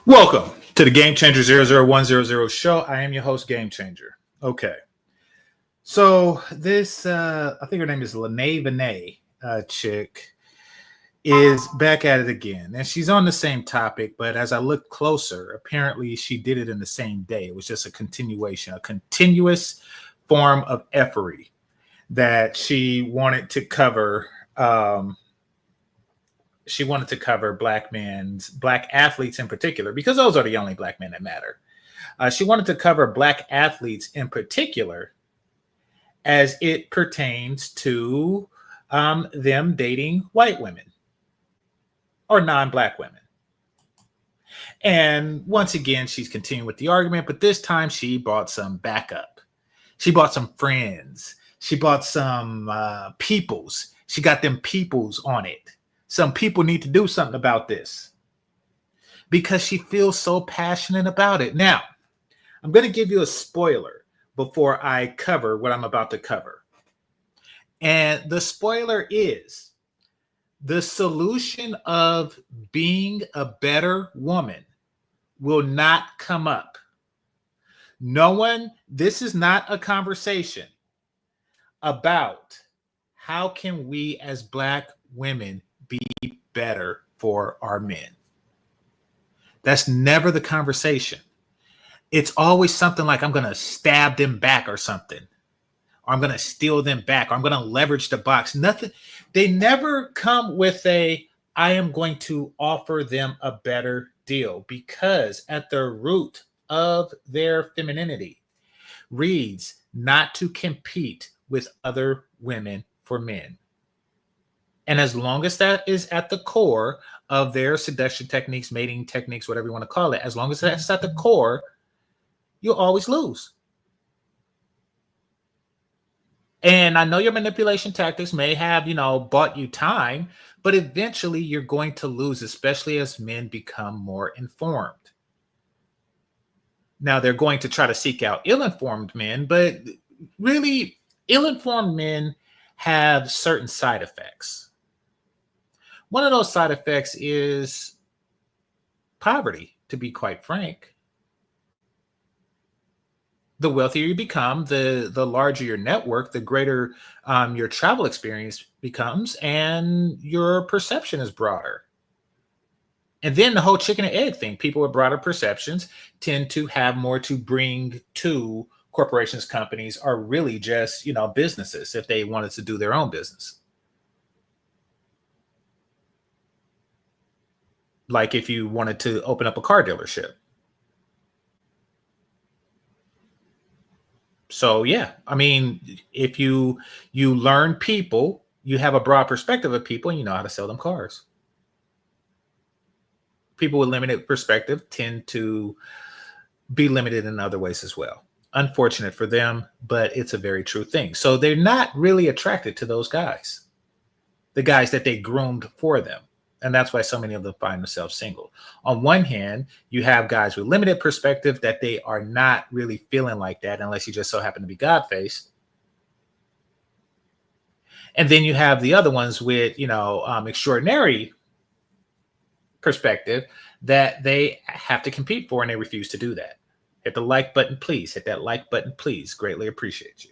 Welcome to the GameChanger 00100 show. I am your host, GameChanger. Okay. So this, I think her name is Lene Vinay chick, is back at it again. And she's on the same topic, but as I look closer, apparently she did it in the same day. It was just a continuation, a continuous form of effery that she wanted to cover. She wanted to cover black athletes in particular, because those are the only black men that matter. She wanted to cover black athletes in particular as it pertains to them dating white women or non-black women. And once again, she's continuing with the argument, but this time she brought some backup. She brought some friends. She brought some peoples. She got them peoples on it. Some people need to do something about this because she feels so passionate about it. Now, I'm going to give you a spoiler before I cover what I'm about to cover. And the spoiler is the solution of being a better woman will not come up. This is not a conversation about how can we as black women be better for our men. That's never the conversation. It's always something like I'm going to stab them back or something, or I'm going to steal them back, or I'm going to leverage the box. Nothing. They never come with I am going to offer them a better deal, because at the root of their femininity reads not to compete with other women for men. And as long as that is at the core of their seduction techniques, mating techniques, whatever you want to call it, as long as that's at the core, you'll always lose. And I know your manipulation tactics may have, bought you time, but eventually you're going to lose, especially as men become more informed. Now, they're going to try to seek out ill-informed men, but really, ill-informed men have certain side effects. One of those side effects is poverty, to be quite frank. The wealthier you become, the larger your network, the greater your travel experience becomes, and your perception is broader. And then the whole chicken and egg thing, people with broader perceptions tend to have more to bring to corporations, companies, or really just, businesses if they wanted to do their own business. Like if you wanted to open up a car dealership. So yeah, I mean, if you learn people, you have a broad perspective of people, and you know how to sell them cars. People with limited perspective tend to be limited in other ways as well. Unfortunate for them, but it's a very true thing. So they're not really attracted to those guys, the guys that they groomed for them. And that's why so many of them find themselves single. On one hand, you have guys with limited perspective that they are not really feeling like that unless you just so happen to be God-faced. And then you have the other ones with, extraordinary perspective that they have to compete for, and they refuse to do that. Hit the like button, please. Hit that like button, please. Greatly appreciate you.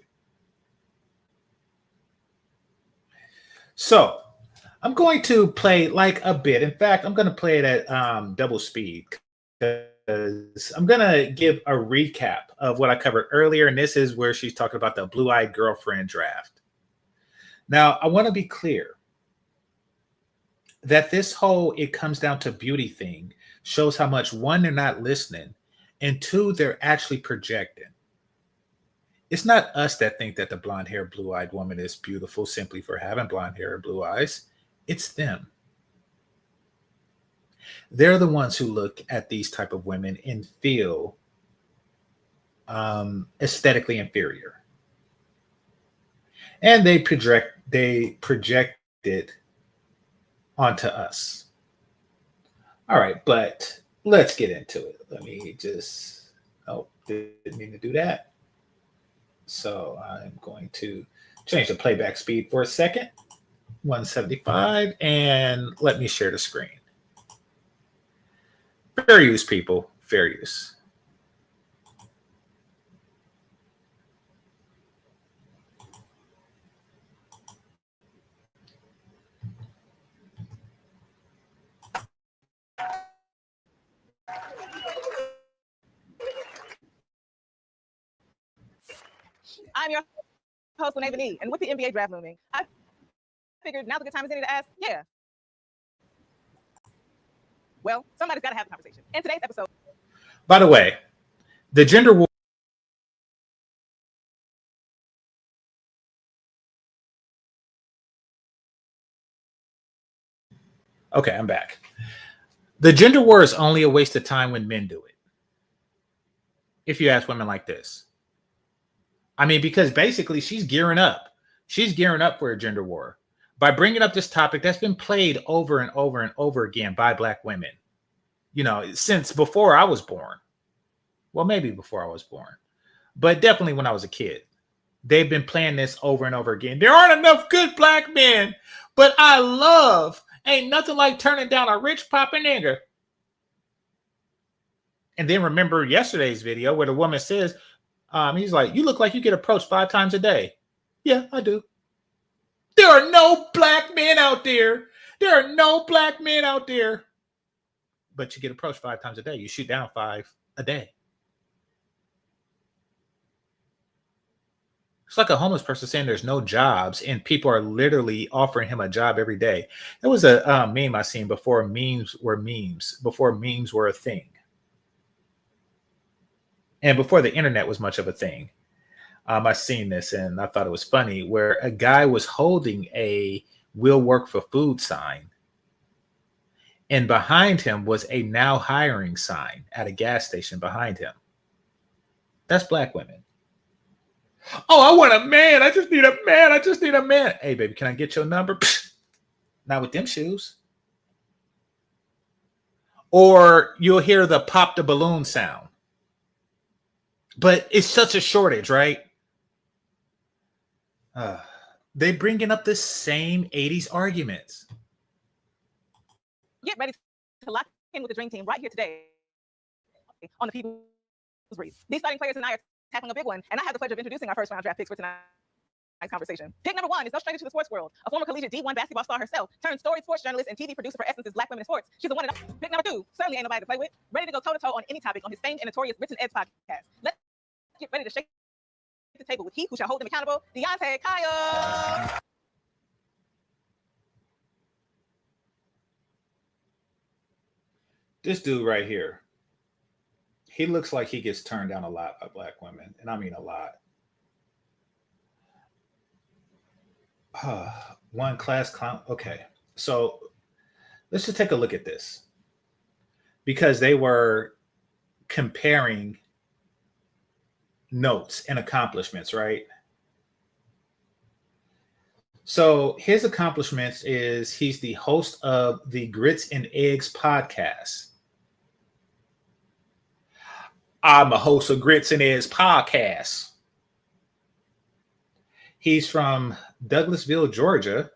So I'm going to play like a bit. In fact, I'm going to play it at double speed because I'm going to give a recap of what I covered earlier. And this is where she's talking about the blue-eyed girlfriend draft. Now, I want to be clear that this whole it comes down to beauty thing shows how much, one, they're not listening, and two, they're actually projecting. It's not us that think that the blonde-haired, blue-eyed woman is beautiful simply for having blonde hair or blue eyes. It's them. They're the ones who look at these type of women and feel aesthetically inferior. And they project it onto us. All right, but let's get into it. Let me just, didn't mean to do that. So I'm going to change the playback speed for a second. 175, and let me share the screen. Fair use, people. Fair use. I'm your host, Lene Beneath, and with the NBA draft looming, I figured now's a good time as any to ask, yeah. Well, somebody's got to have the conversation. In today's episode. By the way, the gender war. Okay, I'm back. The gender war is only a waste of time when men do it. If you ask women like this. I mean, because basically she's gearing up. She's gearing up for a gender war by bringing up this topic that's been played over and over and over again by Black women, you know, since before I was born. Well, maybe before I was born, but definitely when I was a kid. They've been playing this over and over again. There aren't enough good Black men, but I love, ain't nothing like turning down a rich papa nigger. And then remember yesterday's video where the woman says, he's like, you look like you get approached 5 times a day. Yeah, I do. There are no Black men out there. There are no Black men out there. But you get approached 5 times a day. You shoot down 5 a day. It's like a homeless person saying there's no jobs and people are literally offering him a job every day. There was a meme I seen before memes were memes, before memes were a thing. And before the internet was much of a thing. I seen this and I thought it was funny where a guy was holding a "will work for food" sign. And behind him was a "now hiring" sign at a gas station behind him. That's Black women. Oh, I want a man. I just need a man. I just need a man. Hey, baby, can I get your number? Not with them shoes. Or you'll hear the pop the balloon sound. But it's such a shortage, right? They bringing up the same 80s arguments. Get ready to lock in with the dream team right here today on the People's Brief. These starting players and I are tackling a big one, and I have the pleasure of introducing our first round draft picks for tonight's conversation. Pick number 1 is no stranger to the sports world. A former collegiate D1 basketball star herself, turned storied sports journalist and TV producer for Essence's Black Women in Sports. She's the one and only. Pick number 2 certainly ain't nobody to play with. Ready to go toe-to-toe on any topic on his famed and notorious Grits and Eds podcast. Let's get ready to shake the table with he who shall hold them accountable, Deontay Kyle. This dude right here, he looks like he gets turned down a lot by Black women. And I mean a lot. One class clown. Okay. So let's just take a look at this. Because they were comparing notes and accomplishments, right? So his accomplishments is he's the host of the Grits and Eggs podcast. I'm a host of Grits and Eggs podcast. He's from Douglasville, Georgia.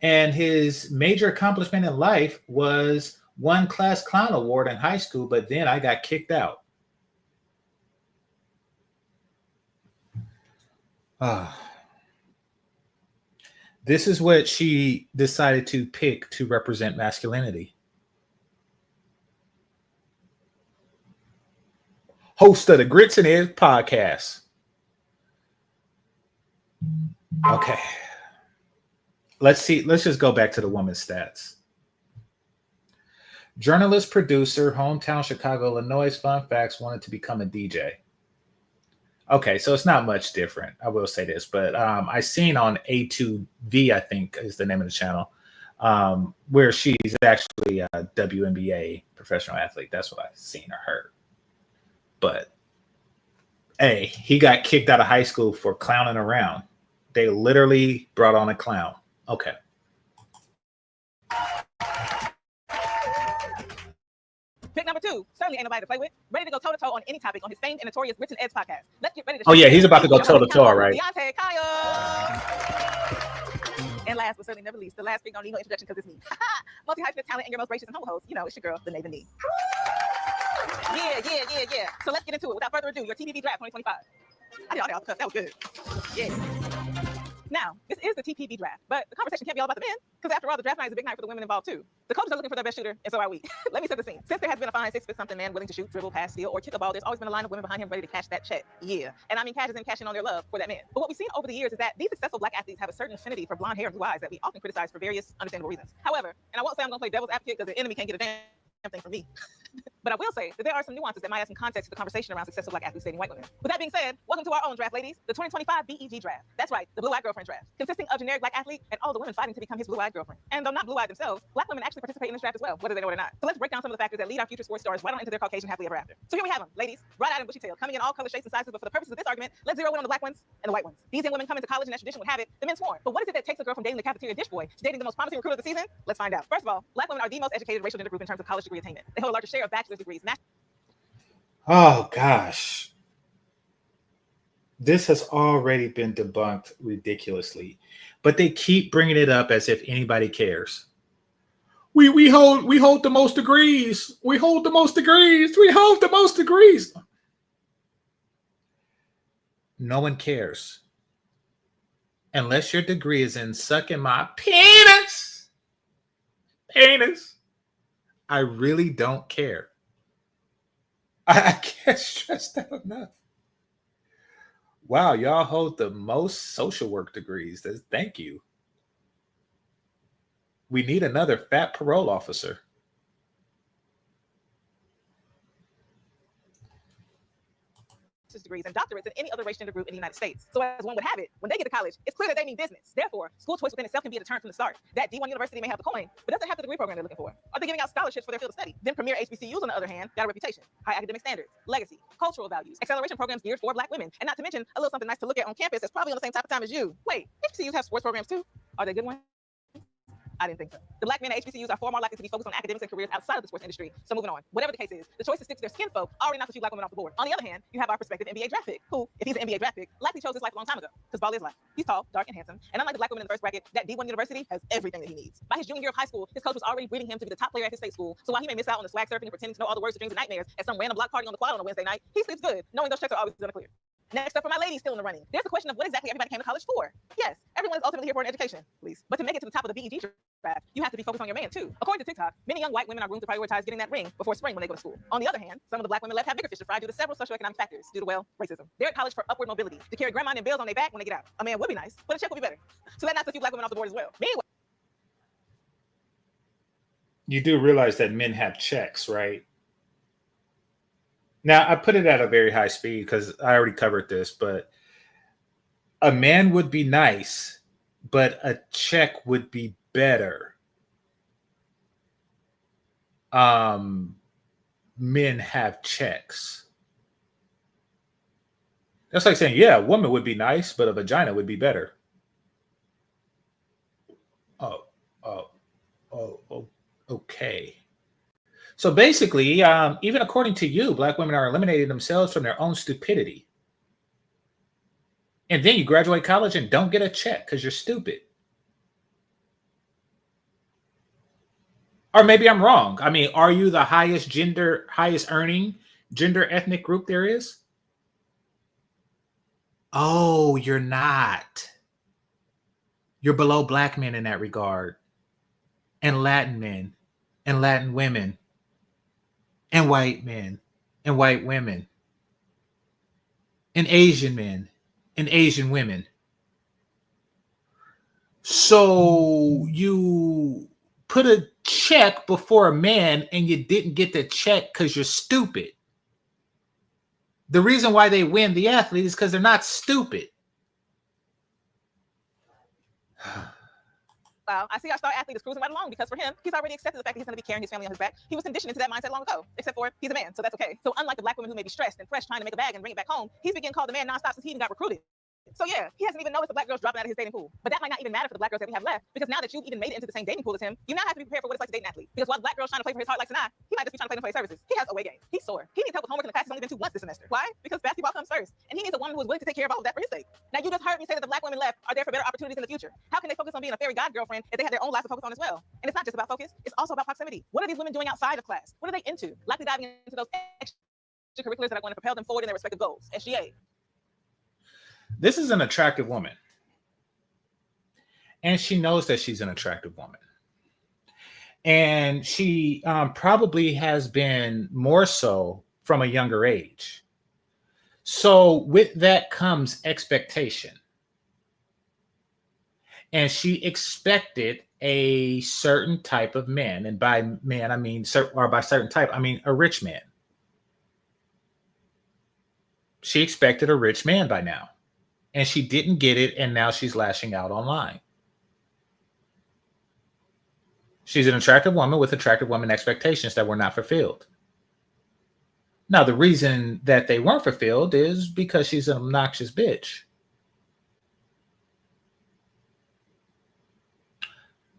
And his major accomplishment in life was one class clown award in high school, but then I got kicked out. This is what she decided to pick to represent masculinity. Host of the Grits and Eggs podcast. Okay. Let's see. Let's just go back to the woman's stats. Journalist, producer, hometown Chicago, Illinois. Fun facts, wanted to become a DJ. Okay, so it's not much different. I will say this, but I seen on A2V, I think is the name of the channel, where she's actually a WNBA professional athlete. That's what I've seen or heard. But hey, he got kicked out of high school for clowning around. They literally brought on a clown. Okay. Pick number 2 certainly ain't nobody to play with. Ready to go toe-to-toe on any topic on his famed and notorious Grits and Eds podcast. Let's get ready to. Oh yeah, he's about to go toe-to-toe, right? Deontay Kyle. And last but certainly never least, the last thing don't need no introduction because it's me. Multi-hyphenate talent and your most gracious and humble host. You know, it's your girl, the Navy Nee. Yeah. So let's get into it. Without further ado, your TPB draft 2025. I did all that. That was good. Yeah. Now, this is the TPB draft, but the conversation can't be all about the men, because after all, the draft night is a big night for the women involved too. The coaches are looking for their best shooter, and so are we. Let me set the scene. Since there has been a fine 6'something man willing to shoot, dribble, pass, steal, or kick a ball, there's always been a line of women behind him ready to cash that check. Yeah. And I mean cash is in cashing on their love for that man. But what we've seen over the years is that these successful black athletes have a certain affinity for blonde hair and blue eyes that we often criticize for various understandable reasons. However, and I won't say I'm going to play devil's advocate because the enemy can't get a damn thing from me. But I will say that there are some nuances that might add some context to the conversation around successful black athletes dating white women. With that being said, welcome to our own draft, ladies, the 2025 BEG draft. That's right, the blue-eyed girlfriend draft, consisting of generic black athlete and all the women fighting to become his blue-eyed girlfriend. And though not blue-eyed themselves, black women actually participate in this draft as well, whether they know it or not. So let's break down some of the factors that lead our future sports stars right on into their Caucasian happily ever after. So here we have them, ladies, bright-eyed and bushy-tailed, coming in all colors, shapes, and sizes. But for the purposes of this argument, let's zero in on the black ones and the white ones. These young women come into college, and as tradition would have it, the men swarm. But what is it that takes a girl from dating the cafeteria dish boy to dating the most promising recruit of the season? Let's find out. First of all, black women are the most educated racial gender group in terms of college degree attainment. They hold a larger share of bachelor's degrees. Oh gosh. This has already been debunked ridiculously, but they keep bringing it up as if anybody cares. We hold the most degrees. We hold the most degrees. We hold the most degrees. No one cares. Unless your degree is in sucking my penis. I really don't care. I can't stress that enough. Wow, y'all hold the most social work degrees. Thank you. We need another fat parole officer. Degrees and doctorates in any other race gender group in the United States. So as one would have it, when they get to college, it's clear that they mean business. Therefore, school choice within itself can be a deterrent from the start. That D1 university may have the coin, but doesn't have the degree program they're looking for. Are they giving out scholarships for their field of study? Then premier HBCUs, on the other hand, got a reputation, high academic standards, legacy, cultural values, acceleration programs geared for black women, and not to mention a little something nice to look at on campus that's probably on the same type of time as you. Wait, HBCUs have sports programs too? Are they good ones? I didn't think so. The black men at HBCUs are far more likely to be focused on academics and careers outside of the sports industry. So moving on, whatever the case is, the choice to stick to their skin folk already knocks a few black women off the board. On the other hand, you have our prospective NBA draft pick, who, if he's an NBA draft pick, likely chose his life a long time ago, because ball is life. He's tall, dark, and handsome, and unlike the black women in the first bracket, that D1 university has everything that he needs. By his junior year of high school, his coach was already breeding him to be the top player at his state school. So while he may miss out on the swag surfing and pretending to know all the words of dreams and nightmares at some random block party on the quad on a Wednesday night, he sleeps good, knowing those checks are always gonna clear. Next up for my ladies still in the running, there's the question of what exactly everybody came to college for. Yes, everyone is ultimately here for an education, please. But to make it to the top of the BEG draft, you have to be focused on your man too. According to TikTok, many young white women are groomed to prioritize getting that ring before spring when they go to school. On the other hand, some of the black women left have bigger fish to fry due to several socioeconomic factors, due to, well, racism. They're at college for upward mobility, to carry grandma and bills on their back when they get out. A man would be nice, but a check would be better. So that knocks a few black women off the board as well. Meanwhile, you do realize that men have checks, right? Now, I put it at a very high speed because I already covered this, but a man would be nice, but a check would be better. Men have checks. That's like saying, yeah, a woman would be nice, but a vagina would be better. Okay. So basically, even according to you, black women are eliminating themselves from their own stupidity. And then you graduate college and don't get a check because you're stupid. Or maybe I'm wrong. I mean, are you the highest earning gender ethnic group there is? Oh, you're not. You're below black men in that regard. And Latin men and Latin women. And white men and white women and Asian men and Asian women. So you put a check before a man and you didn't get the check because you're stupid. The reason why they win the athlete is because they're not stupid. Wow, I see our star athlete is cruising right along because for him, he's already accepted the fact that he's going to be carrying his family on his back. He was conditioned into that mindset long ago, except for he's a man, so that's okay. So unlike the black women who may be stressed and fresh trying to make a bag and bring it back home, he's been getting called the man nonstop since he even got recruited. So yeah, he hasn't even noticed the black girls dropping out of his dating pool. But that might not even matter for the black girls that we have left, because now that you've even made it into the same dating pool as him, you now have to be prepared for what it's like to date an athlete. Because while the black girl's trying to play for his heart like Sanaa, he might just be trying to play them for his services. He has away game. He's sore. He needs help with homework, and the class has only been 2 months this semester. Why? Because basketball comes first, and he needs a woman who is willing to take care of all of that for his sake. Now you just heard me say that the black women left are there for better opportunities in the future. How can they focus on being a fairy god girlfriend if they have their own lives to focus on as well? And it's not just about focus; it's also about proximity. What are these women doing outside of class? What are they into? Likely diving into those extracurriculars that are going to propel them forward in their respective goals. SGA. This is an attractive woman. And she knows that she's an attractive woman. And she probably has been more so from a younger age. So with that comes expectation. And she expected a certain type of man. And by man, I mean, or by certain type, I mean a rich man. She expected a rich man by now. And she didn't get it. And now she's lashing out online. She's an attractive woman with attractive woman expectations that were not fulfilled. Now, the reason that they weren't fulfilled is because she's an obnoxious bitch.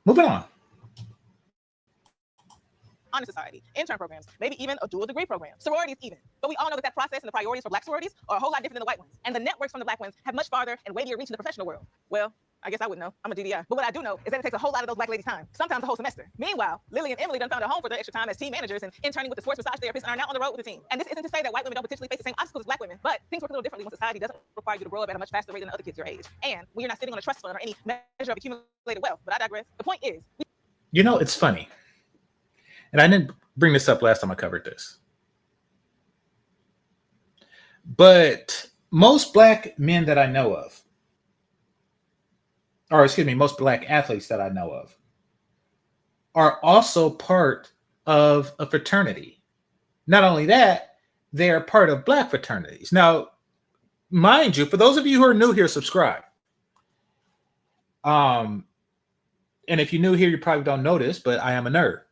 Moving on. Honor society, intern programs, maybe even a dual degree program, sororities even. But we all know that process and the priorities for black sororities are a whole lot different than the white ones. And the networks from the black ones have much farther and weightier reach in the professional world. Well, I guess I wouldn't know. I'm a DDI. But what I do know is that it takes a whole lot of those black ladies' time, sometimes a whole semester. Meanwhile, Lily and Emily done found a home for their extra time as team managers and interning with the sports massage therapists and are now on the road with the team. And this isn't to say that white women don't potentially face the same obstacles as black women, but things work a little differently when society doesn't require you to grow up at a much faster rate than other kids your age. And when you're not sitting on a trust fund or any measure of accumulated wealth. But I digress. The point is, you know, it's funny. And I didn't bring this up last time I covered this. But most black men that I know of, or excuse me, most black athletes that I know of, are also part of a fraternity. Not only that, they're part of black fraternities. Now, mind you, for those of you who are new here, subscribe. And if you're new here, you probably don't know this, but I am a nerd.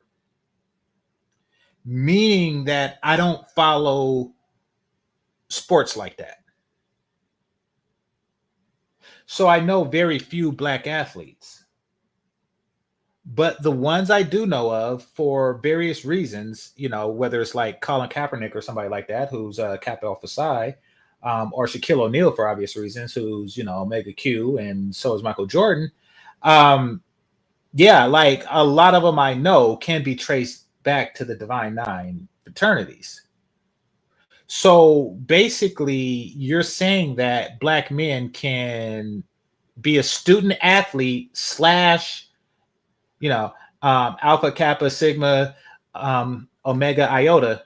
Meaning that I don't follow sports like that. So I know very few black athletes. But the ones I do know of, for various reasons, you know, whether it's like Colin Kaepernick or somebody like that, who's Kappa Alpha Psi, or Shaquille O'Neal for obvious reasons, who's, you know, Omega Q, and so is Michael Jordan. Yeah, like a lot of them I know can be traced back to the Divine Nine fraternities. So basically, you're saying that black men can be a student athlete slash, you know, Alpha, Kappa, Sigma, Omega, Iota.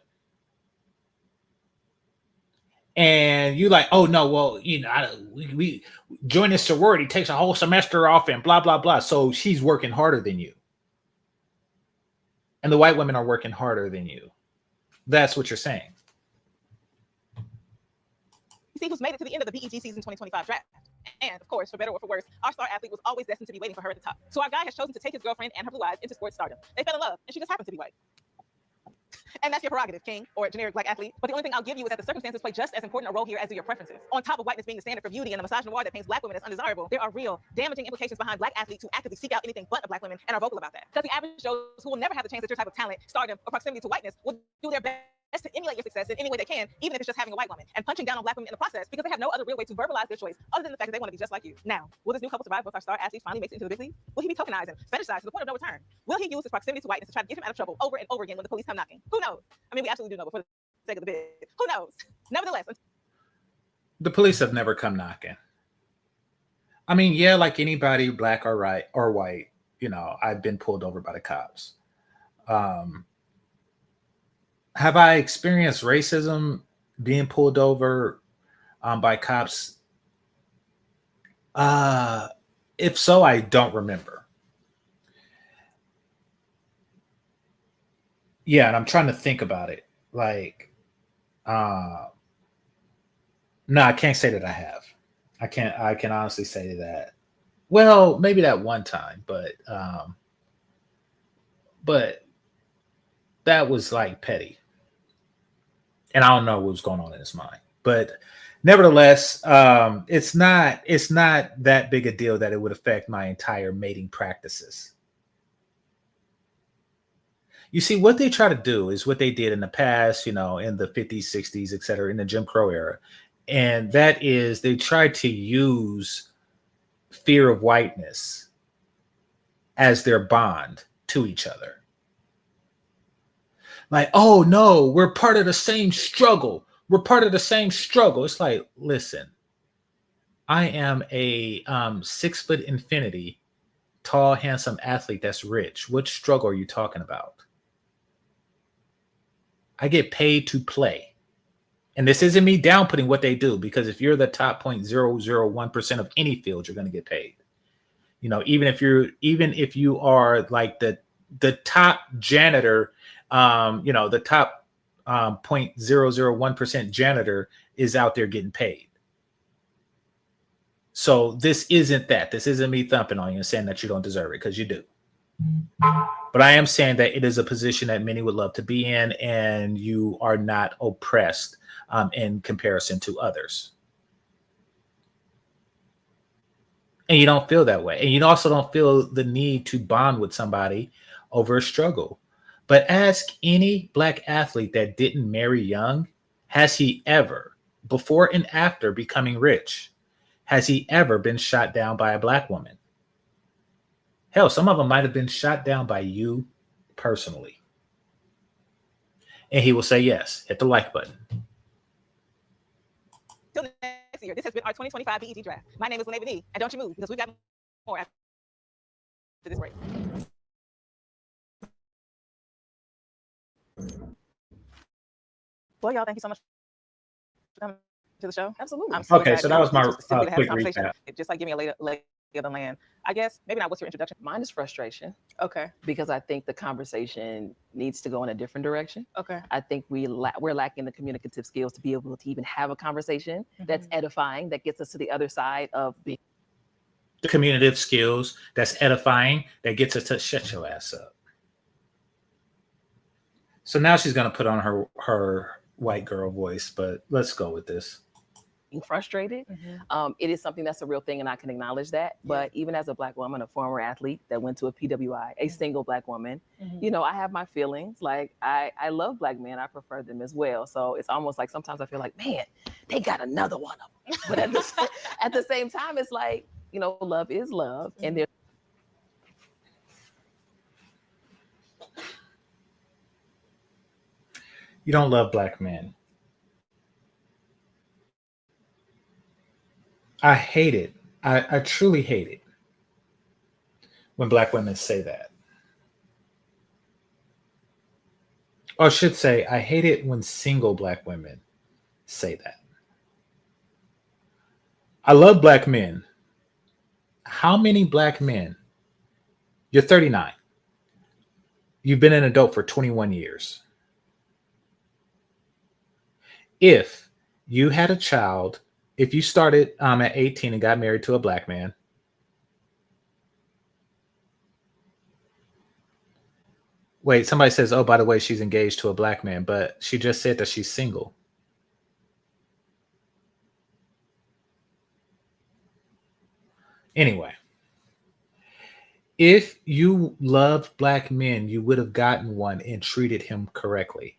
And you like, oh no, well, you know, we join this sorority, takes a whole semester off and blah, blah, blah. So she's working harder than you. And the white women are working harder than you. That's what you're saying. See who's made it to the end of the BEG season 2025 draft. And of course, for better or for worse, our star athlete was always destined to be waiting for her at the top. So our guy has chosen to take his girlfriend and her blue eyes into sports stardom. They fell in love, and she just happened to be white. And that's your prerogative, king, or generic black athlete. But the only thing I'll give you is that the circumstances play just as important a role here as do your preferences. On top of whiteness being the standard for beauty and the misogynoir that paints black women as undesirable, there are real, damaging implications behind black athletes who actively seek out anything but a black woman and are vocal about that. Because the average Joes who will never have the chance that your type of talent, stardom, or proximity to whiteness will do their best to emulate your success in any way they can, even if it's just having a white woman, and punching down on black women in the process because they have no other real way to verbalize their choice other than the fact that they want to be just like you. Now, will this new couple survive once our star athlete finally makes it into the big league? Will he be tokenized and fetishized to the point of no return? Will he use his proximity to whiteness to try to get him out of trouble over and over again when the police come knocking? Who knows? I mean, we absolutely do know, but for the sake of the bid, who knows? Nevertheless, the police have never come knocking. I mean, yeah, like anybody, black or white, you know, I've been pulled over by the cops. Have I experienced racism being pulled over by cops? If so, I don't remember. Yeah, and I'm trying to think about it. Like, no, I can't say that I have. I can honestly say that. Well, maybe that one time, but that was like petty. And I don't know what was going on in his mind. But Nevertheless, it's not that big a deal that it would affect my entire mating practices. You see, what they try to do is what they did in the past, in the 50s, 60s, et cetera, in the Jim Crow era. And that is they tried to use fear of whiteness as their bond to each other. Like, oh no, we're part of the same struggle. We're part of the same struggle. It's like, listen, I am a 6 foot infinity, tall, handsome athlete that's rich. What struggle are you talking about? I get paid to play. And this isn't me downputting what they do, because if you're the top 0.001% of any field, you're going to get paid. Even if you are like the top janitor, the top 0.001% janitor is out there getting paid. So this isn't that. This isn't me thumping on you and saying that you don't deserve it, because you do. But I am saying that it is a position that many would love to be in, and you are not oppressed in comparison to others. And you don't feel that way. And you also don't feel the need to bond with somebody over a struggle. But ask any Black athlete that didn't marry young, has he ever, before and after becoming rich, has he ever been shot down by a Black woman? Hell, some of them might have been shot down by you personally. And he will say yes. Hit the like button. Till next year, this has been our 2025 BET Draft. My name is Lene Beneath, and don't you move, because we've got more after this break. Well, y'all, thank you so much for coming to the show. Absolutely. I'm so Okay, so that was my quick recap. Just like give me a lay of the land. I guess maybe not. What's your introduction? Mine is frustration, Okay. because I think the conversation needs to go in a different direction. Okay. I think we're lacking the communicative skills to be able to even have a conversation that's edifying, that gets us to the other side of being. The communicative skills that's edifying, that gets us to shut your ass up. So now she's going to put on her white girl voice, but let's go with this. Frustrated. It is something that's a real thing, and I can acknowledge that. But even as a Black woman, a former athlete that went to a PWI, a single Black woman, I have my feelings. Like I love Black men. I prefer them as well. So it's almost like sometimes I feel like, man, they got another one of them. But at the same time, it's like, love is love, and there's. You don't love Black men. I hate it. I truly hate it when Black women say that. Or I should say, I hate it when single Black women say that. I love Black men. How many Black men? You're 39. You've been an adult for 21 years. If you had a child, if you started at 18 and got married to a Black man, wait, somebody says, oh, by the way, she's engaged to a Black man, but she just said that she's single. Anyway, if you loved Black men, you would have gotten one and treated him correctly.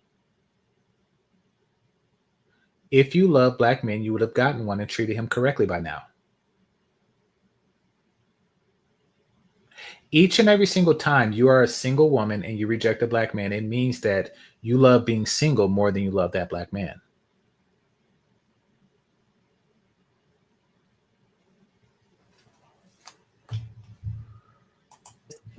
If you love Black men, you would have gotten one and treated him correctly by now. Each and every single time you are a single woman and you reject a Black man, it means that you love being single more than you love that Black man.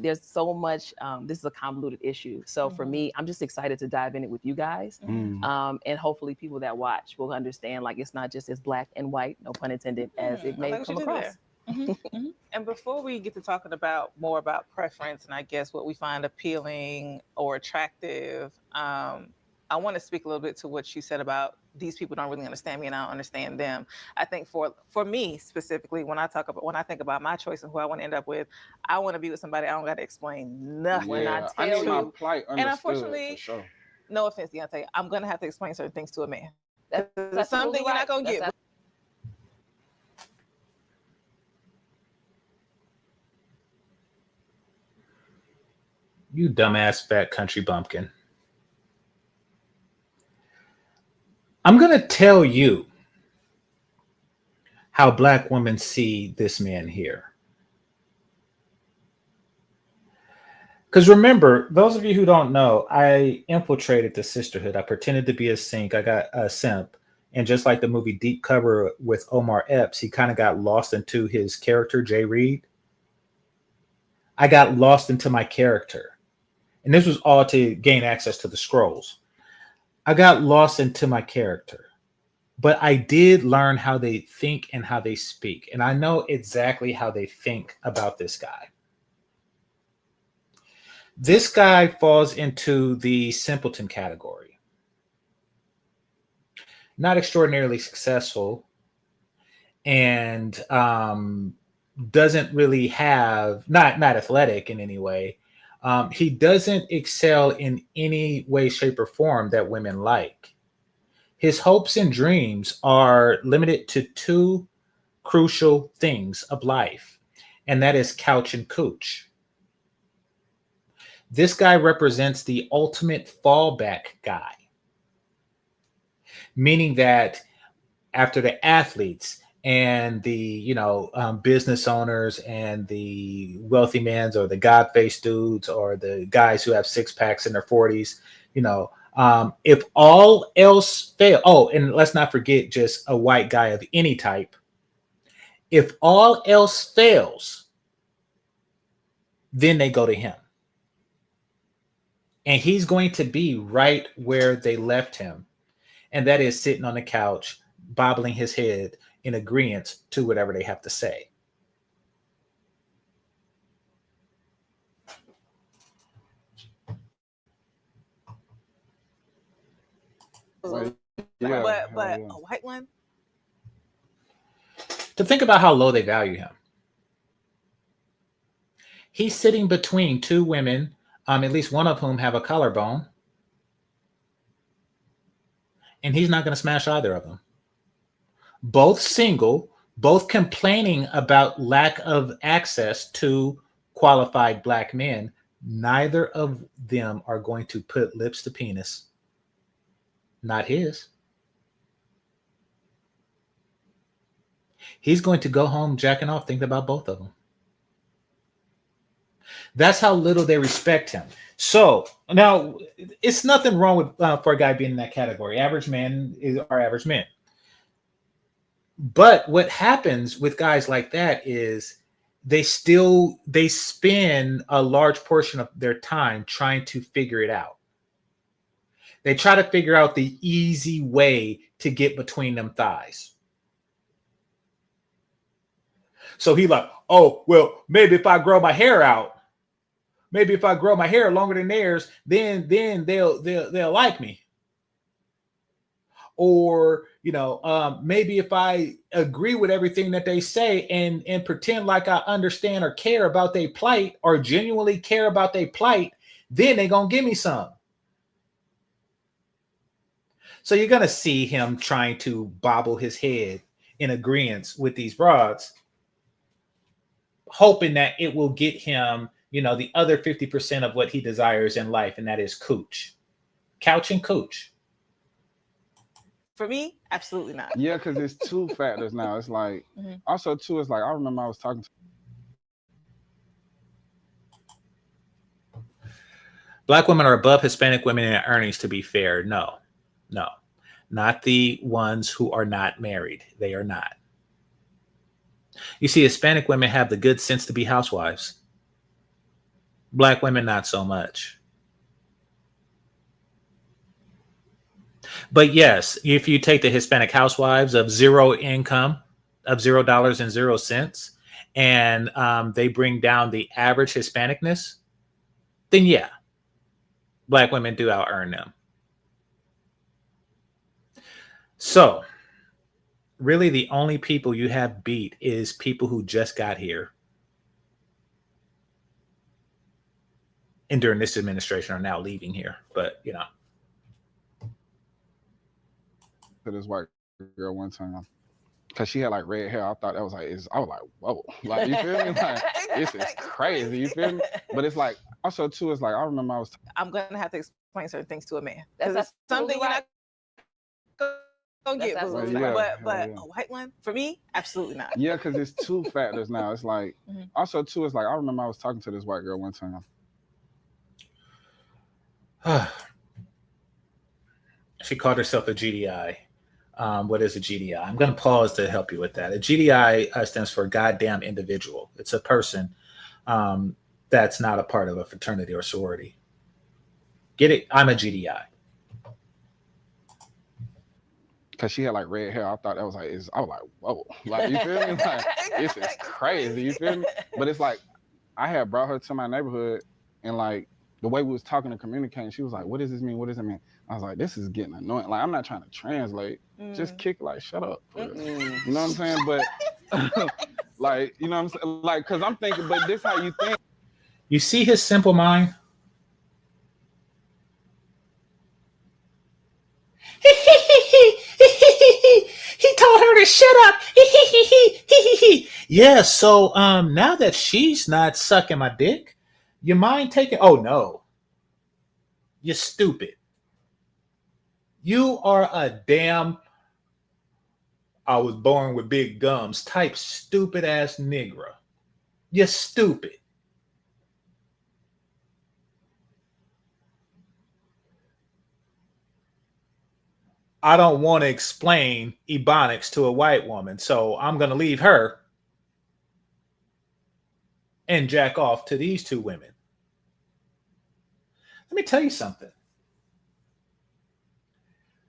There's so much, this is a convoluted issue. So for me, I'm just excited to dive in it with you guys. And hopefully people that watch will understand, like, it's not just as black and white, no pun intended, as it may come across. And before we get to talking about more about preference and I guess what we find appealing or attractive, I want to speak a little bit to what you said about these people don't really understand me and I don't understand them. I think for me specifically, when I think about my choice and who I want to end up with, I want to be with somebody I don't got to explain nothing. When I tell need my you, plight and understood, unfortunately, for sure. no offense, Deontay, I'm gonna have to explain certain things to a man. that's That's something you're not gonna get. You dumbass fat country bumpkin. I'm going to tell you how black women see this man here. Because remember, those of you who don't know, I infiltrated the sisterhood. I pretended to be a sink. I got a simp. And just like the movie Deep Cover with Omar Epps, he kind of got lost into his character, Jay Reed. I got lost into my character. And this was all to gain access to the scrolls. I got lost into my character. But I did learn how they think and how they speak. And I know exactly how they think about this guy. This guy falls into the simpleton category. Not extraordinarily successful, and doesn't really have, not athletic in any way. He doesn't excel in any way, shape, or form that women like. His hopes and dreams are limited to two crucial things of life, and that is couch and cooch. This guy represents the ultimate fallback guy, meaning that after the athletes and the business owners and the wealthy mans or the god-faced dudes or the guys who have six packs in their 40s, if all else fail, oh, and let's not forget just a white guy of any type. If all else fails, then they go to him. And he's going to be right where they left him. And that is sitting on the couch, bobbling his head in agreement to whatever they have to say. But a white one? To think about how low they value him. He's sitting between two women, at least one of whom have a collarbone. And he's not going to smash either of them. Both single, both complaining about lack of access to qualified black men. Neither of them are going to put lips to penis. Not his. He's going to go home jacking off thinking about both of them. That's how little they respect him. So now it's nothing wrong with for a guy being in that category. Average men are average men. But what happens with guys like that is they spend a large portion of their time trying to figure it out. They try to figure out the easy way to get between them thighs. So he like, oh, well, maybe if I grow my hair out, maybe if I grow my hair longer than theirs, then they'll like me. Or, maybe if I agree with everything that they say and pretend like I understand or care about their plight or genuinely care about their plight, then they're going to give me some. So you're going to see him trying to bobble his head in agreement with these broads, hoping that it will get him, the other 50% of what he desires in life, and that is cooch. Couch and cooch. For me, absolutely not. Yeah, because it's two factors now. It's like, also too, it's like, I remember I was talking to Black women are above Hispanic women in earnings, to be fair. No, not the ones who are not married. They are not. You see, Hispanic women have the good sense to be housewives. Black women, not so much. But yes, if you take the Hispanic housewives of zero income, of $0.00, and they bring down the average Hispanicness, then yeah, Black women do out earn them. So really the only people you have beat is people who just got here and during this administration are now leaving here. But, to this white girl one time because she had like red hair. I thought that was like, I was like, whoa, like, you feel me? Like, this is crazy, you feel me? But it's like, Also, too, it's like I remember I was. I'm gonna have to explain certain things to a man. That's Because it's something you're not gonna That's get, boo. absolutely But right. a white one for me, absolutely not. Yeah, because it's two factors now. It's like also too. It's like I remember I was talking to this white girl one time. She called herself a GDI. What is a GDI? I'm going to pause to help you with that. A GDI stands for goddamn individual. It's a person that's not a part of a fraternity or sorority. Get it? I'm a GDI. Cause she had like red hair. I thought that was like, I was like, whoa, like you feel me? Like this is crazy. You feel me? But it's like I had brought her to my neighborhood, and like the way we was talking and communicating, she was like, "What does this mean? What does it mean?" I was like, "This is getting annoying. Like I'm not trying to translate. Just kick like, shut up. You know what I'm saying?" But like, you know what I'm saying? Like, cause I'm thinking, but this how you think. You see his simple mind? He told her to shut up. Yeah, so now that she's not sucking my dick, you mind taking oh no. You're stupid. You are a damn I was born with big gums type stupid ass nigger. You're stupid. I don't want to explain Ebonics to a white woman, so I'm going to leave her and jack off to these two women. Let me tell you something.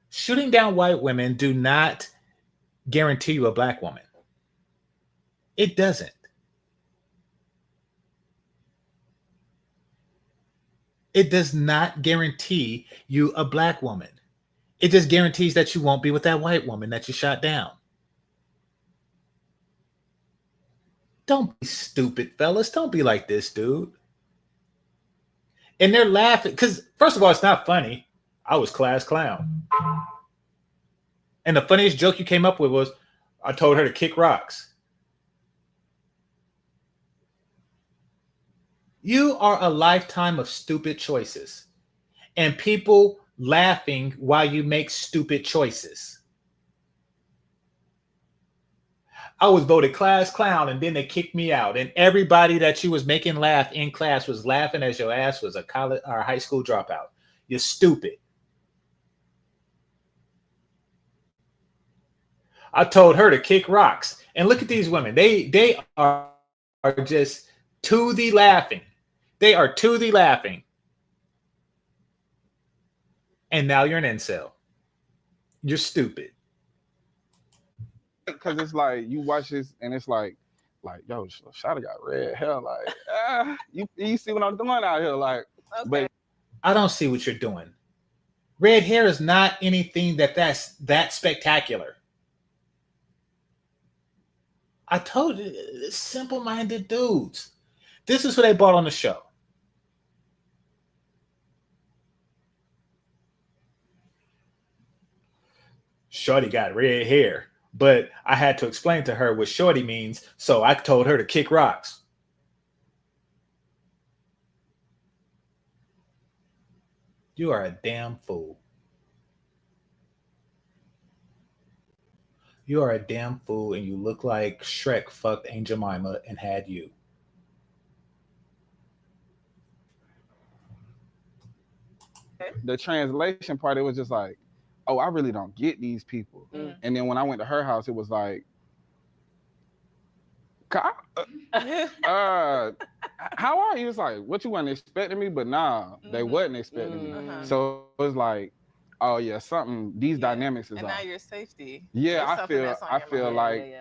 Shooting down white women do not guarantee you a black woman. It doesn't. It does not guarantee you a black woman. It just guarantees that you won't be with that white woman that you shot down. Don't be stupid, fellas. Don't be like this, dude. And they're laughing because, first of all, it's not funny. I was class clown. And the funniest joke you came up with was, I told her to kick rocks. You are a lifetime of stupid choices. And people laughing while you make stupid choices. I was voted class clown and then they kicked me out. And everybody that you was making laugh in class was laughing as your ass was a college or high school dropout. You're stupid. I told her to kick rocks. And look at these women. They are just to the laughing. They are to the laughing. And now you're an incel. You're stupid. Because it's like you watch this and it's like yo, Shada got red hair. Like, you see what I'm doing out here? Like, Okay. But I don't see what you're doing. Red hair is not anything that's that spectacular. I told you, simple-minded dudes. This is what they bought on the show. Shorty got red hair, but I had to explain to her what shorty means, so I told her to kick rocks. You are a damn fool. You are a damn fool, and you look like Shrek fucked Aunt Jemima and had you. the translation part, it was just like, oh, I really don't get these people. And then when I went to her house, it was like, how are you? It's like, what you weren't expecting me? But nah, they wasn't expecting me. So it was like, oh yeah, something, these dynamics is and off. now your safety. Yeah, I feel like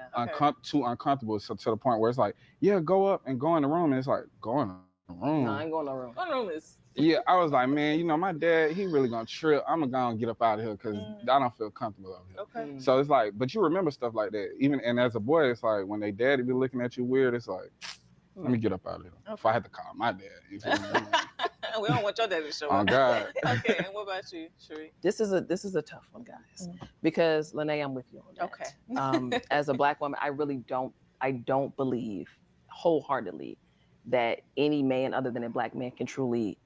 too uncomfortable to the point where it's like, yeah, go up and go in the room. And it's like, go in the room. No, I ain't going in the room. Going in the room is. Yeah, I was like, man, my dad, he really gonna trip. I'm gonna get up out of here because I don't feel comfortable out here. Okay. So it's like, but you remember stuff like that. Even, and as a boy, it's like, when they daddy be looking at you weird, it's like, let me get up out of here. Okay. If I had to call my dad. You feel me? We don't want your dad to show up. Oh, God. Okay, and what about you, Sheree? This is a tough one, guys, because Lene, I'm with you on that. Okay. As a Black woman, I don't believe wholeheartedly that any man other than a black man can truly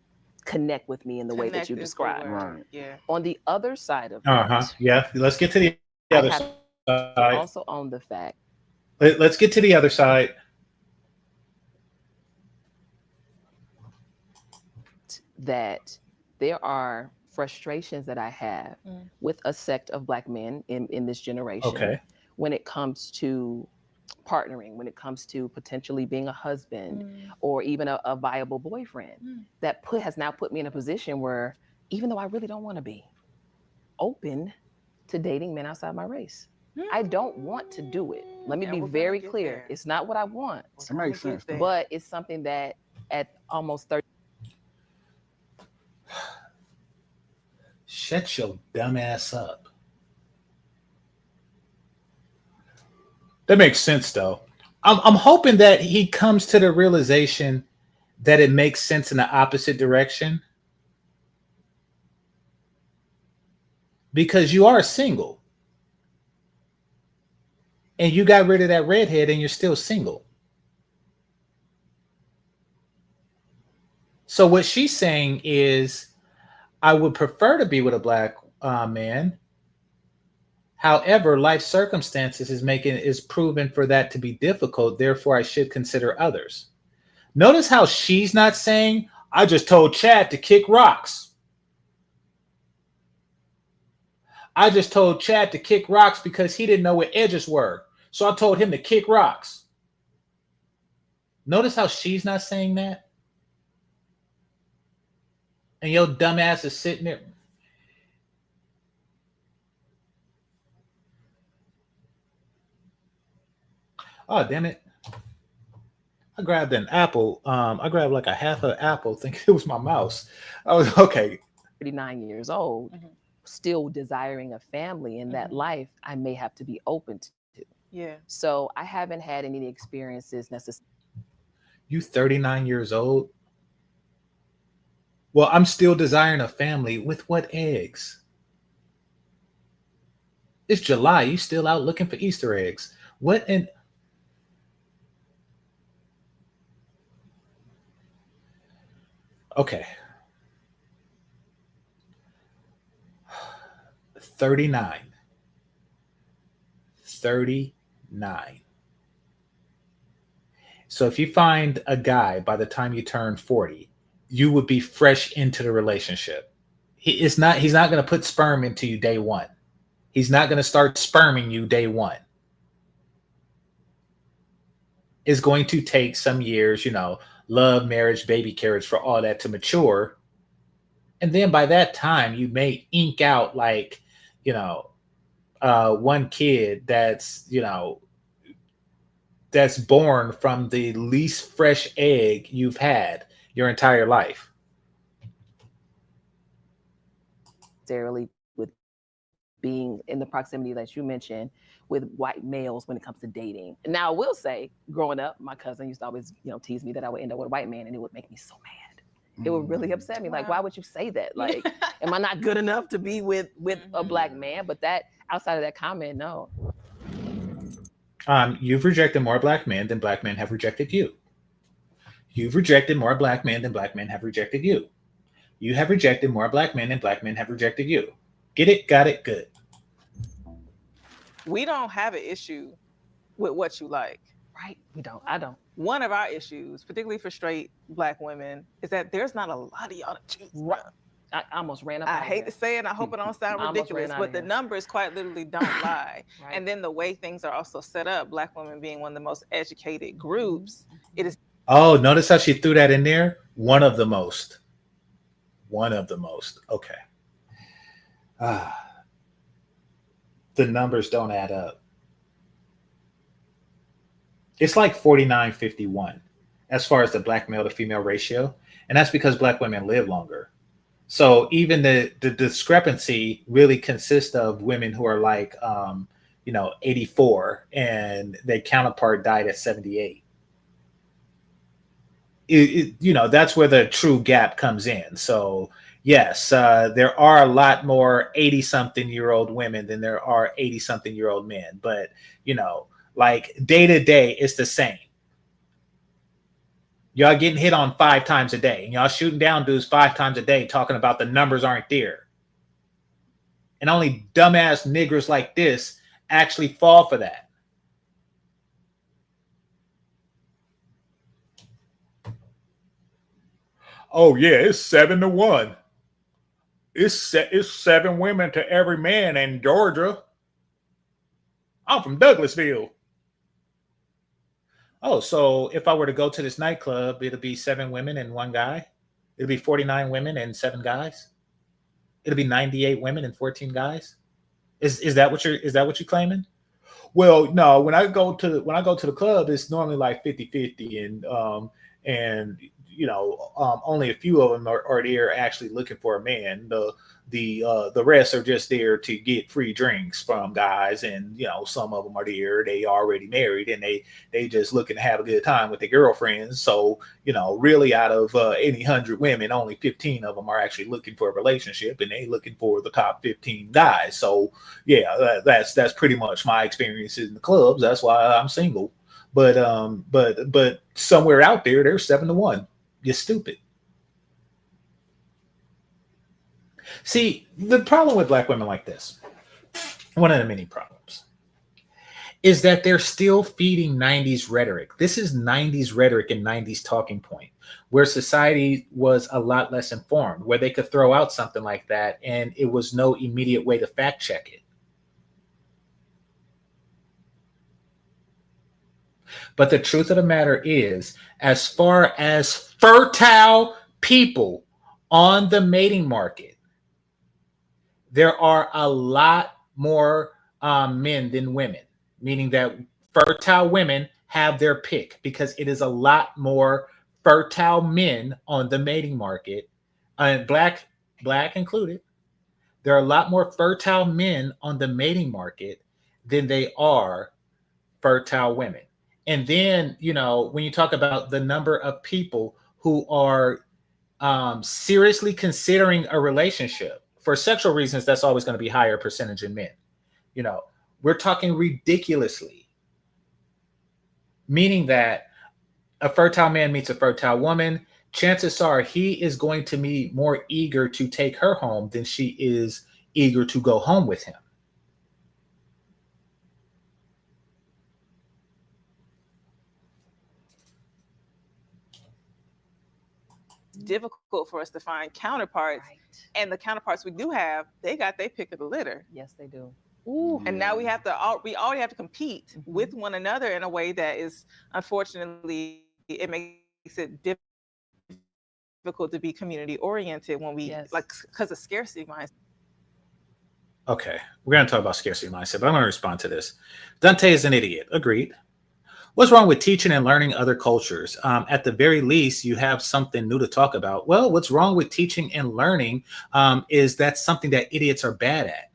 connect with me in the way that you Connect is the described. word. Right. Yeah. On the other side of it, Yeah. Let's get to the I other have side. to also own the fact Let's get to the other side. that there are frustrations that I have with a sect of black men in this generation Okay. when it comes to partnering, when it comes to potentially being a husband or even a viable boyfriend. That has now put me in a position where, even though I really don't want to be open to dating men outside my race, I don't want to do it. Let me And be we're gonna very get clear. there. It's not what I want, It makes Gonna get sense, there. but it's something that at almost 30. Shut your dumb ass up. That makes sense, though. I'm hoping that he comes to the realization that it makes sense in the opposite direction, because you are single and you got rid of that redhead and you're still single. So what she's saying is, I would prefer to be with a black man. However, life circumstances is proven for that to be difficult. Therefore, I should consider others. Notice how she's not saying, I just told Chad to kick rocks. I just told Chad to kick rocks because he didn't know what edges were. So I told him to kick rocks. Notice how she's not saying that? And your dumbass is sitting there. Oh, damn it. I grabbed an apple. I grabbed like a half an apple, thinking it was my mouse. I was okay. 39 years old, still desiring a family in that life, I may have to be open to. Yeah. So I haven't had any experiences necessarily. You 39 years old? Well, I'm still desiring a family. With what eggs? It's July. You still out looking for Easter eggs. What in... Okay. 39. 39. So if you find a guy by the time you turn 40, you would be fresh into the relationship. He's not going to put sperm into you day one. He's not going to start sperming you day one. It's going to take some years, love, marriage, baby carriage, for all that to mature. And then by that time, you may ink out like, one kid that's born from the least fresh egg you've had your entire life. Necessarily with being in the proximity that you mentioned with white males when it comes to dating. Now, I will say, growing up, my cousin used to always, tease me that I would end up with a white man, and it would make me so mad. It would really upset me. Like, why would you say that? Like, am I not good enough to be with a black man? But that, outside of that comment, no. You've rejected more black men than black men have rejected you. You've rejected more black men than black men have rejected you. You have rejected more black men than black men have rejected you. Get it? Got it? Good. We don't have an issue with what you like. Right? We don't. I don't. One of our issues, particularly for straight black women, is that there's not a lot of y'all to choose from. I almost ran up. I hate to say it, I hope it don't sound ridiculous, but the numbers quite literally don't lie. Right. And then the way things are also set up, black women being one of the most educated groups, it is. Oh, notice how she threw that in there? One of the most. One of the most. Okay. The numbers don't add up. It's like 49-51 as far as the black male to female ratio. And that's because black women live longer. So even the discrepancy really consists of women who are like, 84 and their counterpart died at 78. That's where the true gap comes in. So yes, there are a lot more 80-something-year-old women than there are 80-something-year-old men. But, like day to day, it's the same. Y'all getting hit on 5 times a day, and y'all shooting down dudes 5 times a day, talking about the numbers aren't there. And only dumbass niggers like this actually fall for that. Oh yeah, it's 7-1. It's 7 women to every man in Georgia. I'm from Douglasville. Oh, so if I were to go to this nightclub, it'll be 7 women and 1 guy. It'll be 49 women and 7 guys. It'll be 98 women and 14 guys. Is that what you're claiming? Well, no, when I go to the club, it's normally like 50-50, and only a few of them are there actually looking for a man. The rest are just there to get free drinks from guys, and some of them are there, they already married, and they just looking to have a good time with their girlfriends. So really out of any 100 women, only 15 of them are actually looking for a relationship, and they looking for the top 15 guys. So yeah, that's pretty much my experience in the clubs. That's why I'm single. But somewhere out there, there's 7-1. You're stupid. See, the problem with black women like this, one of the many problems, is that they're still feeding 90s rhetoric. This is 90s rhetoric and 90s talking point, where society was a lot less informed, where they could throw out something like that and it was no immediate way to fact check it. But the truth of the matter is, as far as fertile people on the mating market, there are a lot more men than women, meaning that fertile women have their pick, because it is a lot more fertile men on the mating market, and black included. There are a lot more fertile men on the mating market than they are fertile women. And then, when you talk about the number of people who are seriously considering a relationship for sexual reasons, that's always going to be higher percentage in men. We're talking ridiculously, meaning that a fertile man meets a fertile woman, chances are he is going to be more eager to take her home than she is eager to go home with him. Difficult for us to find counterparts, right. And the counterparts we do have, they got their pick of the litter. Yes, they do. Ooh. And now we already have to compete with one another in a way that is, unfortunately, it makes it difficult to be community oriented when we because of scarcity mindset. Okay, we're going to talk about scarcity mindset, but I'm going to respond to this. Dante is an idiot. Agreed. What's wrong with teaching and learning other cultures? At the very least, you have something new to talk about. Well, what's wrong with teaching and learning is that's something that idiots are bad at.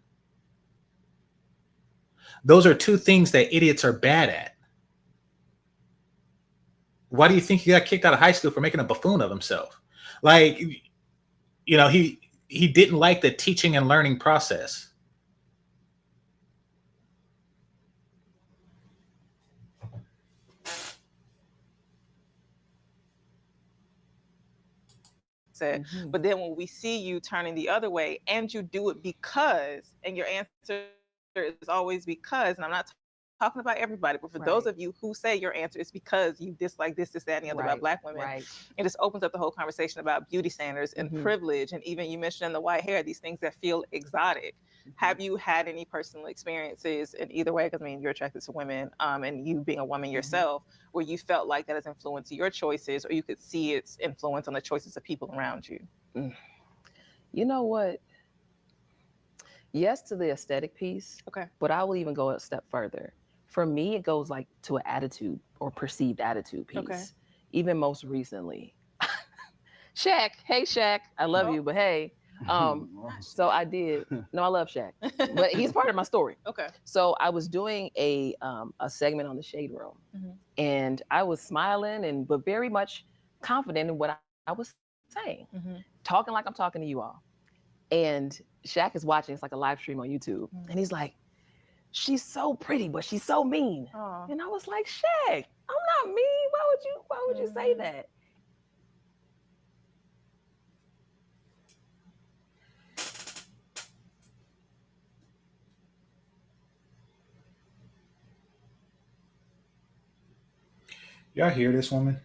Those are 2 things that idiots are bad at. Why do you think he got kicked out of high school for making a buffoon of himself? Like, he didn't like the teaching and learning process. But then when we see you turning the other way and you do it because, and your answer is always because, and I'm not talking about everybody, but for those of you who say your answer is because you dislike this, that, and the other about black women, it just opens up the whole conversation about beauty standards and privilege. And even you mentioned the white hair, these things that feel exotic. Have you had any personal experiences in either way? Because you're attracted to women, and you being a woman yourself, where you felt like that has influenced your choices, or you could see its influence on the choices of people around you? You know what? Yes to the aesthetic piece. Okay. But I will even go a step further. For me, it goes like to an attitude or perceived attitude piece. Okay. Even most recently. Shaq. Hey, Shaq. I love you, but hey. So I did. No, I love Shaq, but he's part of my story. Okay. So I was doing a segment on the Shade Room, and I was smiling but very much confident in what I was saying, talking like I'm talking to you all. And Shaq is watching. It's like a live stream on YouTube, and he's like, "She's so pretty, but she's so mean." Aww. And I was like, "Shaq, I'm not mean. Why would you say that?" Y'all hear this woman?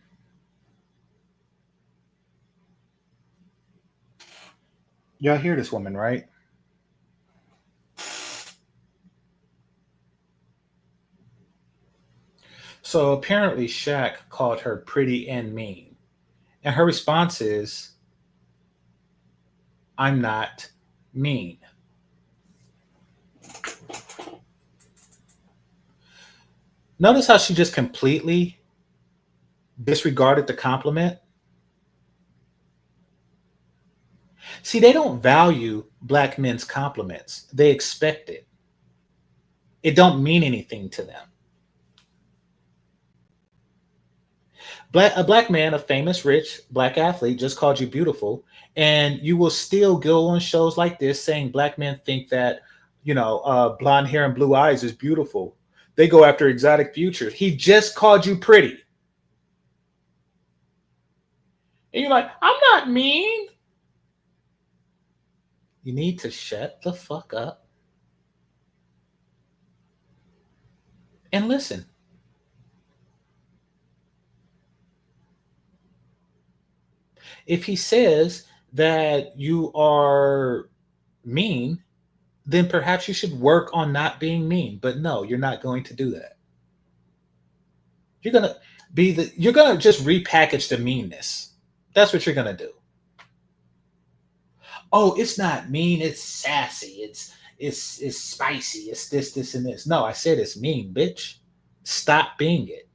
Y'all hear this woman, right? So apparently Shaq called her pretty and mean. And her response is, I'm not mean. Notice how she just completely disregarded the compliment. See, they don't value black men's compliments. They expect it. It don't mean anything to them. A black man, a famous, rich black athlete, just called you beautiful, and you will still go on shows like this saying black men think that, blonde hair and blue eyes is beautiful. They go after exotic futures. He just called you pretty. And you're like, I'm not mean. You need to shut the fuck up and listen. If he says that you are mean, then perhaps you should work on not being mean. But no, you're not going to do that. You're gonna just repackage the meanness. That's what you're gonna do. Oh, it's not mean, it's sassy, it's spicy, it's this, and this. No, I said it's mean, bitch. Stop being it.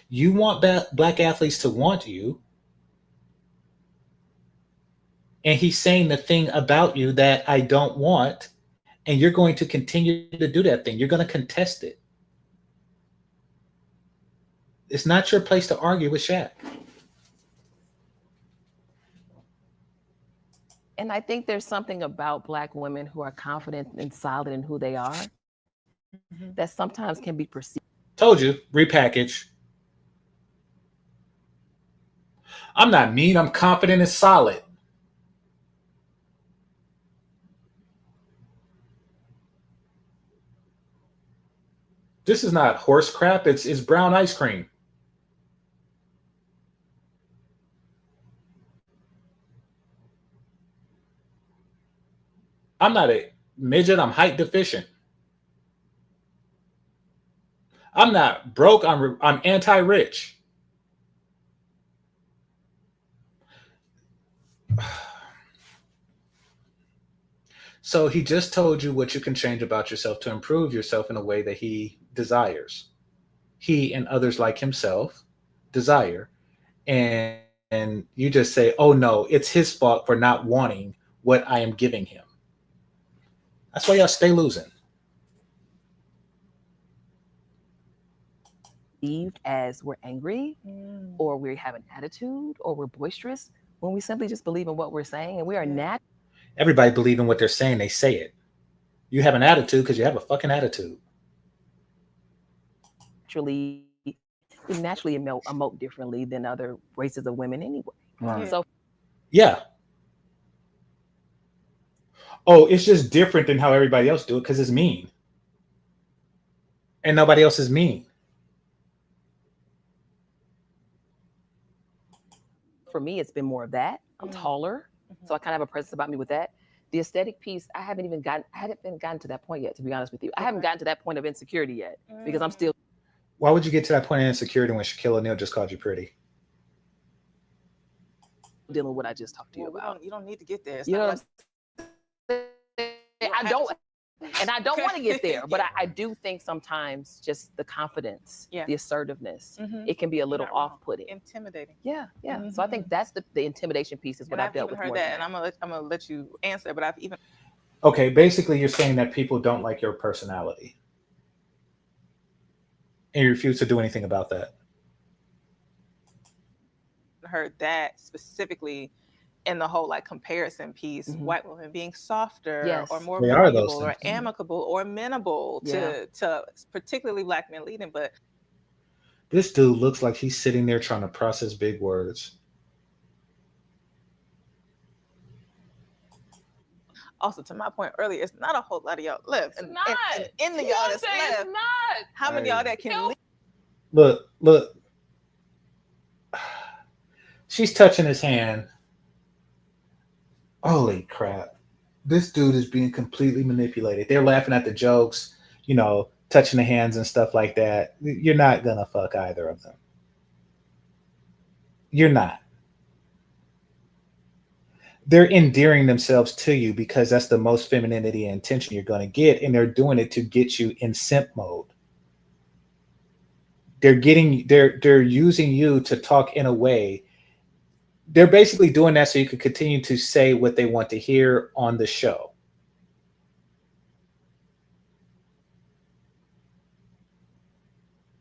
You want black athletes to want you, and he's saying the thing about you that I don't want, and you're going to continue to do that thing. You're going to contest it. It's not your place to argue with Shaq. And I think there's something about black women who are confident and solid in who they are that sometimes can be perceived. Told you, repackage. I'm not mean, I'm confident and solid. This is not horse crap, it's brown ice cream. I'm not a midget, I'm height deficient. I'm not broke, I'm anti-rich. So he just told you what you can change about yourself to improve yourself in a way that he desires. He and others like himself desire. And you just say, oh no, it's his fault for not wanting what I am giving him. That's why y'all stay losing. As we're angry or we have an attitude or we're boisterous when we simply just believe in what we're saying and we are not. Everybody believe in what they're saying, they say it. You have an attitude because you have a fucking attitude. We naturally emote differently than other races of women anyway. Right. So yeah. Oh, it's just different than how everybody else do it because it's mean. And nobody else is mean. For me, it's been more of that. I'm taller, so I kind of have a presence about me with that. The aesthetic piece, I haven't gotten to that point yet, to be honest with you. I haven't gotten to that point of insecurity yet because I'm still. Why would you get to that point of insecurity when Shaquille O'Neal just called you pretty? Dealing with what I just talked to you about. You don't need to get there. I don't want to get there, but I do think sometimes just the confidence, the assertiveness, it can be a little off-putting, intimidating. Yeah. So I think that's the intimidation piece is what I've dealt with. Heard that, and I'm gonna let you answer, but I've even. Okay, basically you're saying that people don't like your personality, and you refuse to do anything about that. Heard that specifically in the whole comparison piece, white women being softer or more valuable or amicable or amenable to particularly black men leading. But this dude looks like he's sitting there trying to process big words. Also, to my point earlier, it's not a whole lot of y'all left. And, not. and in the y'all that's left, It's not. how many y'all that can leave? Look. She's touching his hand. Holy crap. This dude is being completely manipulated. They're laughing at the jokes, touching the hands and stuff like that. You're not going to fuck either of them. You're not. They're endearing themselves to you because that's the most femininity and attention you're going to get. And they're doing it to get you in simp mode. They're using you to talk in a way. They're basically doing that so you can continue to say what they want to hear on the show.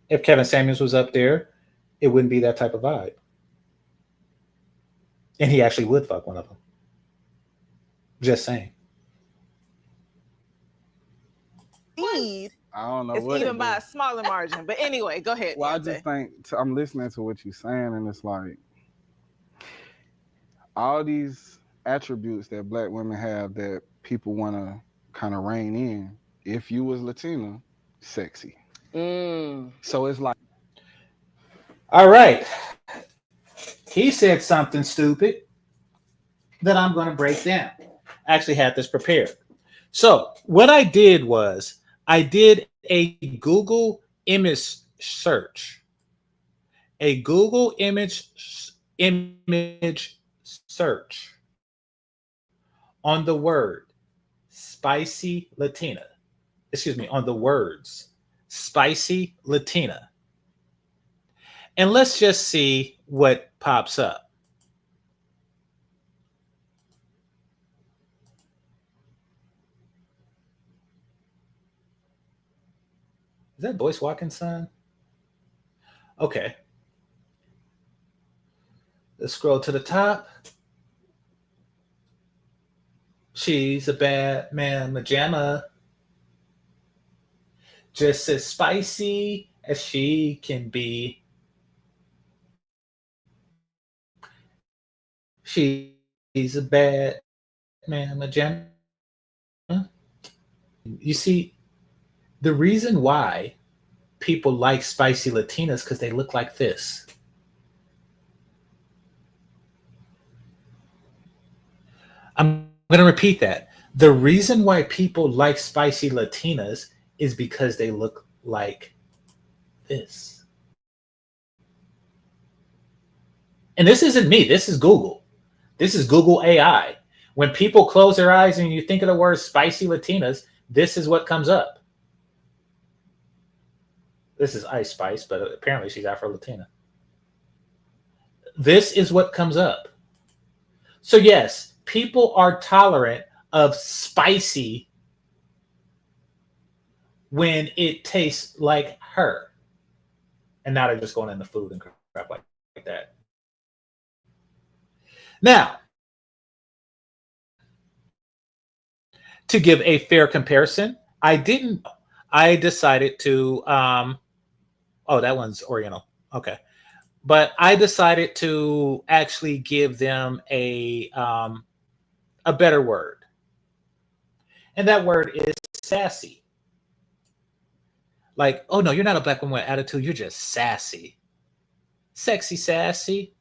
If Kevin Samuels was up there, it wouldn't be that type of vibe. And he actually would fuck one of them. Just saying. Lead. I don't know It's what even by a smaller margin. But anyway, go ahead. Well, I just think I'm listening to what you're saying, and it's like all these attributes that black women have that people want to kind of rein in. If you was Latina, sexy. So it's like, all right. He said something stupid that I'm going to break down. I actually had this prepared. So what I did was I did a Google image search. A Google image search on the word spicy Latina. Excuse me, on the words spicy Latina. And let's just see what pops up. Is that Boyce Watkins' son? Okay. Let's scroll to the top. She's a bad man, Majama. Just as spicy as she can be. She's a bad man, Majama. You see, the reason why people like spicy Latinas because they look like this. I'm going to repeat that. The reason why people like spicy Latinas is because they look like this. And this isn't me. This is Google. This is Google AI. When people close their eyes and you think of the word spicy Latinas, this is what comes up. This is Ice Spice, but apparently she's Afro-Latina. This is what comes up. So yes, people are tolerant of spicy when it tastes like her. And now they're just going into food and crap like that. Now, to give a fair comparison, I decided to, oh, that one's Oriental. Okay. But I decided to actually give them a better word. And that word is sassy. Like, oh no, you're not a black woman with attitude. You're just sassy. Sexy sassy.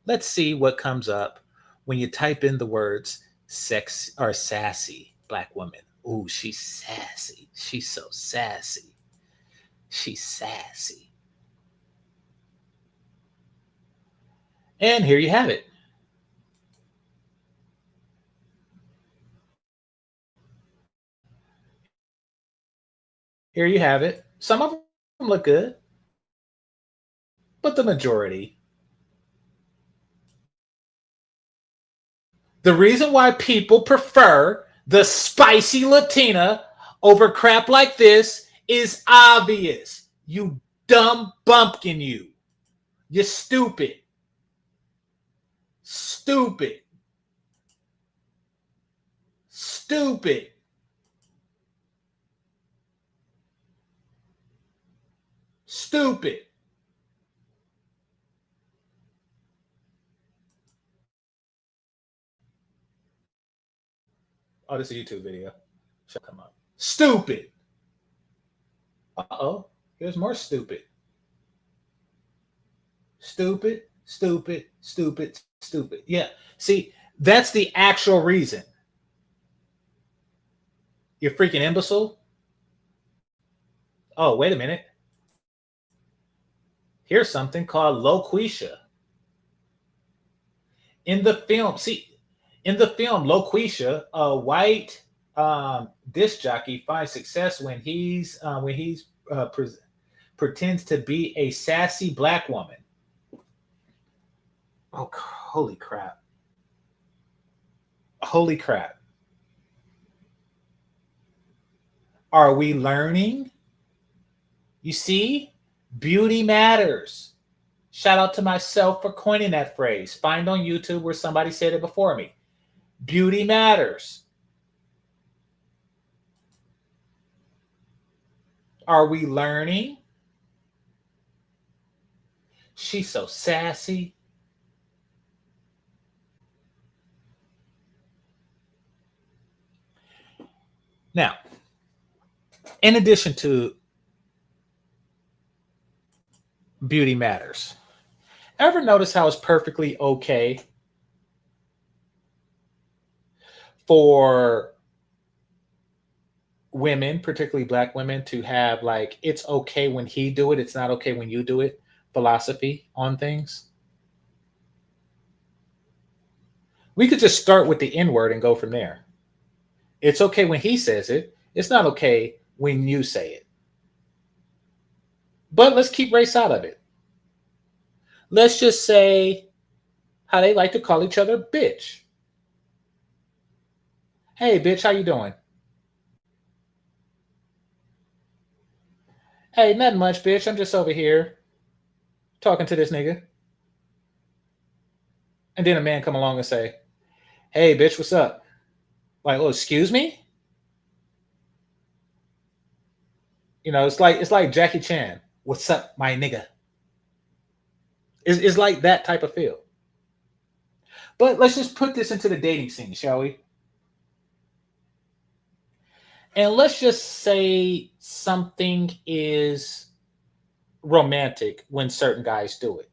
Let's see what comes up when you type in the words sex or sassy black woman. Ooh, she's sassy. She's so sassy. She's sassy. And here you have it. Here you have it. Some of them look good, but the majority. The reason why people prefer the spicy Latina over crap like this is obvious. You dumb bumpkin, you. You're stupid. Stupid. Stupid. Stupid. Oh, this is a YouTube video. Shall come up. Stupid. Uh-oh. Here's more stupid. Stupid, stupid, stupid, stupid. Yeah. See, that's the actual reason. You freaking imbecile. Oh, wait a minute. Here's something called loquacia. In the film, Loquacia, a white disc jockey finds success when he pretends to be a sassy black woman. Oh, holy crap. Holy crap. Are we learning? You see, beauty matters. Shout out to myself for coining that phrase. Find on YouTube where somebody said it before me. Beauty matters. Are we learning? She's so sassy. Now, in addition to beauty matters, ever notice how it's perfectly okay for women, particularly black women, to have like, it's okay when he do it, it's not okay when you do it philosophy on things? We could just start with the N word and go from there. It's okay when he says it. It's not okay when you say it. But let's keep race out of it. Let's just say how they like to call each other bitch. Hey, bitch, how you doing? Hey, nothing much, bitch. I'm just over here talking to this nigga. And then a man come along and say, hey, bitch, what's up? Like, oh, excuse me? You know, it's like Jackie Chan. What's up, my nigga? It's like that type of feel. But let's just put this into the dating scene, shall we? And let's just say something is romantic when certain guys do it.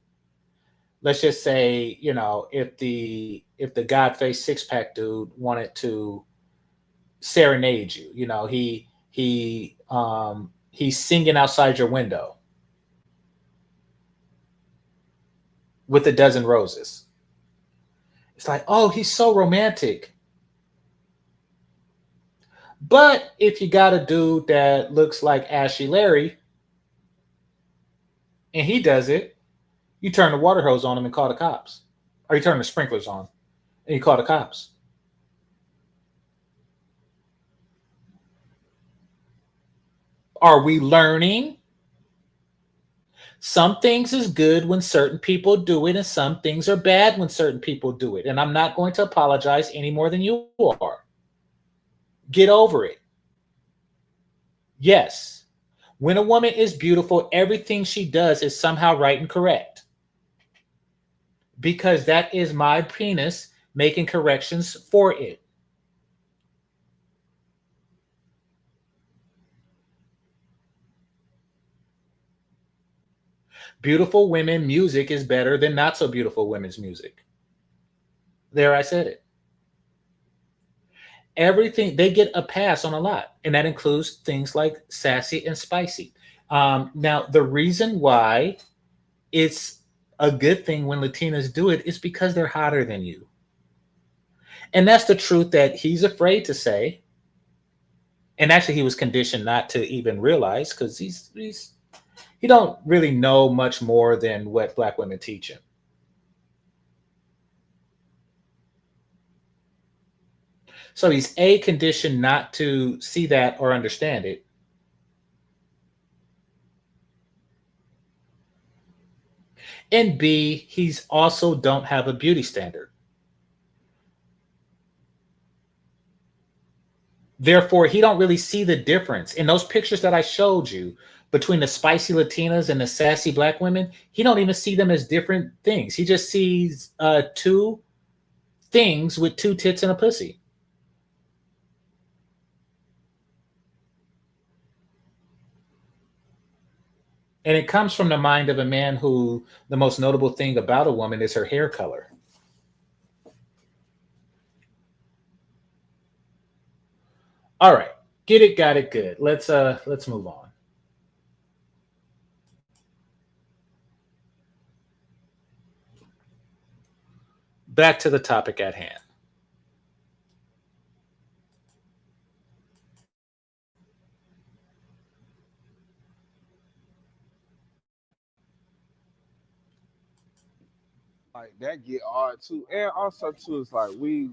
Let's just say, you know, if the God-faced six-pack dude wanted to serenade you, you know, he's singing outside your window with a dozen roses. It's like, oh, he's so romantic. But if you got a dude that looks like Ashley Larry and he does it, you turn the water hose on him and call the cops. Or you turn the sprinklers on and you call the cops. Are we learning? Some things is good when certain people do it, and some things are bad when certain people do it. And I'm not going to apologize any more than you are. Get over it. Yes, when a woman is beautiful, everything she does is somehow right and correct. Because that is my penis making corrections for it. Beautiful women music is better than not so beautiful women's music. There, I said it. Everything, they get a pass on a lot, and that includes things like sassy and spicy. Now, the reason why it's a good thing when Latinas do it is because they're hotter than you. And that's the truth that he's afraid to say. And actually, he was conditioned not to even realize, because he don't really know much more than what black women teach him. So he's A, conditioned not to see that or understand it. And B, he's also don't have a beauty standard. Therefore, he don't really see the difference. In those pictures that I showed you between the spicy Latinas and the sassy black women, he don't even see them as different things. He just sees two things with two tits and a pussy. And it comes from the mind of a man who the most notable thing about a woman is her hair color. All right. Get it, got it, good. Let's move on. Back to the topic at hand. Like that get hard too, and also too, it's like we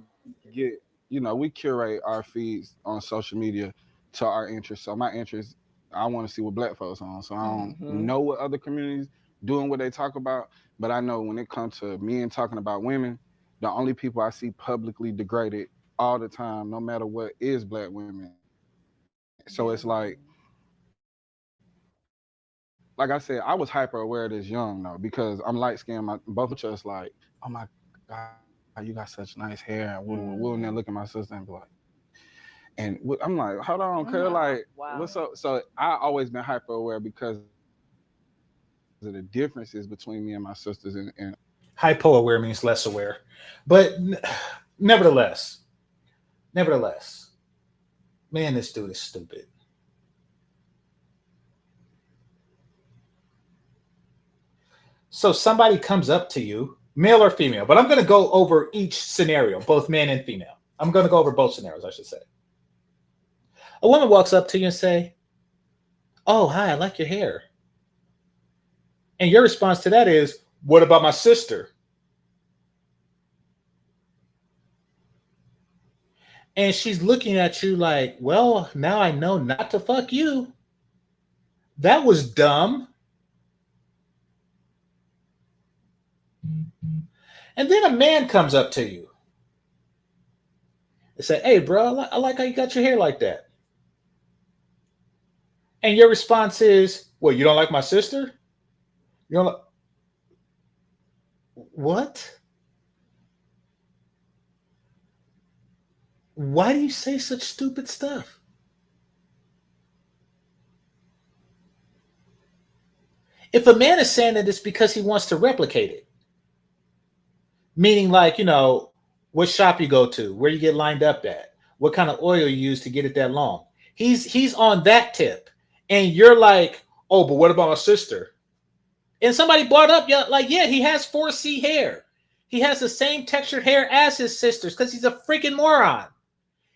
get, we curate our feeds on social media to our interests. So my interest, I want to see what black folks on. So I don't know what other communities doing what they talk about, but I know when it comes to men talking about women, the only people I see publicly degraded all the time, no matter what, is black women. So it's like I said, I was hyper aware of this young though, because I'm light skinned. Both of us like, oh my God, you got such nice hair. And we'll then look at my sister and be like, and I'm like, hold on, cuz like, what's up? So I always been hyper aware because of the differences between me and my sisters. And Hypo aware means less aware. But nevertheless, man, this dude is stupid. So somebody comes up to you, male or female, but I'm going to go over each scenario, both man and female. I'm going to go over both scenarios, I should say. A woman walks up to you and say, "Oh, hi, I like your hair." And your response to that is, "What about my sister?" And she's looking at you like, "Well, now I know not to fuck you. That was dumb." And then a man comes up to you and say, "Hey, bro, I like how you got your hair like that." And your response is, "Well, you don't like my sister? You don't like what? Why do you say such stupid stuff?" If a man is saying that, it's because he wants to replicate it, meaning like, what shop you go to, where you get lined up at, what kind of oil you use to get it that long. He's on that tip, and you're like, "Oh, but what about my sister?" And somebody brought up, yeah, like, yeah, he has 4C hair. He has the same textured hair as his sisters because he's a freaking moron.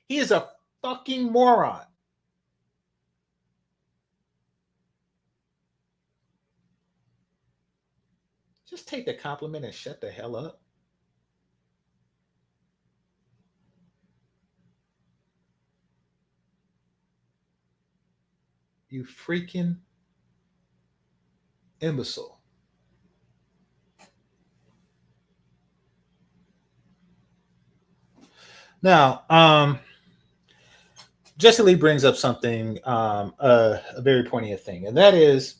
He is a fucking moron. Just take the compliment and shut the hell up. You freaking imbecile. Now, Jesse Lee brings up something, a very poignant thing, and that is,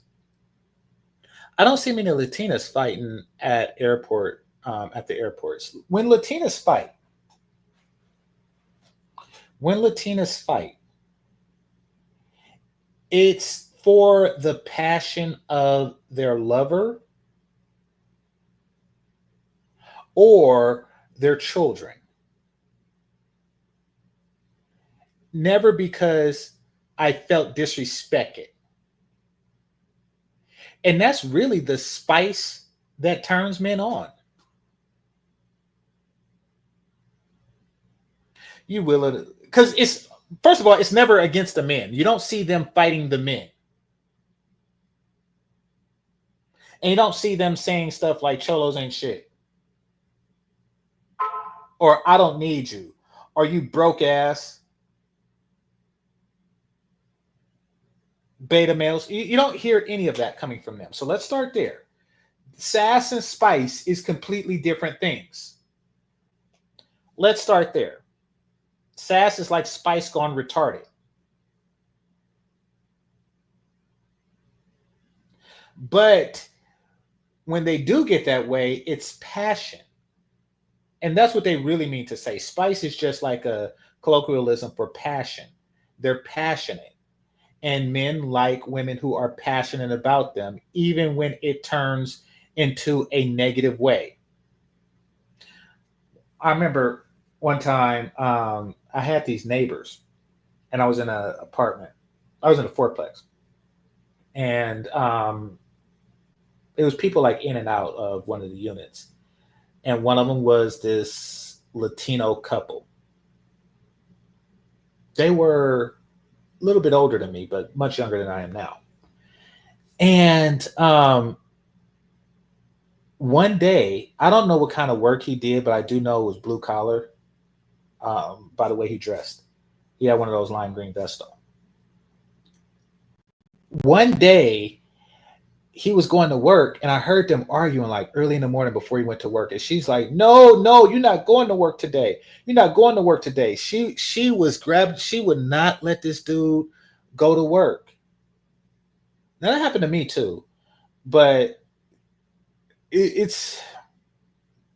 I don't see many Latinas fighting at the airports. When Latinas fight, it's for the passion of their lover or their children. Never because I felt disrespected. And that's really the spice that turns men on. You will, because it's, first of all, it's never against the men. You don't see them fighting the men. And you don't see them saying stuff like cholos ain't shit. Or I don't need you. Or you broke ass. Beta males. You don't hear any of that coming from them. So let's start there. Sass and spice is completely different things. Let's start there. Sass is like spice gone retarded. But when they do get that way, it's passion. And that's what they really mean to say. Spice is just like a colloquialism for passion. They're passionate. and men like women who are passionate about them, even when it turns into a negative way. I remember one time I had these neighbors, and I was in an apartment. I was in a fourplex, and it was people like in and out of one of the units, and one of them was this Latino couple. They were a little bit older than me, but much younger than I am now. And one day, I don't know what kind of work he did, but I do know it was blue collar. By the way he dressed, he had one of those lime green vests on. One day, he was going to work, and I heard them arguing like early in the morning before he went to work. And she's like, "No, you're not going to work today. You're not going to work today." She was grabbed. She would not let this dude go to work. Now that happened to me too, but it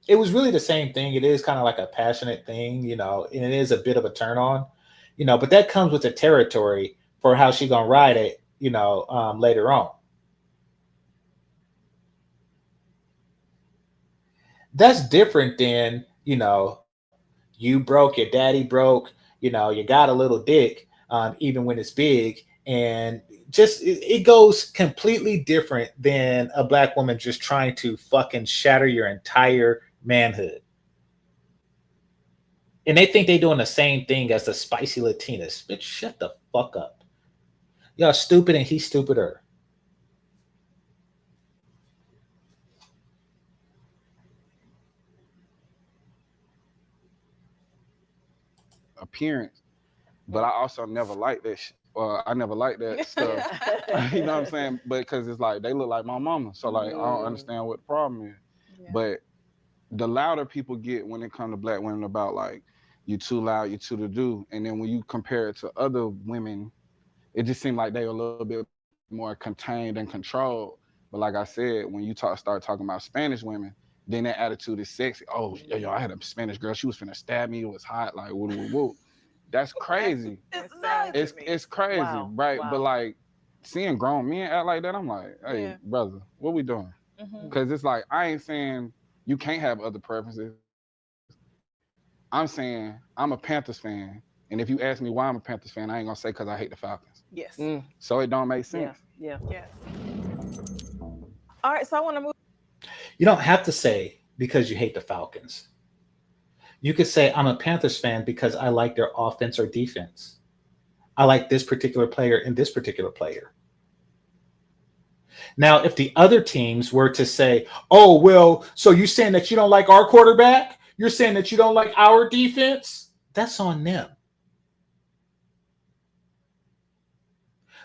was really the same thing. It is kind of like a passionate thing, and it is a bit of a turn on, but that comes with the territory for how she gonna ride it, later on. That's different than, you broke, your daddy broke, you got a little dick, even when it's big. And just, it goes completely different than a black woman just trying to fucking shatter your entire manhood. And they think they're doing the same thing as the spicy Latinas. Bitch, shut the fuck up. Y'all stupid and he's stupider. Appearance, but I also never liked that. I never liked that stuff. You know what I'm saying? But because it's like they look like my mama, so like I don't understand what the problem is. Yeah. But the louder people get when it comes to black women about like you too loud, you too to do, and then when you compare it to other women, it just seemed like they were a little bit more contained and controlled. But like I said, when you start talking about Spanish women, then that attitude is sexy. Oh, yo, I had a Spanish girl. She was finna stab me. It was hot. Like, woo, woo, woo. That's crazy. It's crazy, wow. Right? Wow. But like seeing grown men act like that, I'm like, hey, brother, what we doing? Because it's like, I ain't saying you can't have other preferences. I'm saying I'm a Panthers fan. And if you ask me why I'm a Panthers fan, I ain't gonna say because I hate the Falcons. Yes. So it don't make sense. Yeah. All right, so I want to move. You don't have to say because you hate the Falcons. You could say I'm a Panthers fan because I like their offense or defense. I like this particular player and this particular player. Now, if the other teams were to say, oh, well, so you're saying that you don't like our quarterback? You're saying that you don't like our defense? That's on them.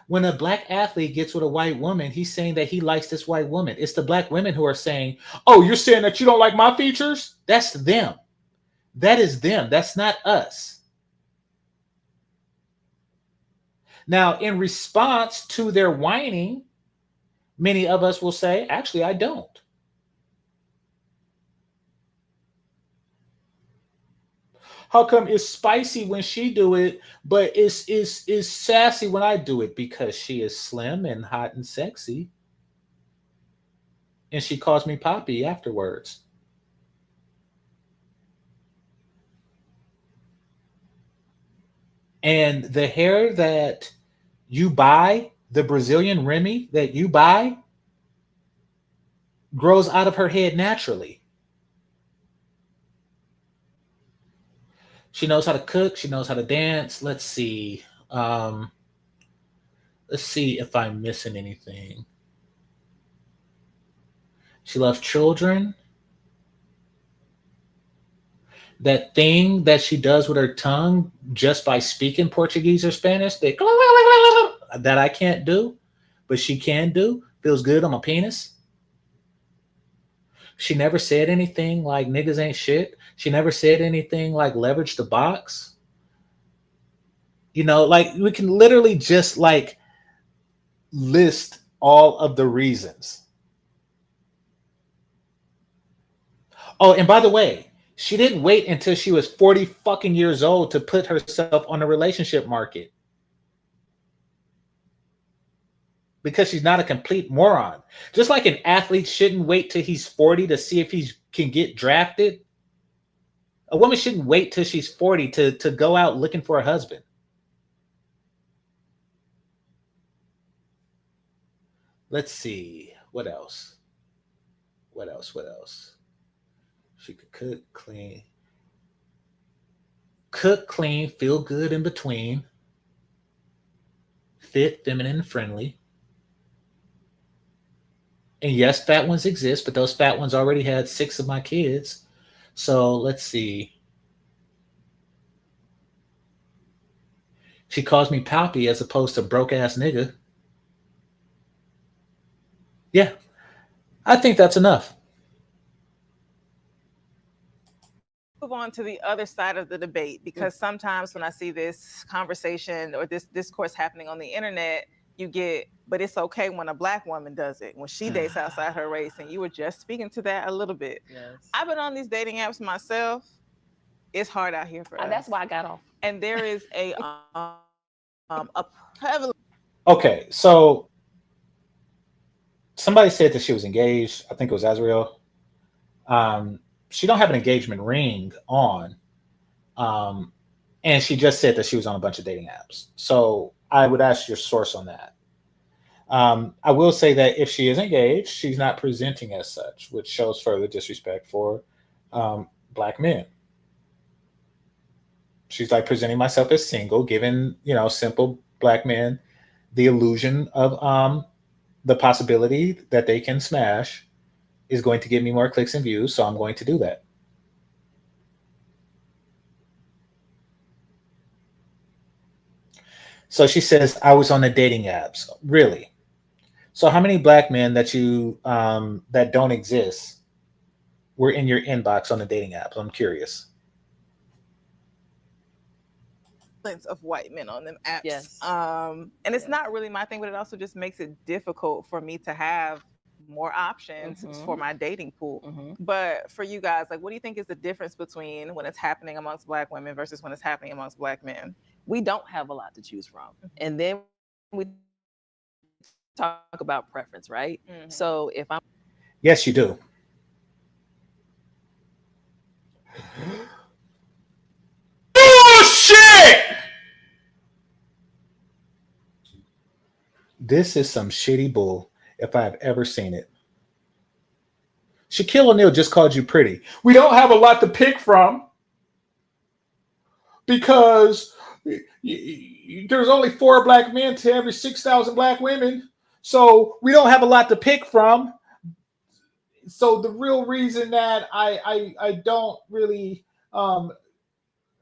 When a black athlete gets with a white woman, he's saying that he likes this white woman. It's the black women who are saying, oh, you're saying that you don't like my features? That's them. That is them. That's not us. Now, in response to their whining, many of us will say, actually, I don't. How come it's spicy when she do it, but it's sassy when I do it? Because she is slim and hot and sexy. And she calls me Poppy afterwards. And the hair that you buy, the Brazilian Remy that you buy, grows out of her head naturally. She knows how to cook. She knows how to dance. Let's see. Let's see if I'm missing anything. She loves children. That thing that she does with her tongue just by speaking Portuguese or Spanish that I can't do, but she can do. Feels good on my penis. She never said anything like niggas ain't shit. She never said anything like leverage the box. Like we can literally just like list all of the reasons. Oh, and by the way, she didn't wait until she was 40 fucking years old to put herself on the relationship market. because she's not a complete moron. Just like an athlete shouldn't wait till he's 40 to see if he can get drafted, a woman shouldn't wait till she's 40 to go out looking for a husband. Let's see. What else? What else? She could cook, clean, feel good in between, fit, feminine, friendly. And yes, fat ones exist, but those fat ones already had 6 of my kids. So let's see. She calls me Poppy as opposed to broke ass nigga. Yeah, I think that's enough. Move on to the other side of the debate, because sometimes when I see this conversation or this discourse happening on the internet, you get, but it's okay when a Black woman does it, when she dates outside her race. And you were just speaking to that a little bit. Yes. I've been on these dating apps myself. It's hard out here for us. That's why I got off. And there is a prevalent. Okay, so somebody said that she was engaged. I think it was Azriel. She don't have an engagement ring on. And she just said that she was on a bunch of dating apps. So I would ask your source on that. I will say that if she is engaged, she's not presenting as such, which shows further disrespect for Black men. She's like, presenting myself as single, giving, simple Black men the illusion of the possibility that they can smash is going to give me more clicks and views, so I'm going to do that. So she says, I was on the dating apps. Really? So how many Black men that you that don't exist were in your inbox on the dating apps? I'm curious. Of white men on them apps. Yes. And it's not really my thing, but it also just makes it difficult for me to have more options for my dating pool. But for you guys, like, what do you think is the difference between when it's happening amongst Black women versus when it's happening amongst Black men? We don't have a lot to choose from. And then we talk about preference, right? So if I'm... Yes, you do. Bullshit! This is some shitty bull if I have ever seen it. Shaquille O'Neal just called you pretty. We don't have a lot to pick from because there's only 4 Black men to every 6,000 Black women. So we don't have a lot to pick from. So the real reason that I don't really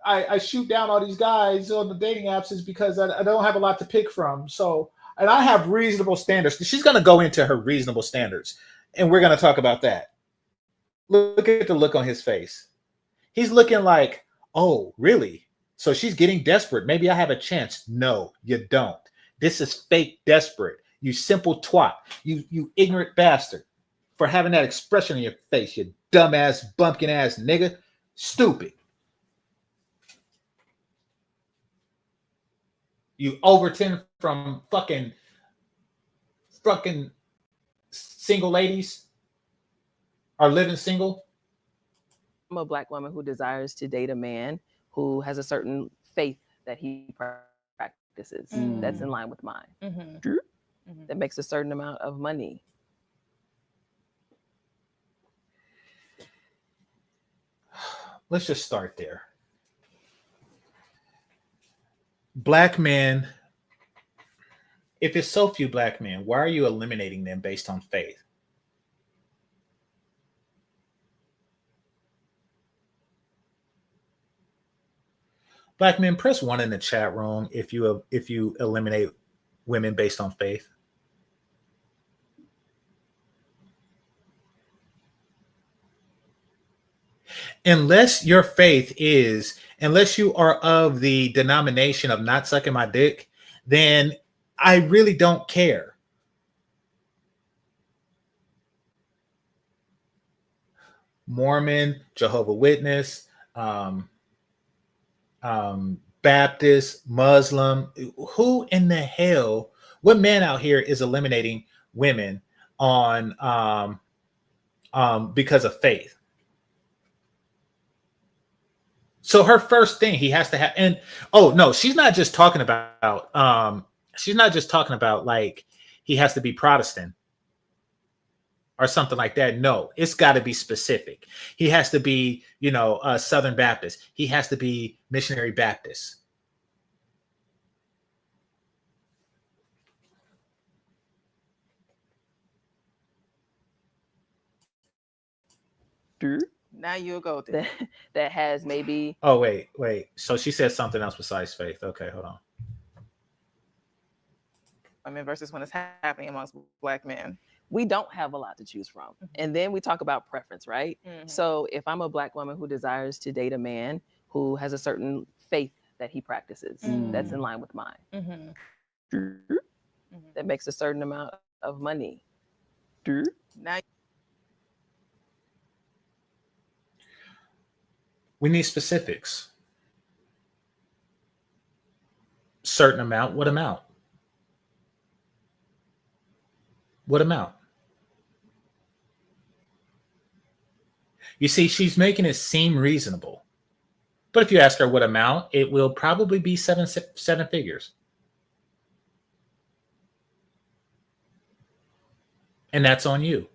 I shoot down all these guys on the dating apps is because I don't have a lot to pick from. So, and I have reasonable standards. She's going to go into her reasonable standards, and we're going to talk about that. Look at the look on his face. He's looking like, oh, really? So she's getting desperate. Maybe I have a chance. No, you don't. This is fake desperate. You simple twat. You ignorant bastard for having that expression on your face. You dumbass, bumpkin ass nigga. Stupid. You over 10 from fucking single ladies are living single. I'm a Black woman who desires to date a man who has a certain faith that he practices that's in line with mine. That makes a certain amount of money. Let's just start there. Black men, if it's so few Black men, why are you eliminating them based on faith? Black men, press 1 in the chat room if you eliminate women based on faith. Unless your faith is, unless you are of the denomination of not sucking my dick, then I really don't care. Mormon, Jehovah's Witness, Baptist, Muslim, who in the hell What man out here is eliminating women on because of faith? So her first thing he has to have, and oh no, she's not just talking about like he has to be Protestant or something like that. No, it's got to be specific. He has to be, Southern Baptist. He has to be missionary Baptist. Now you'll go there. That has maybe. Oh, wait. So she said something else besides faith. Okay, hold on. I mean, versus when it's happening amongst Black men. We don't have a lot to choose from. And then we talk about preference, right? So if I'm a Black woman who desires to date a man who has a certain faith that he practices, that's in line with mine. That makes a certain amount of money. Now we need specifics. Certain amount. What amount? What amount? You see, she's making it seem reasonable. But if you ask her what amount, it will probably be seven figures. And that's on you.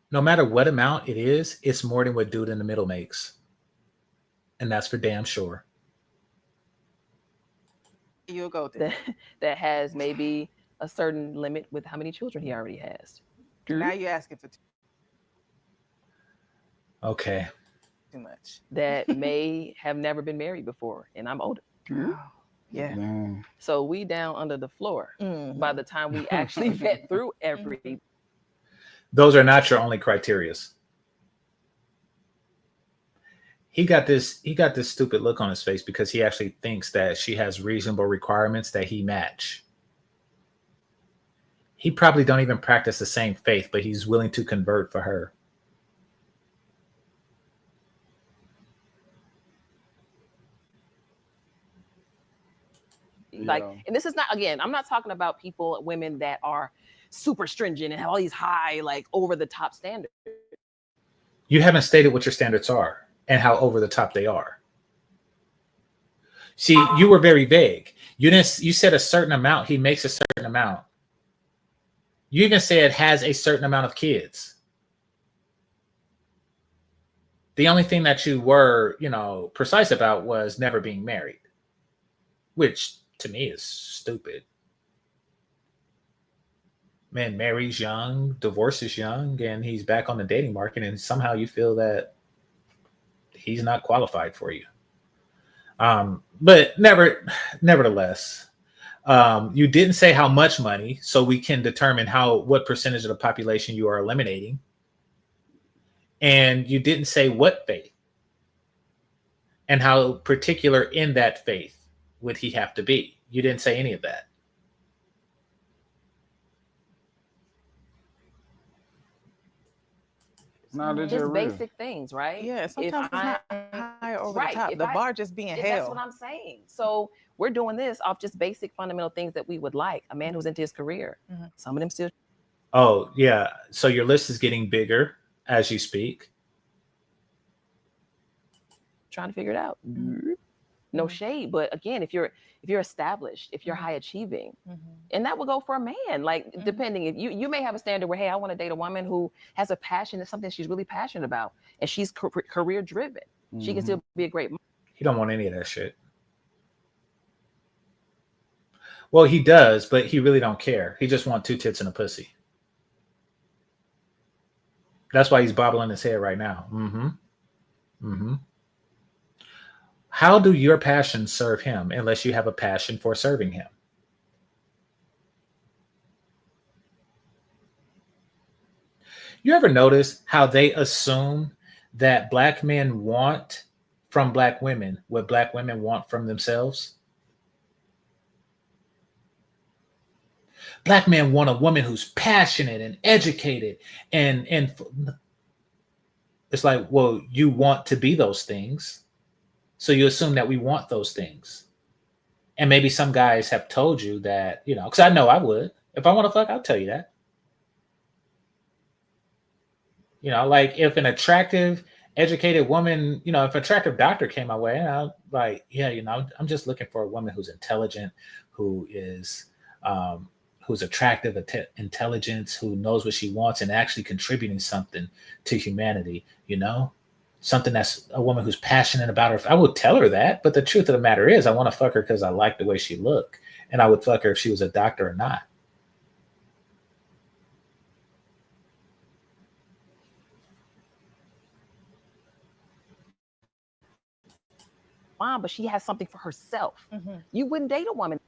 No matter what amount it is, it's more than what dude in the middle makes. And that's for damn sure. you'll go there. That has maybe a certain limit with how many children he already has. Now you're asking for Okay. too much. That may have never been married before, and I'm older. Oh, yeah. So we down under the floor by the time we actually vet through every. Those are not your only criterias. He got this stupid look on his face because he actually thinks that she has reasonable requirements that he match. He probably don't even practice the same faith, but he's willing to convert for her. Like, and this is not, again, I'm not talking about women that are super stringent and have all these high, like over the top standards. You haven't stated what your standards are and how over the top they are. See, you were very vague. You said a certain amount. He makes a certain amount. You even said has a certain amount of kids. The only thing that you were, precise about was never being married, which to me is stupid. Man marries young, divorces young, and he's back on the dating market, and somehow you feel that he's not qualified for you. But nevertheless, you didn't say how much money, so we can determine what percentage of the population you are eliminating. And you didn't say what faith and how particular in that faith would he have to be. You didn't say any of that. No, just basic things, right? Yeah, sometimes it's not high over the top. The bar just being held. That's what I'm saying. So we're doing this off just basic fundamental things that we would like. A man who's into his career. Some of them still. Oh, yeah. So your list is getting bigger as you speak. Trying to figure it out. No shade, but again, if you're established, if you're high achieving, and that will go for a man. Like depending, if you may have a standard where, hey, I want to date a woman who has a passion, it's something she's really passionate about, and she's career driven. She can still be a great mom. He don't want any of that shit. Well, he does, but he really don't care. He just wants 2 tits and a pussy. That's why he's bobbling his head right now. How do your passions serve him unless you have a passion for serving him? You ever notice how they assume that Black men want from Black women what Black women want from themselves? Black men want a woman who's passionate and educated, and it's like, well, you want to be those things. So you assume that we want those things. And maybe some guys have told you that, you know, because I know I would. If I want to fuck, I'll tell you that. You know, like if an attractive, educated woman, you know, if an attractive doctor came my way, and I'm like, yeah, you know, I'm just looking for a woman who's intelligent, who is, who's attractive, intelligence, who knows what she wants, and actually contributing something to humanity. You know, something that's a woman who's passionate about her. I would tell her that, but the truth of the matter is, I want to fuck her because I like the way she looked, and I would fuck her if she was a doctor or not. But she has something for herself. You wouldn't date a woman.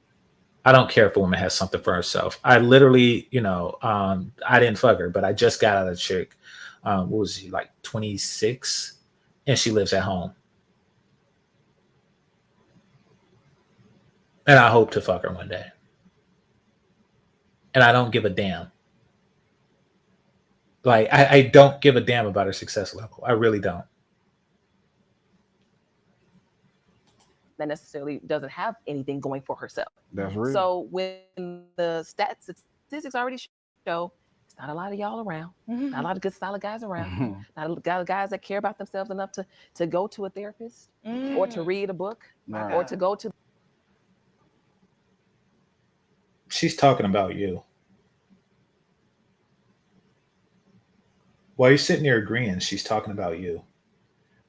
I don't care if a woman has something for herself. I literally, you know, I didn't fuck her, but I just got out of a chick. What was she, like 26? And she lives at home. And I hope to fuck her one day. And I don't give a damn. Like, I don't give a damn about her success level. I really don't. That necessarily doesn't have anything going for herself. That's real. So when the statistics already show it's not a lot of y'all around, not a lot of good solid guys around, not a lot of guys that care about themselves enough to go to a therapist or to read a book or to go to. She's talking about you. While you're sitting there agreeing, she's talking about you.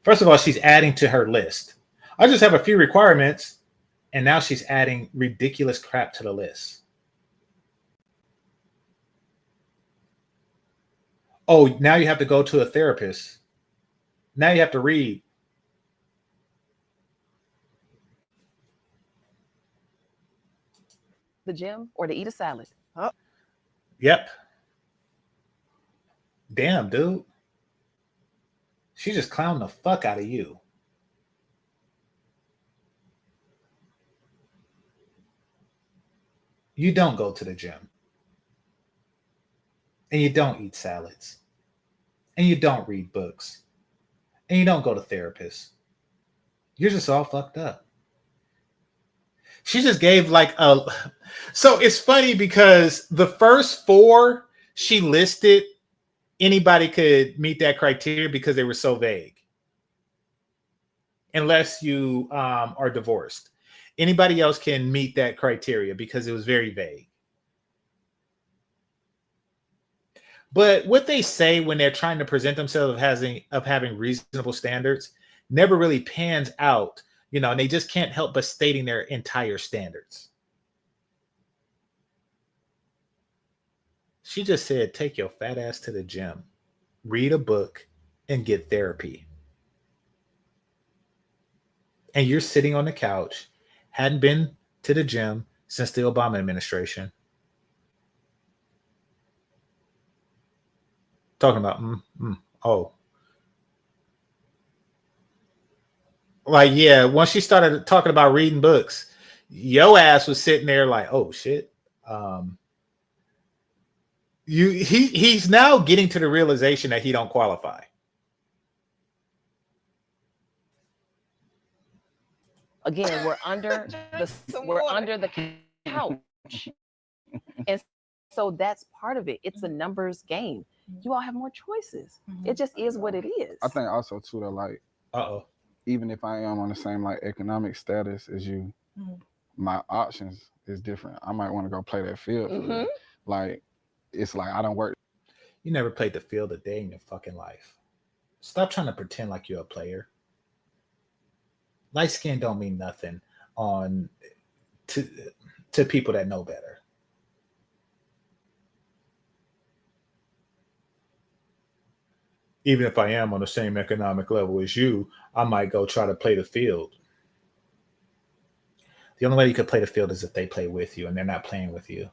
First of all, she's adding to her list. I just have a few requirements, and now she's adding ridiculous crap to the list. Oh, now you have to go to a therapist. Now you have to read. The gym or to eat a salad. Yep. Damn, dude. She just clowned the fuck out of you. You don't go to the gym. And you don't eat salads. And you don't read books. And you don't go to therapists. You're just all fucked up. She just gave like a... So it's funny because the first 4 she listed, anybody could meet that criteria because they were so vague. Unless you are divorced. Anybody else can meet that criteria because it was very vague. But what they say when they're trying to present themselves of having reasonable standards never really pans out, you know, and they just can't help but stating their entire standards. She just said, take your fat ass to the gym, read a book, and get therapy. And you're sitting on the couch, hadn't been to the gym since the Obama administration. Talking about, oh. Like, yeah, once she started talking about reading books, your ass was sitting there like, oh, shit. He's now getting to the realization that he don't qualify. Again, we're under the couch. And so that's part of it. It's a numbers game. You all have more choices. It just is what it is. I think also too that like, even if I am on the same like economic status as you, my options is different. I might want to go play that field. Like, it's like I don't work. You never played the field a day in your fucking life. Stop trying to pretend like you're a player. Light skin don't mean nothing to people that know better. Even if I am on the same economic level as you, I might go try to play the field. The only way you could play the field is if they play with you, and they're not playing with you.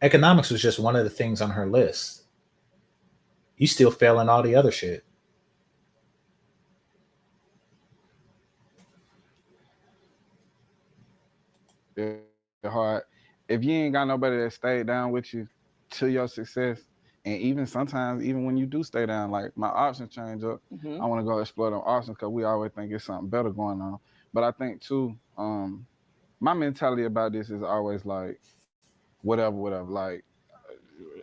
Economics was just one of the things on her list. You still failing all the other shit. Hard. If you ain't got nobody that stayed down with you to your success, And even sometimes, even when you do stay down, like my options change up. I want to go explore them options because we always think it's something better going on. But I think too, my mentality about this is always like, whatever. Like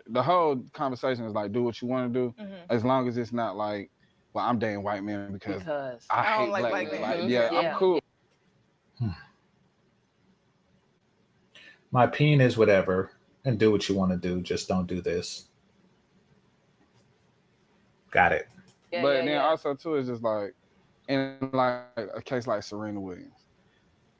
the whole conversation is like, do what you want to do, as long as it's not like, well, I'm dating white men because I I don't hate like black white men. men. Like, yeah, I'm cool. My opinion is whatever, and do what you want to do. Just don't do this. Got it. But then also too, it's just like, in like a case like Serena Williams.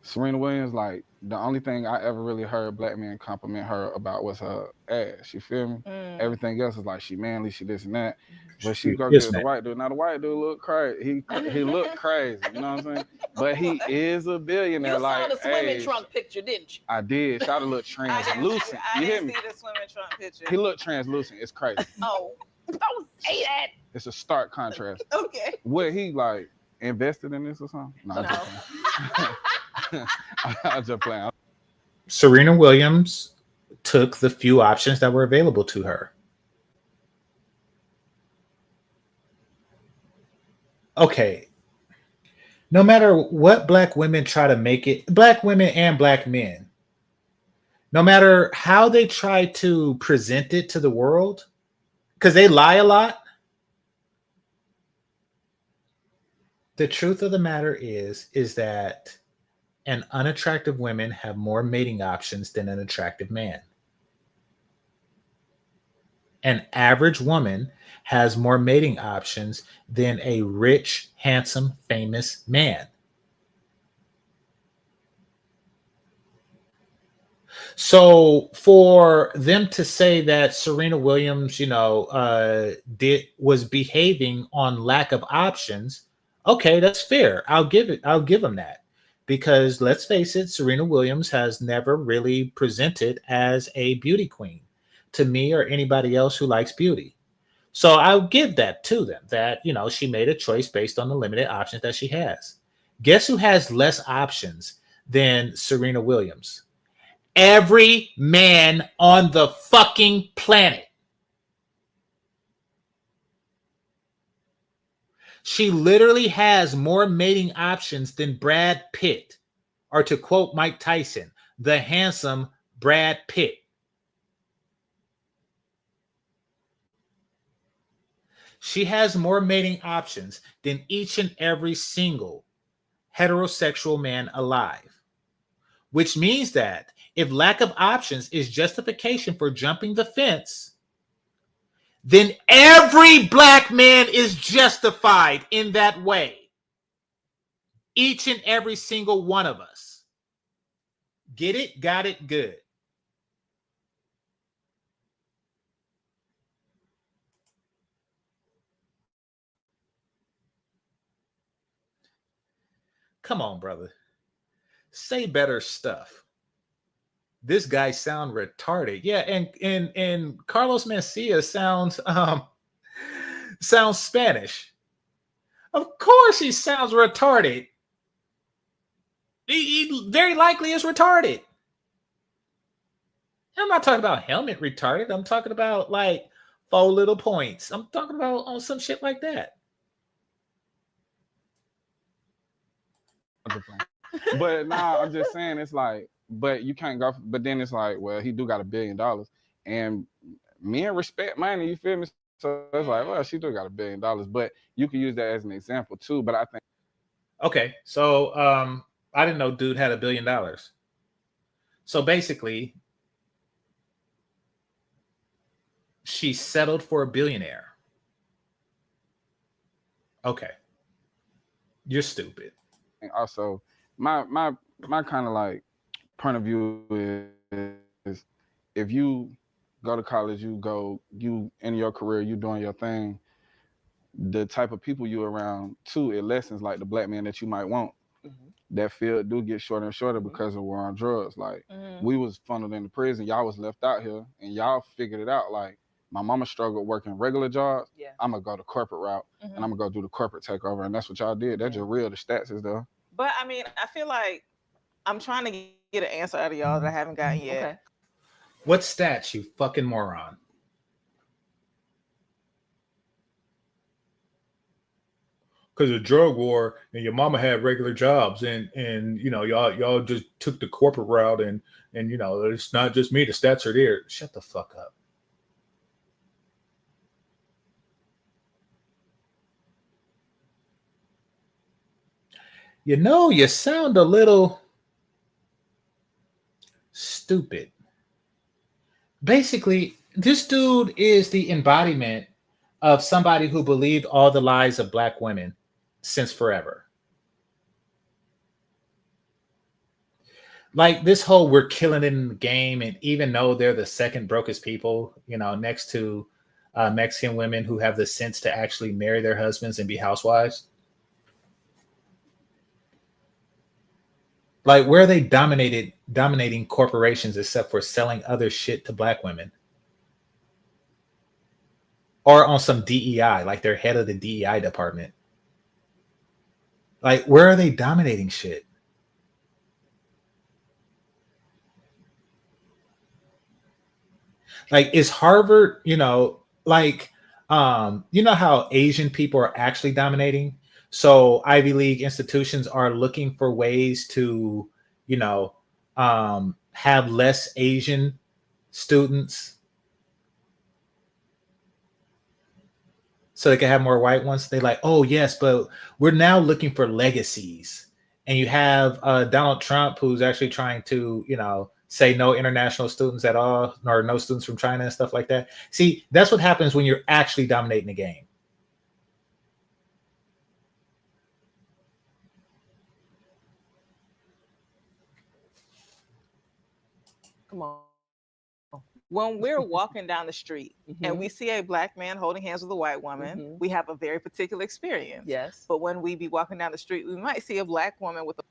Serena Williams, like the only thing I ever really heard black men compliment her about was her ass. You feel me? Everything else is like she manly, she this and that. But she go get the white dude. Now the white dude look crazy. He looked crazy. You know what I'm saying? But he is a billionaire. You like, saw the swimming trunk picture, didn't you? I did. Shot look translucent. I You hear didn't me? see the swimming trunk picture. He looked translucent. It's crazy. Oh, don't say that. It's a stark contrast. Okay. What he like invested in this or something? No. I'm just playing. Serena Williams took the few options that were available to her. Okay. No matter what black women try to make it, black women and black men, no matter how they try to present it to the world, because they lie a lot, the truth of the matter is that an unattractive women have more mating options than an attractive man. An average woman has more mating options than a rich, handsome, famous man. So for them to say that Serena Williams, was behaving on lack of options, okay, that's fair. I'll give them that. Because let's face it, Serena Williams has never really presented as a beauty queen to me or anybody else who likes beauty. So I'll give that to them, that, she made a choice based on the limited options that she has. Guess who has less options than Serena Williams? Every man on the fucking planet. She literally has more mating options than Brad Pitt, or to quote Mike Tyson, the handsome Brad Pitt. She has more mating options than each and every single heterosexual man alive, which means that if lack of options is justification for jumping the fence, then every black man is justified in that way. Each and every single one of us. Get it? Got it? Good. Come on, brother. Say better stuff. This guy sound retarded. Yeah, and Carlos Mencia sounds Spanish. Of course he sounds retarded. He very likely is retarded. I'm not talking about helmet retarded. I'm talking about like 4 little points. I'm talking about on some shit like that. But nah, I'm just saying, it's like, but you can't go. But then it's like, well, he do got $1 billion, and men respect money. You feel me? So it's like, well, she do got $1 billion, but you can use that as an example too. But I think, okay, so I didn't know dude had $1 billion. So basically, she settled for a billionaire. Okay, you're stupid. and also my kind of like point of view is, if you go to college, you in your career, you doing your thing, the type of people you around too, it lessens like the black man that you might want. That field do get shorter and shorter because of war on drugs. Like we was funneled into prison, y'all was left out here, and y'all figured it out. Like my mama struggled working regular jobs. Yeah. I'm gonna go the corporate route, and I'm gonna go do the corporate takeover, and that's what y'all did. That's just real. The stats is there. But I mean, I feel like I'm trying to get an answer out of y'all that I haven't gotten yet. Okay. What stats, you fucking moron? because of drug war, and your mama had regular jobs, and you know, y'all just took the corporate route, and you know, it's not just me. The stats are there. Shut the fuck up. You know, you sound a little stupid. Basically, this dude is the embodiment of somebody who believed all the lies of black women since forever. Like this whole we're killing it in the game, and even though they're the second brokest people, you know, next to Mexican women who have the sense to actually marry their husbands and be housewives. Like, where are they dominating corporations except for selling other shit to black women? Or on some DEI, like they're head of the DEI department. Like, where are they dominating shit? Like, is Harvard, you know, like, you know how Asian people are actually dominating? So Ivy League institutions are looking for ways to, you know, have less Asian students so they can have more white ones. They're like, oh yes, but we're now looking for legacies. And you have Donald Trump, who's actually trying to, you know, say no international students at all, or no students from China and stuff like that. See, that's what happens when you're actually dominating the game. Come on. When we're walking down the street and we see a black man holding hands with a white woman, we have a very particular experience. Yes. But when we be walking down the street, we might see a black woman with a...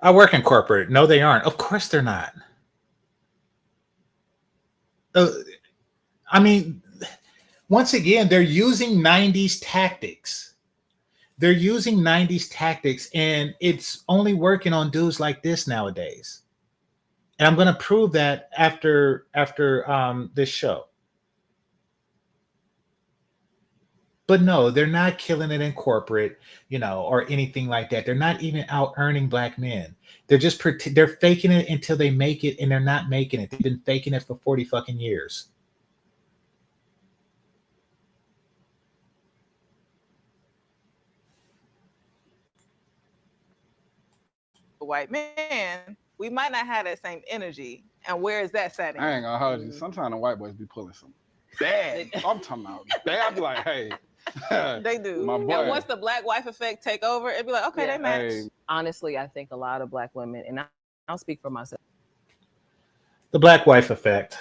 I work in corporate. No, they aren't. Of course they're not. I mean, once again, they're using 90s tactics. They're using 90s tactics, and it's only working on dudes like this nowadays. And I'm going to prove that after this show. But no, they're not killing it in corporate, you know, or anything like that. They're not even out earning black men. They're just they're faking it until they make it, and they're not making it. They've been faking it for 40 fucking years. white man, we might not have that same energy. And where is that setting? I ain't gonna hold you. Sometimes the white boys be pulling some bad. I'm talking about bad. I be like, hey. They do. My boy. And once the black wife effect take over, it'd be like, okay, they match. Hey. Honestly, I think a lot of black women, and I'll speak for myself. The black wife effect.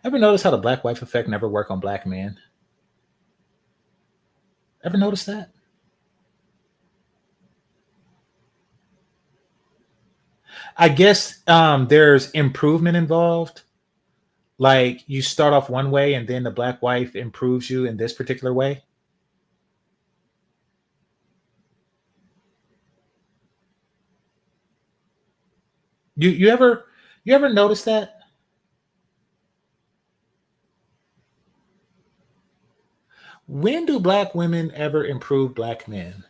Ever notice how the black wife effect never work on black men? Ever notice that? I guess there's improvement involved. Like you start off one way and then the black wife improves you in this particular way. You ever notice that? When do black women ever improve black men?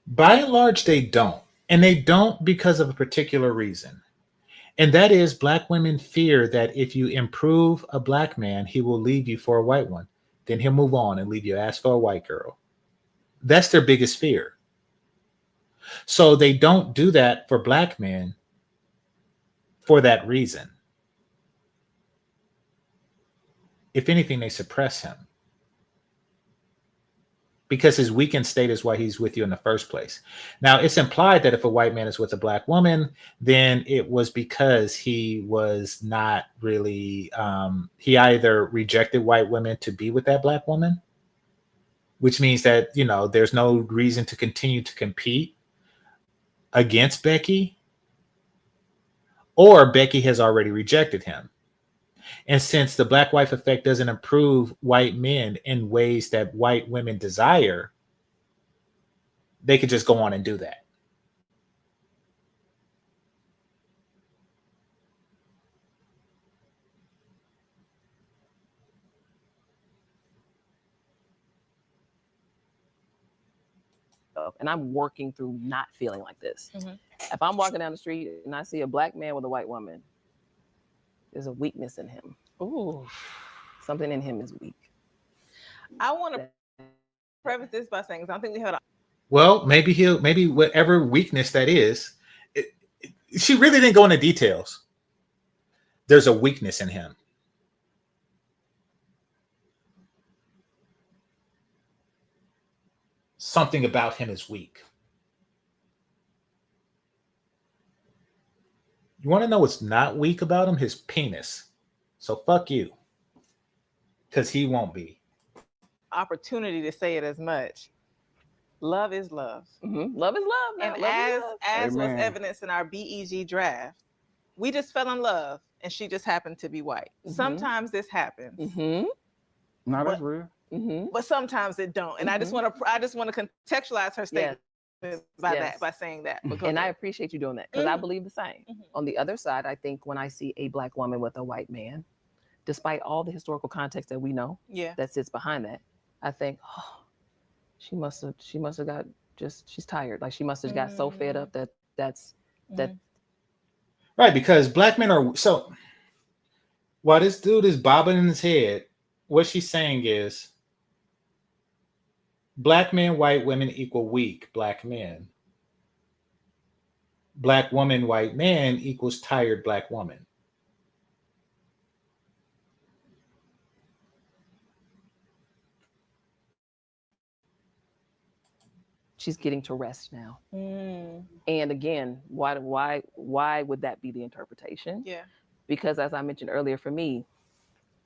By and large, they don't. And they don't because of a particular reason. And that is black women fear that if you improve a black man, he will leave you for a white one. Then he'll move on and leave your ass for a white girl. That's their biggest fear. So they don't do that for black men for that reason. If anything, they suppress him. Because his weakened state is why he's with you in the first place. Now, it's implied that if a white man is with a black woman, then it was because he was not really, he either rejected white women to be with that black woman, which means that, you know, there's no reason to continue to compete against Becky, or Becky has already rejected him. And since the black wife effect doesn't improve white men in ways that white women desire, they could just go on and do that. And I'm working through not feeling like this. Mhm. If I'm walking down the street and I see a black man with a white woman, there's a weakness in him. Ooh. Something in him is weak. I want to preface this by saying, 'cause I don't think we had. Well, maybe whatever weakness that is, she really didn't go into details. There's a weakness in him. Something about him is weak. You want to know what's not weak about him? His penis. So fuck you. Because he won't be. Opportunity to say it as much. Love is love. Mm-hmm. Love is love. And love as was Amen. evidenced in our BEG draft, we just fell in love and she just happened to be white. Mhm. Sometimes this happens, Mm-hmm. No, that's But- real. Mm-hmm. but sometimes it don't. And I just want to contextualize her statement by Yes. that, by saying that. And I appreciate you doing that because I Mhm. believe the same. Mhm. On the other side, I think when I see a black woman with a white man, despite all the historical context that we know Yeah. that sits behind that, I think, oh, she must have got she's tired. Like she must have got so fed up that Mhm. Right, because black men are so while this dude is bobbing in his head, what she's saying is black men, white women equal weak black men. Black woman, white man equals tired black woman. she's getting to rest now. Mm. And again, why would that be the interpretation? Yeah. Because as I mentioned earlier, for me,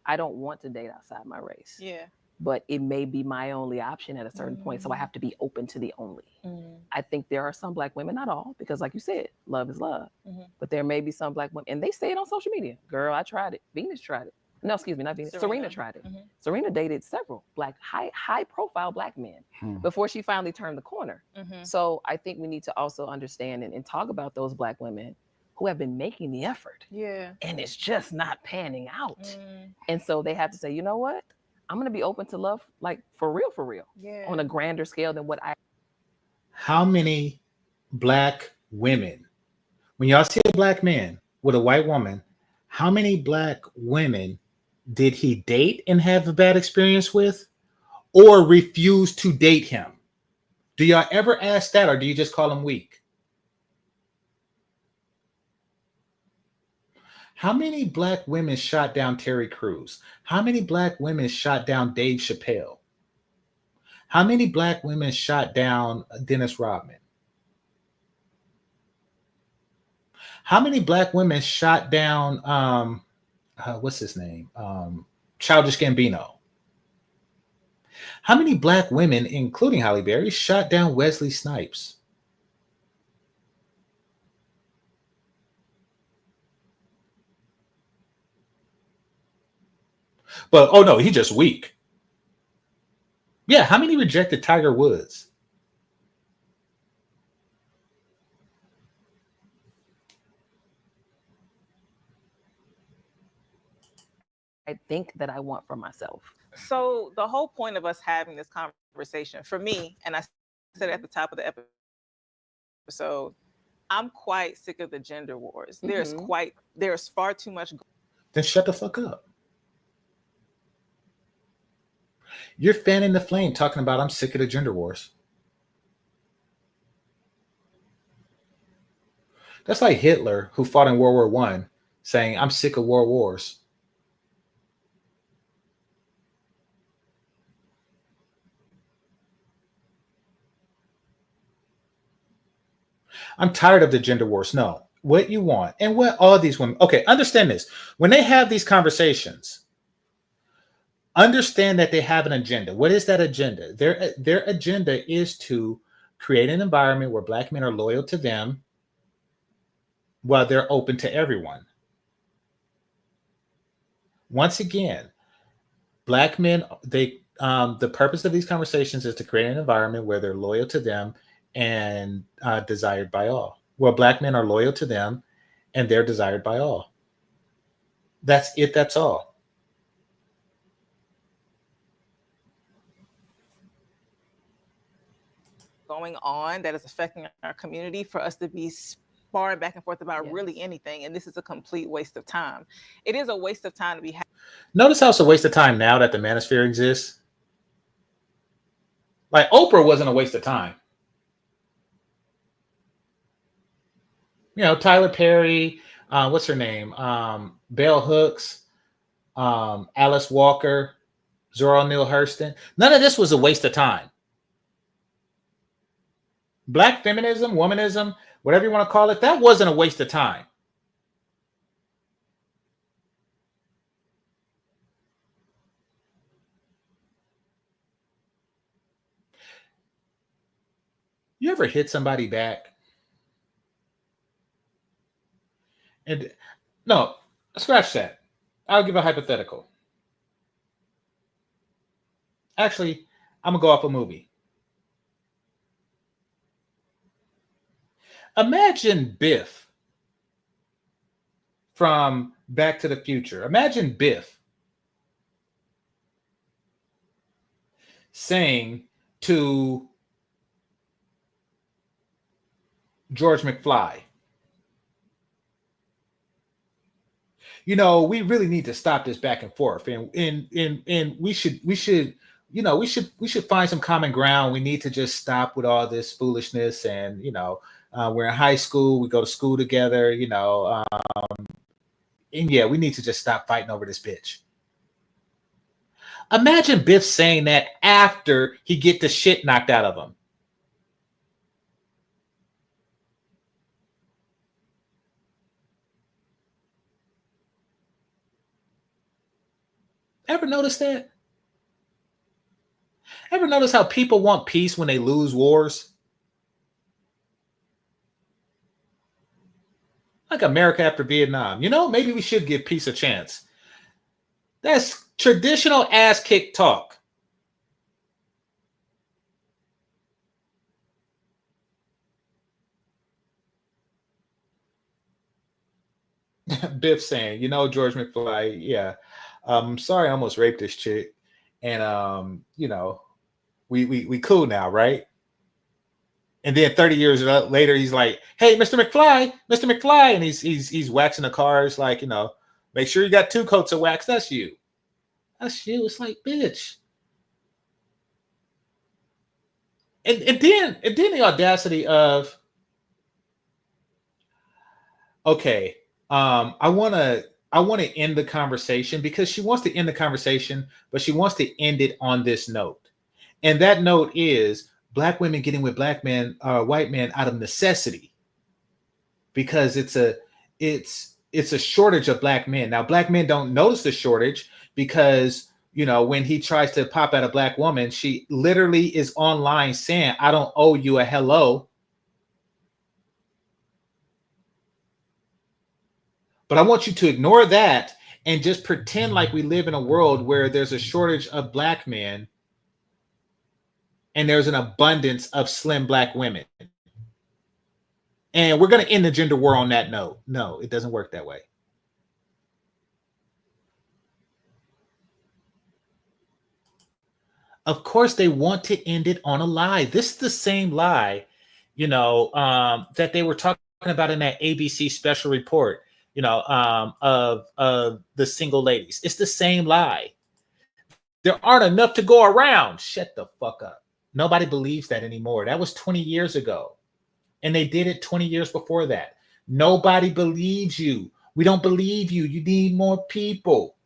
I don't want to date outside my race. Yeah. But it may be my only option at a certain point. So I have to be open to the only. Mm. I think there are some black women, not all, because like you said, love is love. Mhm. But there may be some black women, and they say it on social media. Girl, I tried it. Venus tried it. No, excuse me, not Venus. Serena tried it. Mhm. Serena dated several high profile black men before she finally turned the corner. Mhm. So I think we need to also understand and talk about those black women who have been making the effort. Yeah. And it's just not panning out. Mm. And so they have to say, you know what? I'm going to be open to love, like for real, Yeah. on a grander scale than what I. How many black women, when y'all see a black man with a white woman, how many black women did he date and have a bad experience with or refuse to date him? Do y'all ever ask that, or do you just call him weak? How many black women shot down Terry Crews? How many black women shot down Dave Chappelle? How many black women shot down Dennis Rodman? How many black women shot down what's his name? Childish Gambino? How many black women, including Halle Berry, shot down Wesley Snipes? But oh no, he just weak. Yeah, how many rejected Tiger Woods? think that I want for myself. So the whole point of us having this conversation, for me, and I said at the top of the episode, I'm quite sick of the gender wars. There's far too much. Then shut the fuck up. You're fanning the flame talking about I'm sick of the gender wars. That's like Hitler, who fought in World War I, saying I'm sick of world wars. I'm tired of the gender wars. No, what you want and what all these women. Okay, understand this. When they have these conversations, understand that they have an agenda. What is that agenda? Their agenda is to create an environment where black men are loyal to them while they're open to everyone. Once again, Black men, the purpose of these conversations is to create an environment where they're loyal to them and desired by all. Well, Black men are loyal to them and they're desired by all. That's it. That's all. Going on that is affecting our community for us to be sparring back and forth about really anything. And this is a complete waste of time. It is a waste of time to be. Notice how it's a waste of time now that the manosphere exists. Like Oprah wasn't a waste of time. You know, Tyler Perry, what's her name? Bell Hooks, Alice Walker, Zora Neale Hurston. None of this was a waste of time. Black feminism, womanism, whatever you want to call it, that wasn't a waste of time. You ever hit somebody back? And no, scratch that. I'll give a hypothetical. Actually, I'm going to go off a movie. Imagine Biff from Back to the Future. Imagine Biff saying to George McFly, you know, we really need to stop this back and forth, and we should you know, we should find some common ground. We need to just stop with all this foolishness, and you know, we're in high school, we go to school together, you know, and yeah, we need to just stop fighting over this bitch. Imagine Biff saying that after he get the shit knocked out of him. Ever notice that? Ever notice how people want peace when they lose wars? Like America after Vietnam. You know, maybe we should give peace a chance. That's traditional ass kick talk. Biff saying, you know, George McFly, yeah, sorry I almost raped this chick. And, you know, we cool now, right? And then 30 years later, he's like, hey, Mr. McFly. And he's waxing the cars like, you know, make sure you got 2 coats of wax. That's you. That's you. It's like, bitch. And then the audacity of, okay, I want to end the conversation because she wants to end the conversation, but she wants to end it on this note. And that note is Black women getting with black men, white men out of necessity, because it's a shortage of black men. Now, black men don't notice the shortage because, you know, when he tries to pop at a black woman, she literally is online saying, I don't owe you a hello. But I want you to ignore that and just pretend like we live in a world where there's a shortage of black men and there's an abundance of slim black women. And we're going to end the gender war on that note. No, it doesn't work that way. Of course, they want to end it on a lie. This is the same lie, you know, that they were talking about in that ABC special report, you know, of the single ladies. It's the same lie. There aren't enough to go around. Shut the fuck up. Nobody believes that anymore. That was 20 years ago. And they did it 20 years before that. Nobody believes you. We don't believe you. You need more people.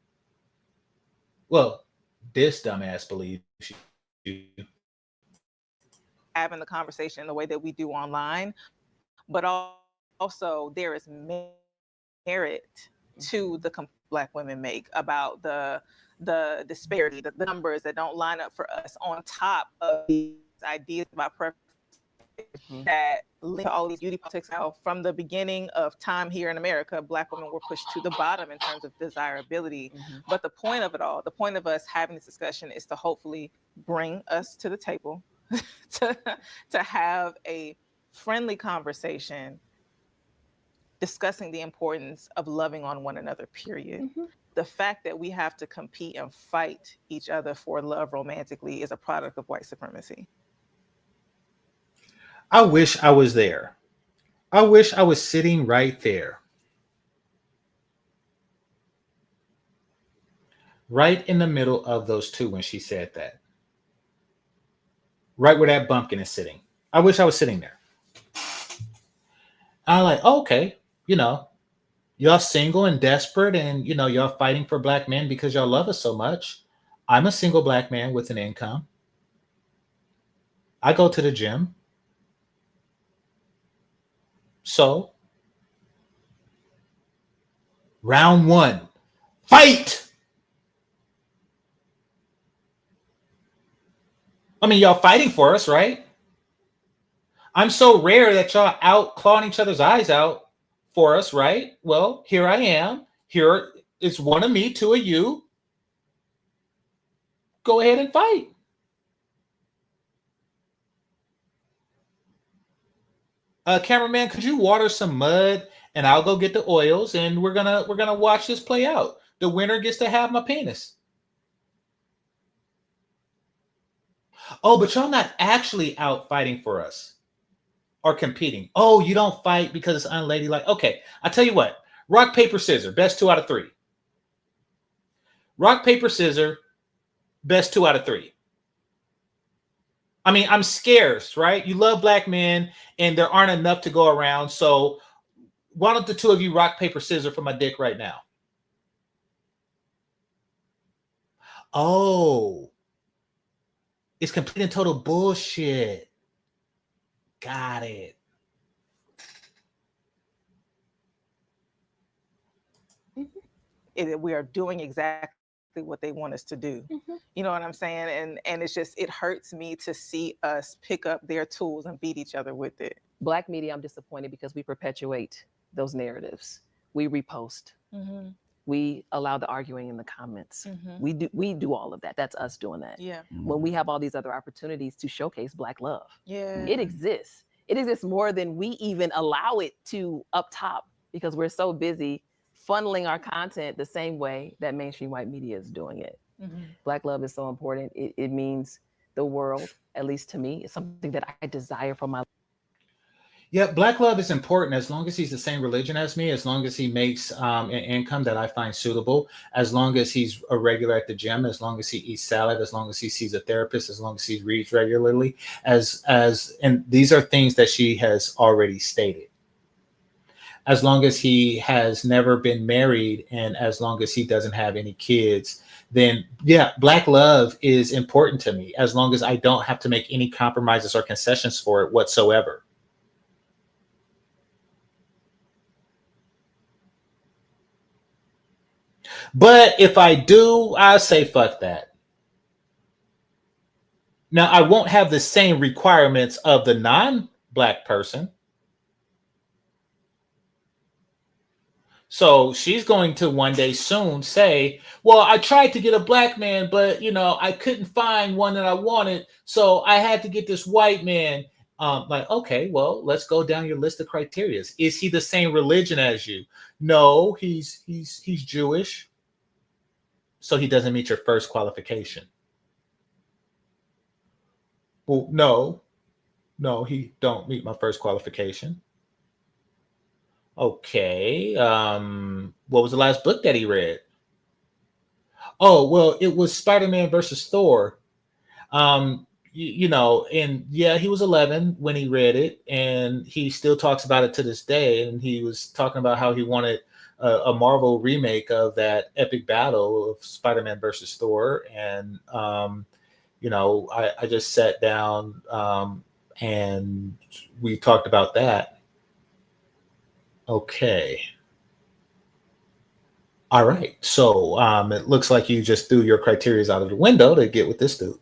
Well, this dumbass believes you. Having the conversation the way that we do online, but also there is merit to the Black women make about the disparity, the numbers that don't line up for us, on top of these ideas about preference that link to all these beauty politics. How from the beginning of time here in America, Black women were pushed to the bottom in terms of desirability. But the point of it all, the point of us having this discussion is to hopefully bring us to the table, to have a friendly conversation discussing the importance of loving on one another, period. The fact that we have to compete and fight each other for love romantically is a product of white supremacy. I wish I was there. I wish I was sitting right there. Right in the middle of those two when she said that. Right where that bumpkin is sitting. I wish I was sitting there. I'm like, oh, okay, y'all single and desperate and, y'all fighting for Black men because y'all love us so much. I'm a single Black man with an income. I go to the gym. So, round 1, fight! I mean, y'all fighting for us, right? I'm so rare that y'all out clawing each other's eyes out for us, right? Well, here I am. Here is 1 of me, 2 of you. Go ahead and fight. Cameraman, could you water some mud and I'll go get the oils and we're gonna watch this play out. The winner gets to have my penis. Oh, but y'all not actually out fighting for us or competing. Oh, you don't fight because it's unladylike. Okay, I'll tell you what. Rock, paper, scissors. Best 2 out of 3. Rock, paper, scissors. Best 2 out of 3. I mean, I'm scarce, right? You love Black men and there aren't enough to go around. So why don't the 2 of you rock, paper, scissors for my dick right now? Oh, it's complete and total bullshit. Got it. We are doing exactly what they want us to do. You know what I'm saying? And it's just, it hurts me to see us pick up their tools and beat each other with it. Black media, I'm disappointed because we perpetuate those narratives. We repost. We allow the arguing in the comments. We do all of that. That's us doing that. Yeah. When we have all these other opportunities to showcase Black love. Yeah. It exists. It exists more than we even allow it to up top because we're so busy funneling our content the same way that mainstream white media is doing it. Black love is so important. It means the world, at least to me. It's something that I desire for my life. Yeah, Black love is important as long as he's the same religion as me, as long as he makes an income that I find suitable, as long as he's a regular at the gym, as long as he eats salad, as long as he sees a therapist, as long as he reads regularly, and these are things that she has already stated. As long as he has never been married and as long as he doesn't have any kids, then yeah, Black love is important to me as long as I don't have to make any compromises or concessions for it whatsoever. But if I do, I'll say fuck that. Now, I won't have the same requirements of the non-Black person. So she's going to one day soon say, well, I tried to get a Black man, but, I couldn't find one that I wanted. So I had to get this white man. Like, okay, well, let's go down your list of criteria. Is he the same religion as you? No, he's Jewish. So he doesn't meet your first qualification. Well, no, he don't meet my first qualification. Okay. What was the last book that he read? Oh, well, it was Spider-Man versus Thor. And yeah, he was 11 when he read it, and he still talks about it to this day. And he was talking about how he wanted a Marvel remake of that epic battle of Spider-Man versus Thor. And, I just sat down and we talked about that. Okay. All right. So it looks like you just threw your criteria out of the window to get with this dude.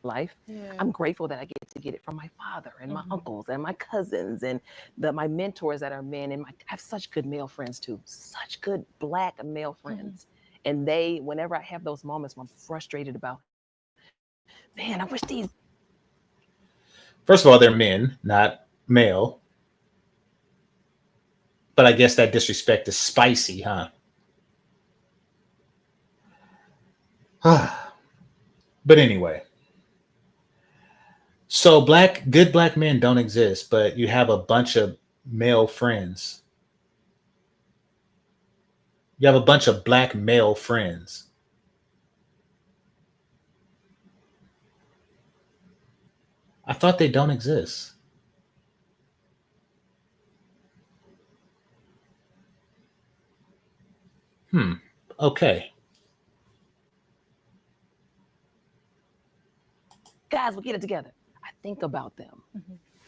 life. Yeah. I'm grateful that I get to get it from my father and my uncles and my cousins and my mentors that are men. And I have such good male friends too, such good Black male friends. And whenever I have those moments where I'm frustrated about, man, I wish these. First of all, they're men, not male. But I guess that disrespect is spicy, huh? But anyway. So good black men don't exist, but you have a bunch of male friends. You have a bunch of Black male friends. I thought they don't exist. Okay. Guys will get it together. I think about them.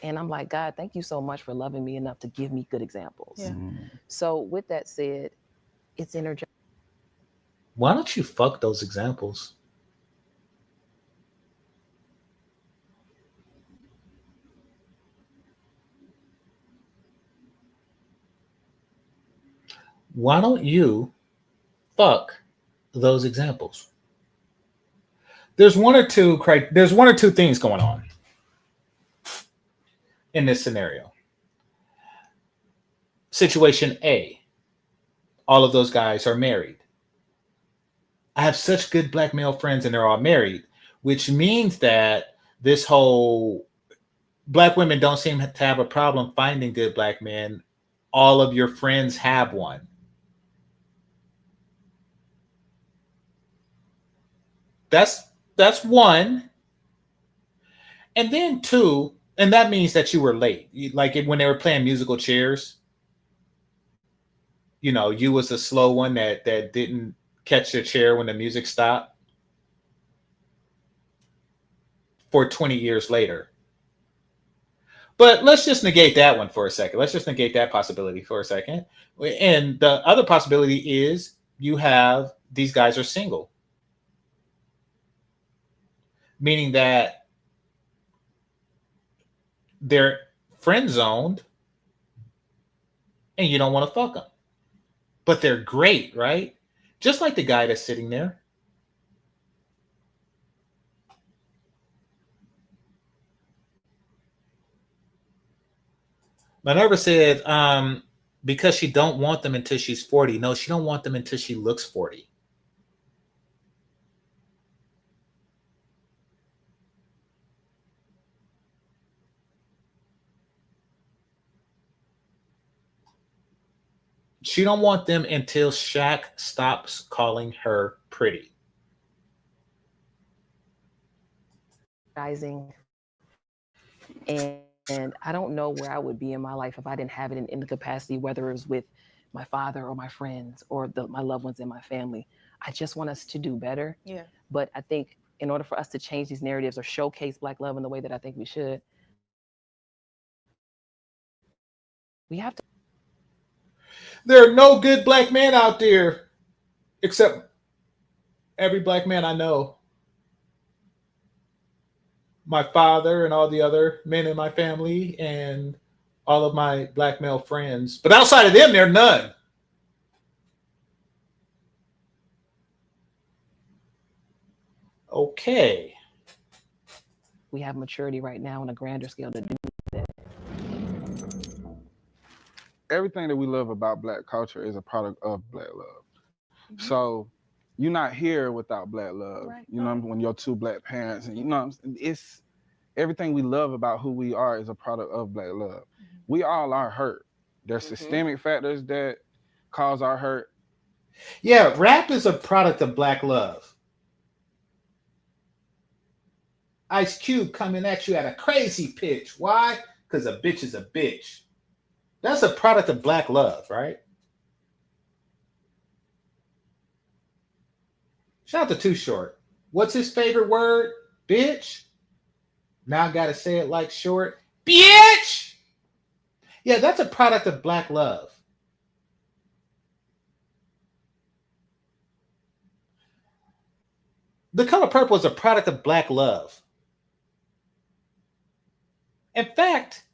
And I'm like, God, thank you so much for loving me enough to give me good examples. Yeah. So with that said, it's energizing. Why don't you fuck those examples? Why don't you fuck those examples? There's one or two things going on in this scenario. Situation A, all of those guys are married. I have such good Black male friends and they're all married, which means that this whole Black women don't seem to have a problem finding good Black men. All of your friends have one. That's one. And then two, and that means that you were late. Like when they were playing musical chairs, you was the slow one that didn't catch the chair when the music stopped for 20 years later. But let's just negate that one for a second. Let's just negate that possibility for a second. And the other possibility is these guys are single, meaning that they're friend zoned and you don't want to fuck them. But they're great, right? Just like the guy that's sitting there. Minerva said, because she don't want them until she's 40. No, she don't want them until she looks 40. She don't want them until Shaq stops calling her pretty. And I don't know where I would be in my life if I didn't have it in the capacity, whether it was with my father or my friends or my loved ones in my family. I just want us to do better. Yeah. But I think in order for us to change these narratives or showcase Black love in the way that I think we should, we have to. There are no good Black men out there, except every Black man I know. My father and all the other men in my family and all of my Black male friends. But outside of them, there are none. Okay. We have maturity right now on a grander scale to do that. Everything that we love about Black culture is a product of Black love. So you're not here without Black love. Right. You know, when your two Black parents, and it's everything we love about who we are is a product of Black love. We all are hurt. There's systemic factors that cause our hurt. Yeah, rap is a product of Black love. Ice Cube coming at you at a crazy pitch. Why? Because a bitch is a bitch. That's a product of Black love, right? Shout out to Too Short. What's his favorite word? Bitch. Now I gotta say it like Short. Bitch! Yeah, that's a product of Black love. The Color Purple is a product of Black love. In fact,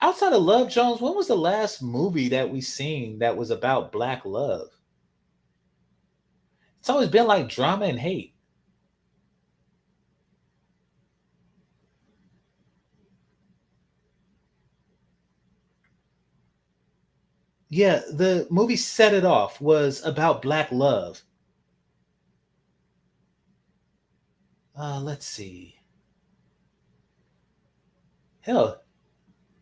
outside of Love Jones, when was the last movie that we seen that was about black love? It's always been like drama and hate. Yeah, the movie Set It Off was about black love. Let's see. Hell,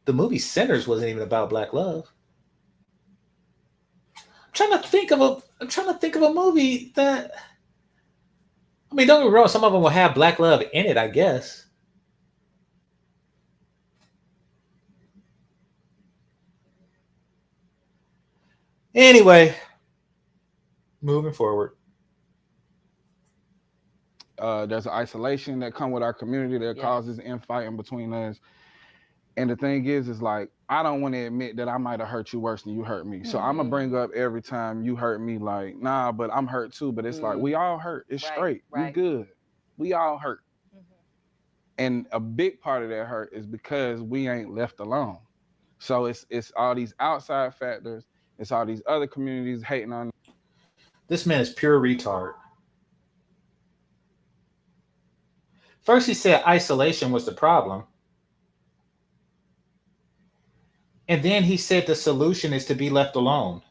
the movie Sinners wasn't even about black love. I'm trying to think of a movie that, I mean, don't get me wrong, some of them will have black love in it, I guess. Anyway, moving forward. There's isolation that come with our community that causes infighting between us. And the thing is like, I don't want to admit that I might have hurt you worse than you hurt me. So I'm gonna bring up every time you hurt me, like, nah, but I'm hurt too. But it's like, we all hurt. It's straight. You good. We all hurt. And a big part of that hurt is because we ain't left alone. So it's all these outside factors. It's all these other communities hating on. This man is pure retard. First, he said isolation was the problem. And then he said the solution is to be left alone.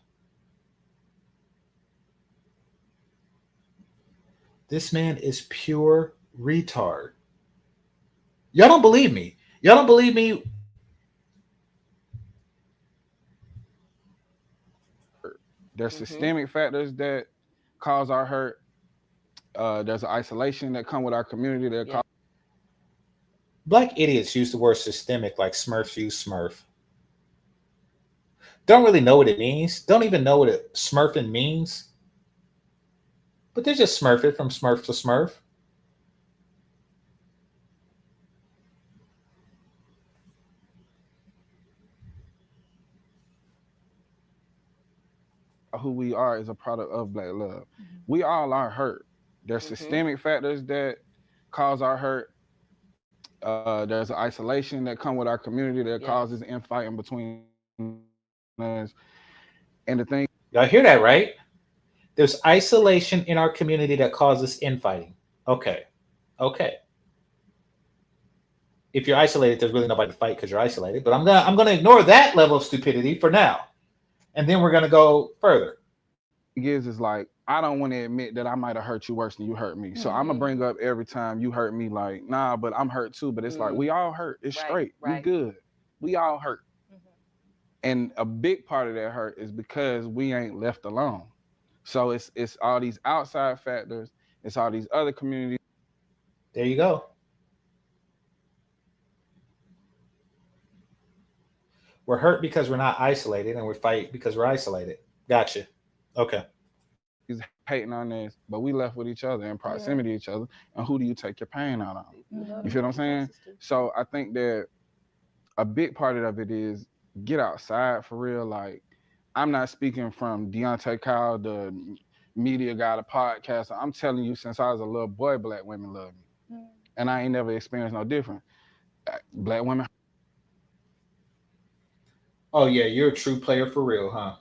This man is pure retard. Y'all don't believe me. Y'all don't believe me. There's systemic factors that cause our hurt. There's isolation that come with our community that cause. Black idiots use the word systemic like Smurfs use Smurf. Don't really know what it means. Don't even know what it smurfing means. But they just smurf it from Smurf to Smurf. Who we are is a product of black love. We all are hurt. There's systemic factors that cause our hurt. There's isolation that come with our community that causes infighting between us. And the thing, y'all hear that, right? There's isolation in our community that causes infighting. Okay. If you're isolated, there's really nobody to fight because you're isolated. But I'm gonna ignore that level of stupidity for now. And then we're gonna go further. Is like, I don't want to admit that I might have hurt you worse than you hurt me. So I'm gonna bring up every time you hurt me, like, nah, but I'm hurt too. But it's like, we all hurt. It's straight. You good. We all hurt. And a big part of that hurt is because we ain't left alone. So it's all these outside factors. It's all these other communities. There you go. We're hurt because we're not isolated, and we fight because we're isolated. Gotcha. Okay. He's hating on this, but we left with each other in proximity to each other. And who do you take your pain out on? You feel what I'm saying? So I think that a big part of it is get outside for real. Like, I'm not speaking from Deontay Kyle, the media guy, the podcaster. I'm telling you, since I was a little boy, black women love me. And I ain't never experienced no different. Black women. Oh, yeah, you're a true player for real, huh?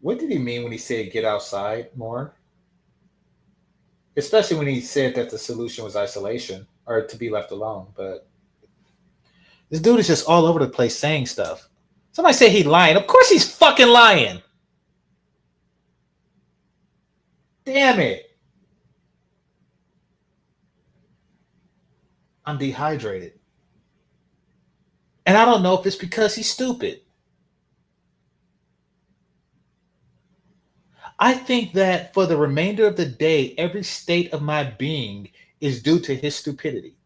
What did he mean when he said get outside more? Especially when he said that the solution was isolation or to be left alone. But this dude is just all over the place saying stuff. Somebody say he's lying. Of course he's fucking lying. Damn it. I'm dehydrated. And I don't know if it's because he's stupid. I think that for the remainder of the day, every state of my being is due to his stupidity.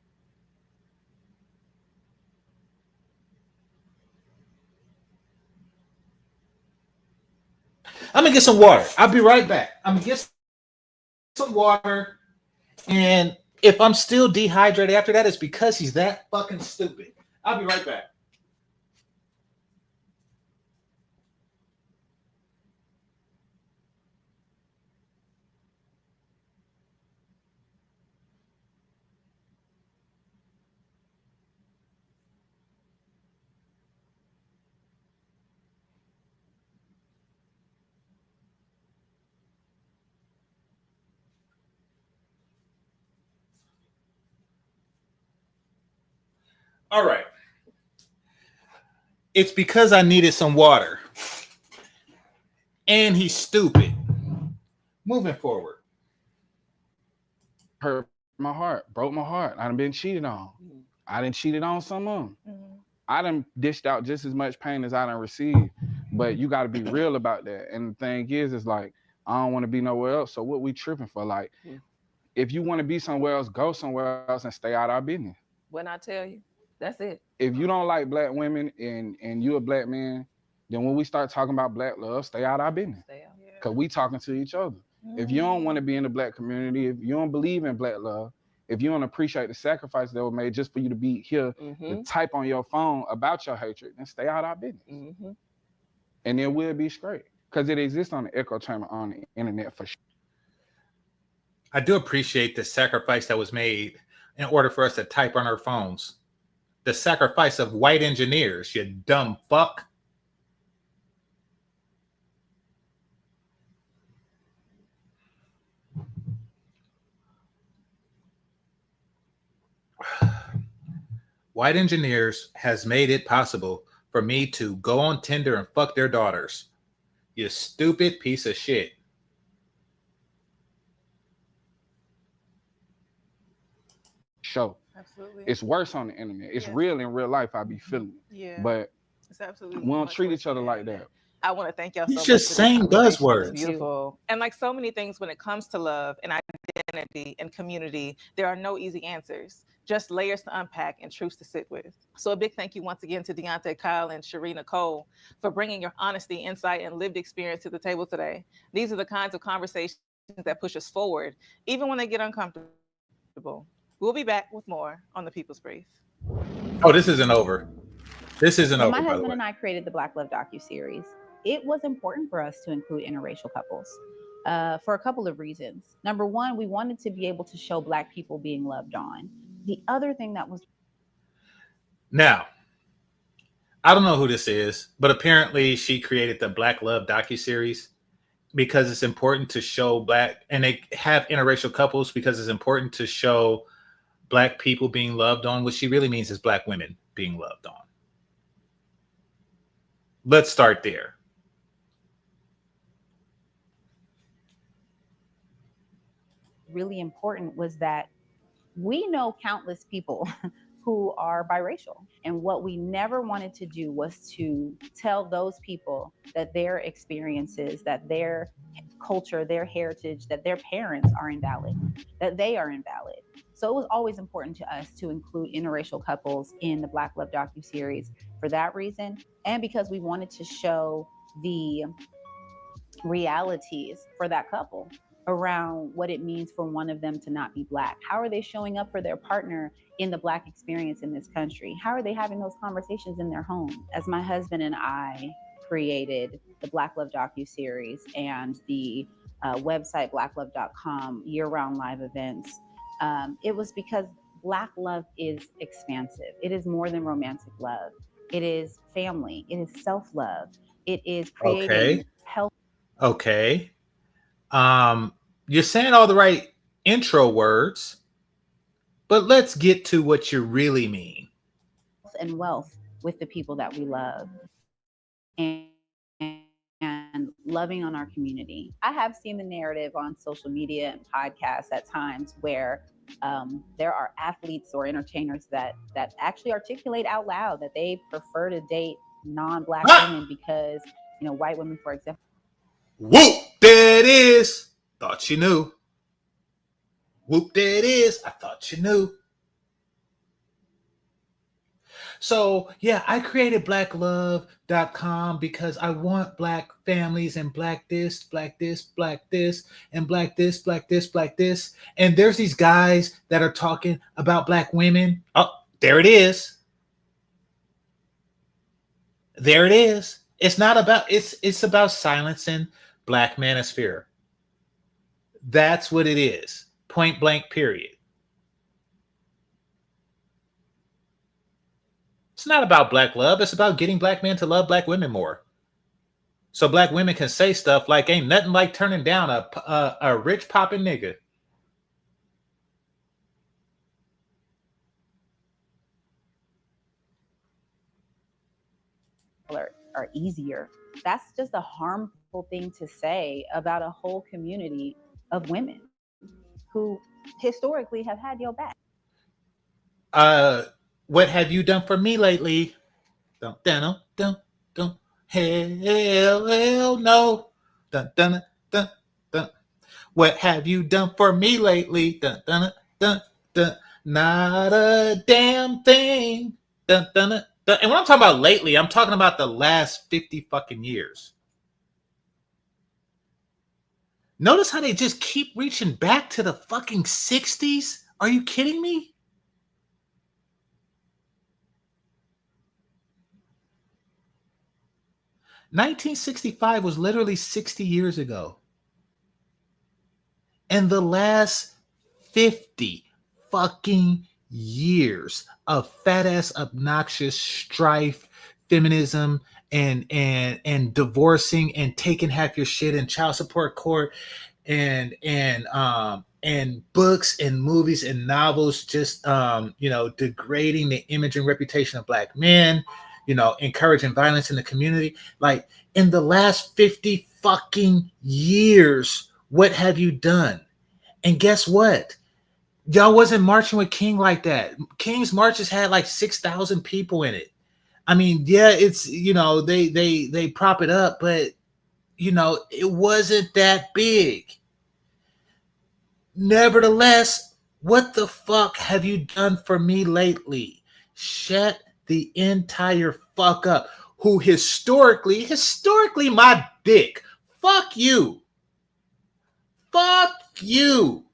I'm going to get some water. I'll be right back. I'm going to get some water. And if I'm still dehydrated after that, it's because he's that fucking stupid. I'll be right back. All right. It's because I needed some water. And he's stupid. Moving forward. Hurt my heart, broke my heart. I done been cheated on. I done cheated on some of them. I done dished out just as much pain as I done received. But you got to be real about that. And the thing is like, I don't want to be nowhere else. So what we tripping for? Like, if you want to be somewhere else, go somewhere else and stay out of our business. When I tell you, that's it. If you don't like black women and you're a black man, then when we start talking about black love, stay out of our business. Stay out. Because we talking to each other. If you don't want to be in the black community, if you don't believe in black love, if you don't appreciate the sacrifices that were made just for you to be here to type on your phone about your hatred, then stay out of our business. And then we'll be straight. Because it exists on the echo chamber on the internet for sure. I do appreciate the sacrifice that was made in order for us to type on our phones. The sacrifice of white engineers, you dumb fuck. White engineers has made it possible for me to go on Tinder and fuck their daughters. You stupid piece of shit. Show. Absolutely. It's worse on the internet. It's real in real life. I be feeling it. Yeah. But it's absolutely. we don't treat each other like that. I want to thank y'all so He's much. just saying buzzwords. It's beautiful. And like so many things when it comes to love and identity and community, there are no easy answers, just layers to unpack and truths to sit with. So a big thank you once again to Deontay, Kyle, and Sharina Cole for bringing your honesty, insight, and lived experience to the table today. These are the kinds of conversations that push us forward, even when they get uncomfortable. We'll be back with more on The People's Brief. Oh, this isn't over. This isn't over. My husband and I created the Black Love docuseries. It was important for us to include interracial couples for a couple of reasons. Number one, we wanted to be able to show Black people being loved on. The other thing that was... Now, I don't know who this is, but apparently she created the Black Love docuseries because it's important to show Black, and they have interracial couples because it's important to show Black people being loved on. What she really means is Black women being loved on. Let's start there. Really important was that we know countless people who are biracial. And what we never wanted to do was to tell those people that their experiences, that their culture, their heritage, that their parents are invalid, that they are invalid. So it was always important to us to include interracial couples in the Black Love docuseries for that reason, and because we wanted to show the realities for that couple around what it means for one of them to not be Black. How are they showing up for their partner in the Black experience in this country? How are they having those conversations in their home? As my husband and I created the Black Love docuseries and the website blacklove.com year-round live events, it was because Black love is expansive. It is more than romantic love. It is family. It is self-love. It is creating health. Okay. You're saying all the right intro words, but let's get to what you really mean. And wealth with the people that we love and loving on our community. I have seen the narrative on social media and podcasts at times where there are athletes or entertainers that actually articulate out loud that they prefer to date non-Black women because, you know, white women, for example. Whoop, there it is. Thought you knew. Whoop, there it is. I thought you knew. So, yeah, I created blacklove.com because I want Black families and Black this, Black this, Black this, and Black this, Black this, Black this. And there's these guys that are talking about Black women. Oh, there it is. There it is. It's not about, it's about silencing Black manosphere. That's what it is. Point blank, period. It's not about Black love. It's about getting Black men to love Black women more. So Black women can say stuff like, ain't nothing like turning down a rich popping nigga. are easier. That's just a harmful thing to say about a whole community of women who historically have had your back. What have you done for me lately? Dun, dun, dun, dun. Hell no. Dun, dun, dun, dun. What have you done for me lately? Dun, dun, dun, dun. Not a damn thing. Dun, dun, dun. And when I'm talking about lately, I'm talking about the last 50 fucking years. Notice how they just keep reaching back to the fucking 60s? Are you kidding me? "1965 was literally 60 years ago. And the last 50 fucking years of fat ass obnoxious strife, feminism, and divorcing and taking half your shit in child support court and books and movies and novels just degrading the image and reputation of black men, encouraging violence in the community. Like, in the last 50 fucking years, what have you done? And guess what? Y'all wasn't marching with King like that. King's marches had like 6,000 people in it. I mean, yeah, it's, they prop it up, but it wasn't that big. Nevertheless, what the fuck have you done for me lately? Shut the entire fuck up. Who historically my dick. Fuck you. Fuck you.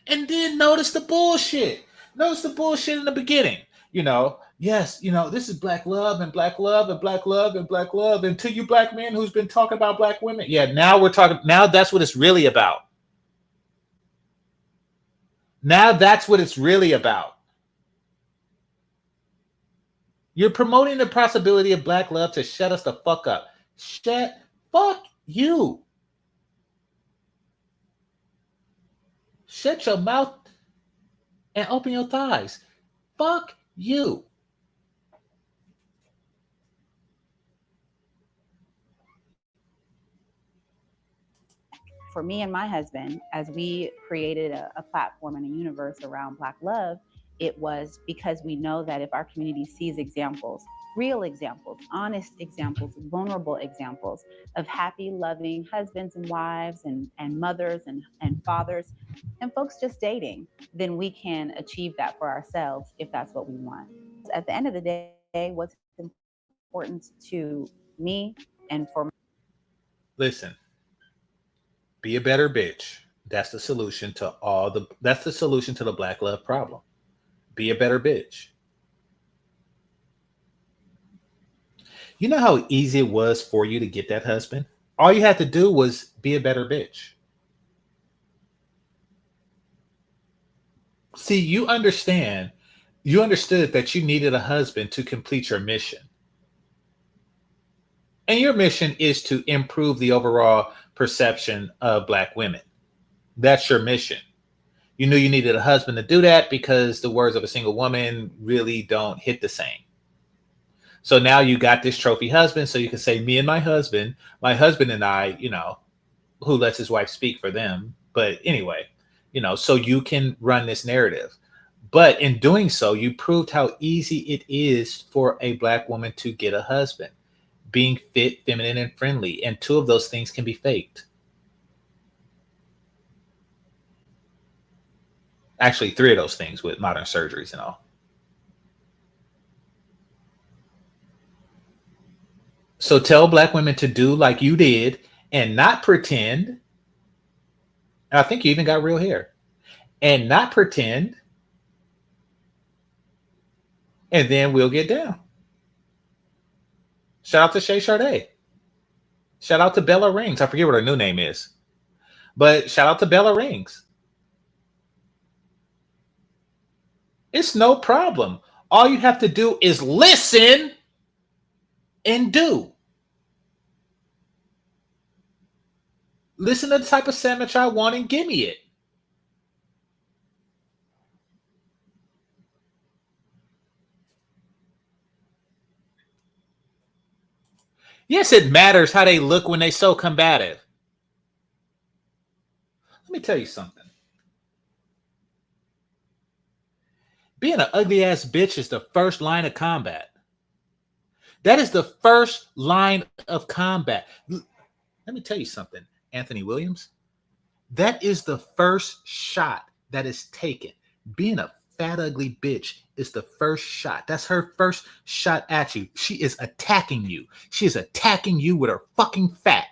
And then notice the bullshit. Notice the bullshit in the beginning. Yes, this is black love and black love and black love and black love. And to you black men who's been talking about black women. Yeah, now that's what it's really about. Now that's what it's really about. You're promoting the possibility of black love to shut us the fuck up. Fuck you. Shut your mouth and open your thighs. Fuck you. For me and my husband, as we created a platform and a universe around Black love, it was because we know that if our community sees examples, real examples, honest examples, vulnerable examples of happy, loving husbands and wives and mothers and fathers and folks just dating, then we can achieve that for ourselves if that's what we want. At the end of the day, what's important to me and for Listen, be a better bitch. That's the solution to that's the solution to the black love problem. Be a better bitch. You know how easy it was for you to get that husband? All you had to do was be a better bitch. See, you understood that you needed a husband to complete your mission. And your mission is to improve the overall perception of black women. That's your mission. You knew you needed a husband to do that because the words of a single woman really don't hit the same. So now you got this trophy husband, so you can say, me and my husband and I, who lets his wife speak for them. But anyway, so you can run this narrative. But in doing so, you proved how easy it is for a black woman to get a husband. Being fit, feminine, and friendly. And two of those things can be faked. Actually, three of those things with modern surgeries and all. So tell black women to do like you did and not pretend. And I think you even got real hair. And not pretend. And then we'll get down. Shout out to Shay Sade. Shout out to Bella Rings. I forget what her new name is. But shout out to Bella Rings. It's no problem. All you have to do is listen and do. Listen to the type of sandwich I want and give me it. Yes, it matters how they look when they so combative. Let me tell you something. Being an ugly ass bitch is the first line of combat. That is the first line of combat. Let me tell you something, Anthony Williams. That is the first shot that is taken. Being a fat, ugly bitch is the first shot. That's her first shot at you. She is attacking you. She is attacking you with her fucking fat.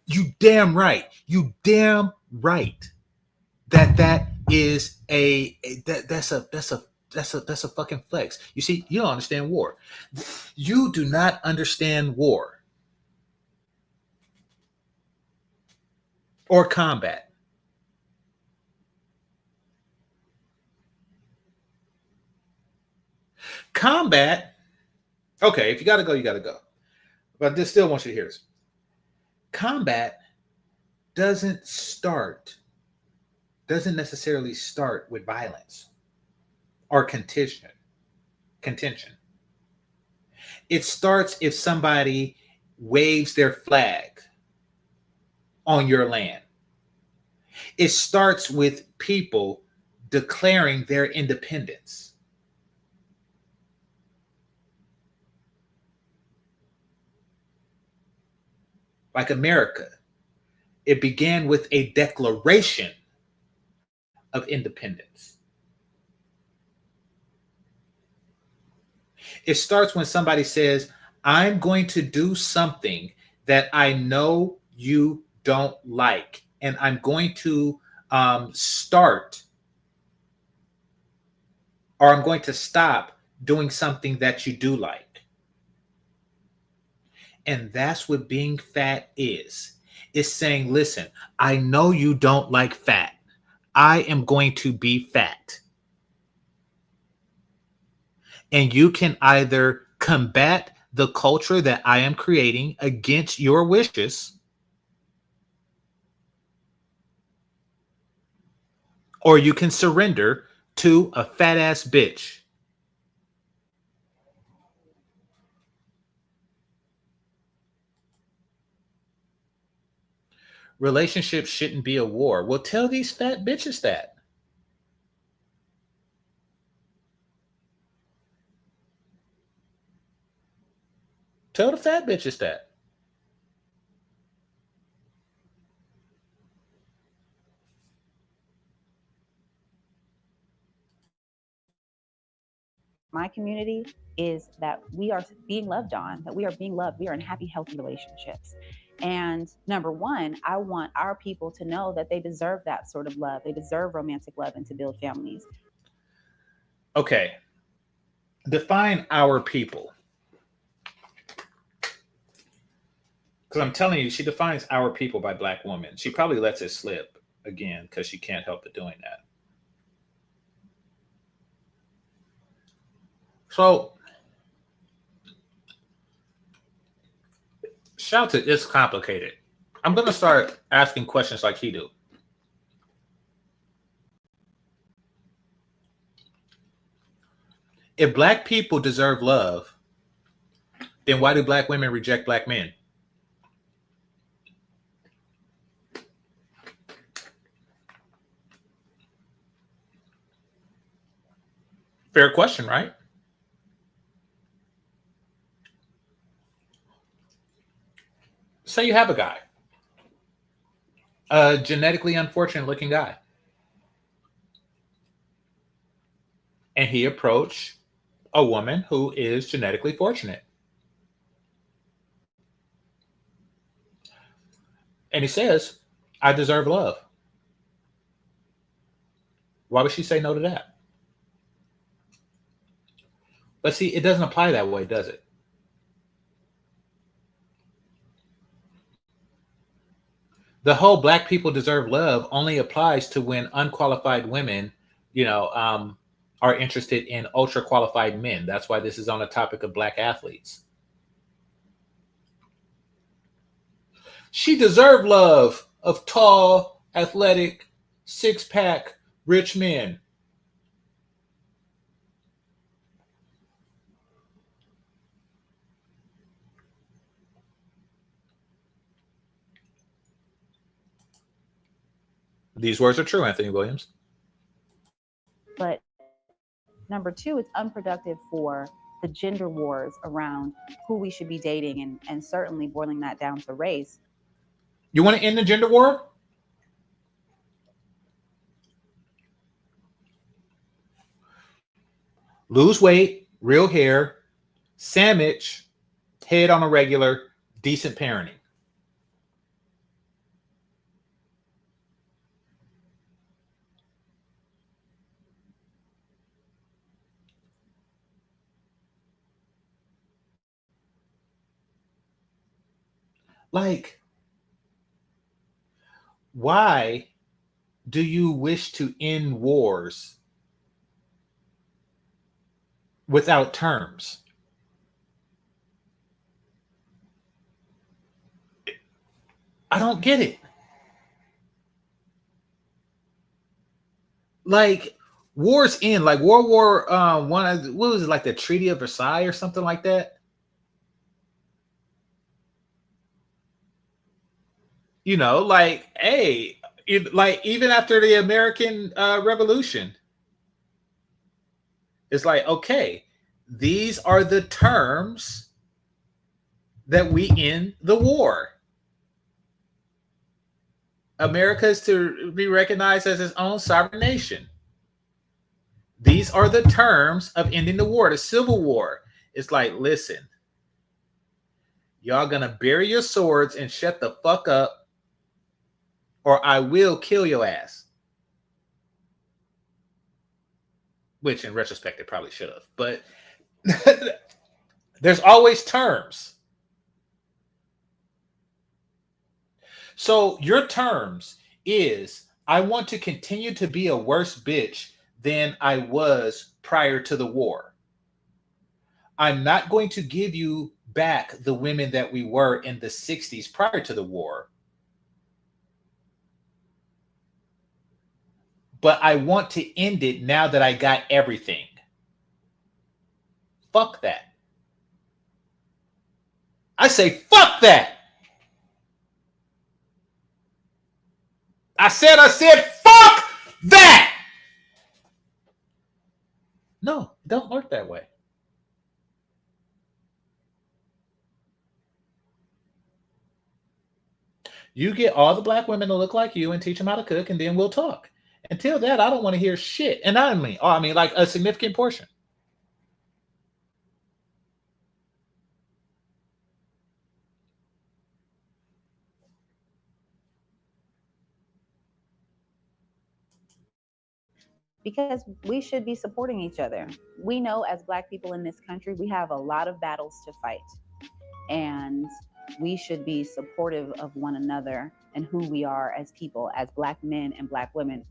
You damn right. You damn right. That is that's a fucking flex. You see, you don't understand war. You do not understand war or combat. Combat, okay, if you gotta go, you gotta go. But I still want you to hear this. Combat doesn't necessarily start with violence or contention. It starts if somebody waves their flag on your land. It starts with people declaring their independence. Like America, it began with a declaration of independence. It starts when somebody says, I'm going to do something that I know you don't like, and I'm going to start, or I'm going to stop doing something that you do like. And that's what being fat is. It's saying, listen, I know you don't like fat. I am going to be fat. And you can either combat the culture that I am creating against your wishes, or you can surrender to a fat ass bitch. Relationships shouldn't be a war. Well, tell these fat bitches that. Tell the fat bitches that. My community is that we are being loved on, that we are being loved. We are in happy, healthy relationships. And number one, I want our people to know that they deserve that sort of love. They deserve romantic love and to build families. Okay. Define our people. Because I'm telling you, she defines our people by Black woman. She probably lets it slip again because she can't help it doing that. So, shout it, it's complicated. I'm going to start asking questions like he do. If Black people deserve love, then why do Black women reject Black men? Fair question, right? Say you have a guy, a genetically unfortunate looking guy, and he approached a woman who is genetically fortunate. And he says, I deserve love. Why would she say no to that? But see, it doesn't apply that way, does it? The whole Black people deserve love only applies to when unqualified women, are interested in ultra qualified men. That's why this is on the topic of Black athletes. She deserved love of tall, athletic, six-pack, rich men. These words are true, Anthony Williams. But number two, it's unproductive for the gender wars around who we should be dating, and certainly boiling that down to race. You want to end the gender war? Lose weight, real hair, sandwich, head on a regular, decent parenting. Like, why do you wish to end wars without terms? I don't get it. Like, wars end, like World War One. What was it, like the Treaty of Versailles or something like that? You know, like, hey, like even after the American Revolution, it's like, okay, these are the terms that we end the war. America is to be recognized as its own sovereign nation. These are the terms of ending the war, the Civil War. It's like, listen, y'all gonna bury your swords and shut the fuck up, or I will kill your ass. Which in retrospect, it probably should have. But there's always terms. So your terms is, I want to continue to be a worse bitch than I was prior to the war. I'm not going to give you back the women that we were in the 60s prior to the war. But I want to end it now that I got everything. Fuck that. I say fuck that. I said fuck that. No, it don't work that way. You get all the black women to look like you and teach them how to cook, and then we'll talk. Until that, I don't want to hear shit. And I mean like a significant portion. Because we should be supporting each other. We know as Black people in this country, we have a lot of battles to fight. And we should be supportive of one another and who we are as people, as Black men and Black women.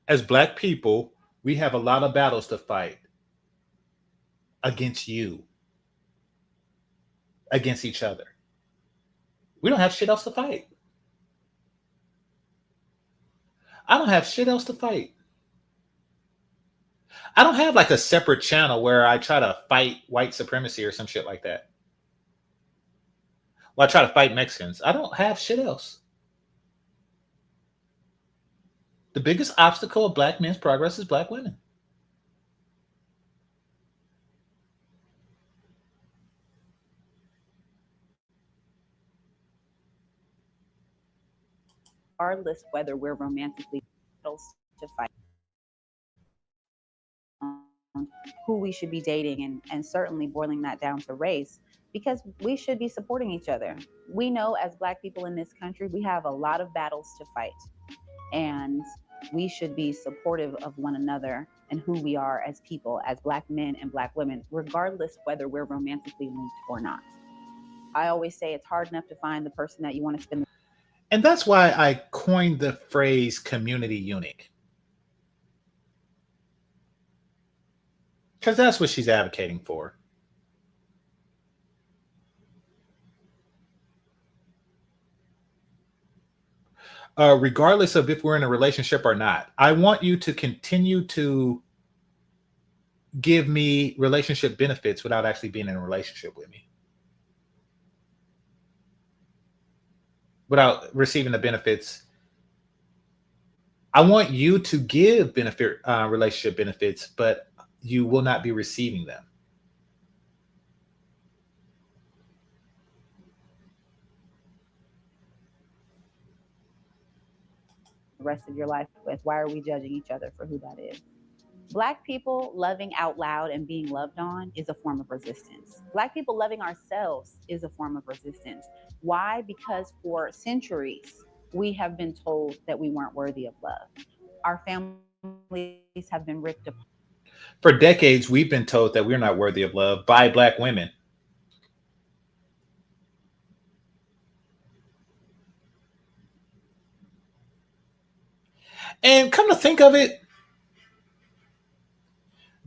As Black people, we have a lot of battles to fight against you, against each other. We don't have shit else to fight. I don't have shit else to fight. I don't have like a separate channel where I try to fight white supremacy or some shit like that. Well, I try to fight Mexicans. I don't have shit else. The biggest obstacle of Black men's progress is Black women. Regardless whether we're romantically to fight who we should be dating, and certainly boiling that down to race, because we should be supporting each other. We know as Black people in this country, we have a lot of battles to fight, and we should be supportive of one another and who we are as people, as Black men and Black women, regardless whether we're romantically linked or not. I always say it's hard enough to find the person that you want to spend. And that's why I coined the phrase community eunuch. Because that's what she's advocating for. Regardless of if we're in a relationship or not, I want you to continue to give me relationship benefits without actually being in a relationship with me. Without receiving the benefits I want you to give relationship benefits, but you will not be receiving them. The rest of your life with. Why are we judging each other for who that is? Black people loving out loud and being loved on is a form of resistance. Black people loving ourselves is a form of resistance. Why? Because for centuries, we have been told that we weren't worthy of love. Our families have been ripped apart. For decades, we've been told that we're not worthy of love by Black women. And come to think of it,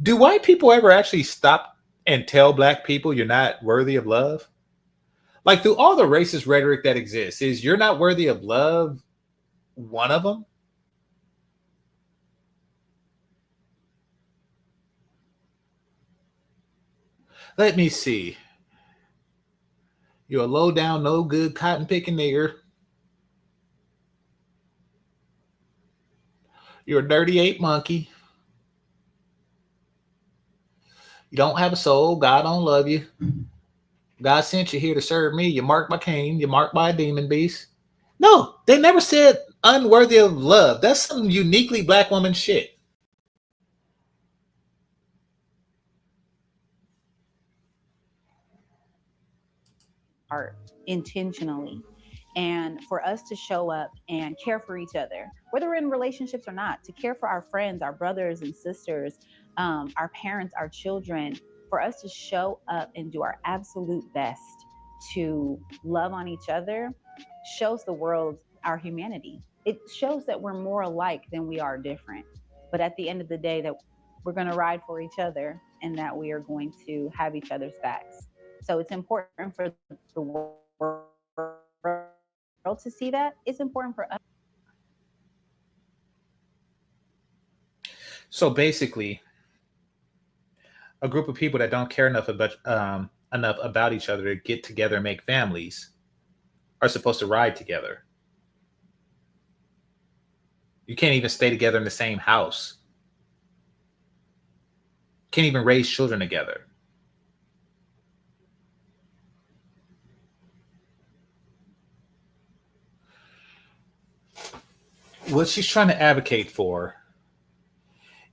do white people ever actually stop and tell Black people you're not worthy of love? Like, through all the racist rhetoric that exists, is you're not worthy of love one of them? Let me see. You're a low down, no good, cotton picking nigger. You're a dirty ape monkey. You don't have a soul. God don't love you. God sent you here to serve me. You're marked by Cain. You're marked by a demon beast. No, they never said unworthy of love. That's some uniquely Black woman shit. Intentionally, and for us to show up and care for each other, whether we're in relationships or not, to care for our friends, our brothers and sisters, our parents, our children, for us to show up and do our absolute best to love on each other shows the world our humanity. It shows that we're more alike than we are different. But at the end of the day, that we're going to ride for each other and that we are going to have each other's backs. So it's important for the world to see that. It's important for us. So basically, a group of people that don't care enough about each other to get together and make families are supposed to ride together. You can't even stay together in the same house. Can't even raise children together. What she's trying to advocate for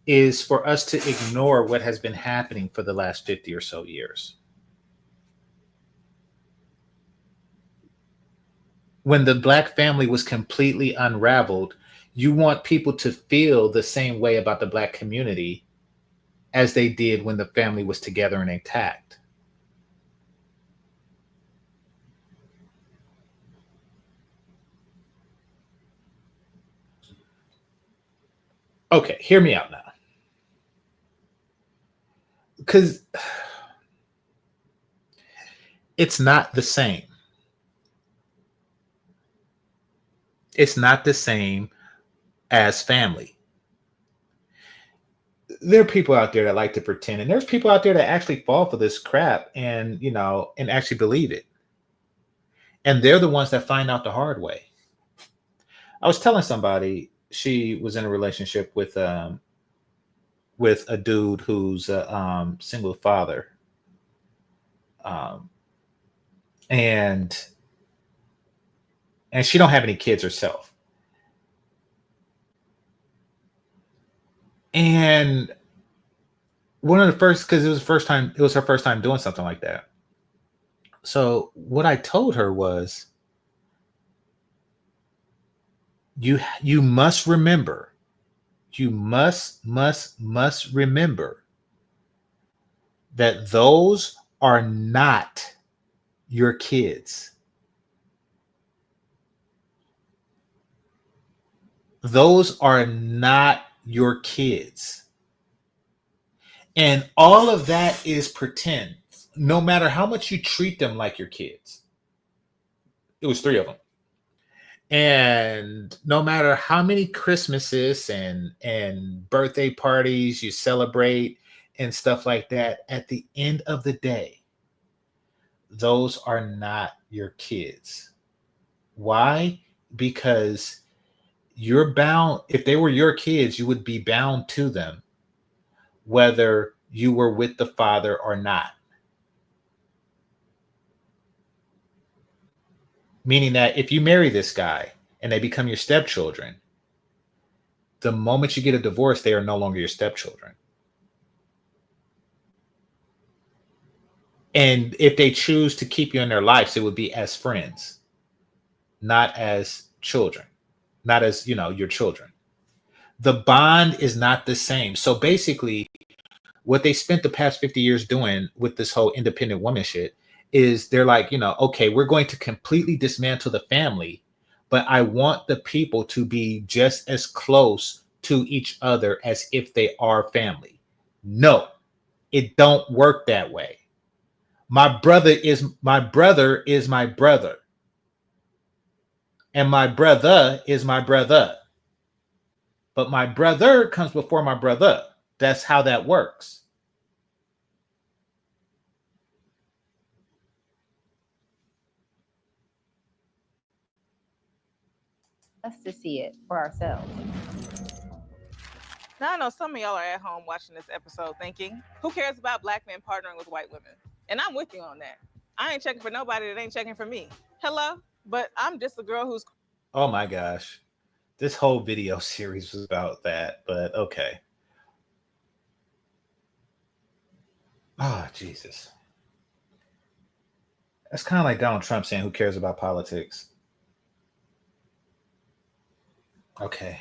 is for us to ignore what has been happening for the last 50 or so years. When the Black family was completely unraveled, you want people to feel the same way about the Black community as they did when the family was together and intact. Okay, hear me out now. Because it's not the same. It's not the same as family. There are people out there that like to pretend, and there's people out there that actually fall for this crap and, and actually believe it. And they're the ones that find out the hard way. I was telling somebody she was in a relationship with a dude who's a single father. And she don't have any kids herself. And one of the first, because it was her first time doing something like that. So what I told her was, you must remember, you must remember that those are not your kids. Those are not your kids. And all of that is pretend, no matter how much you treat them like your kids. It was 3 of them. And no matter how many Christmases and birthday parties you celebrate and stuff like that, at the end of the day, those are not your kids. Why? Because you're bound. If they were your kids, you would be bound to them, whether you were with the father or not. Meaning that if you marry this guy and they become your stepchildren, the moment you get a divorce, they are no longer your stepchildren. And if they choose to keep you in their lives, it would be as friends, not as children, not as, your children. The bond is not the same. So basically, what they spent the past 50 years doing with this whole independent woman shit is they're like, okay, we're going to completely dismantle the family, but I want the people to be just as close to each other as if they are family. No, it don't work that way. My brother is my brother, and my brother is my brother. But my brother comes before my brother. That's how that works. Us to see it for ourselves. Now I know some of y'all are at home watching this episode thinking, who cares about black men partnering with white women? And I'm with you on that. I ain't checking for nobody that ain't checking for me. Hello? But I'm just a girl who's... Oh my gosh. This whole video series was about that, but okay. Oh, Jesus. That's kind of like Donald Trump saying, who cares about politics? Okay.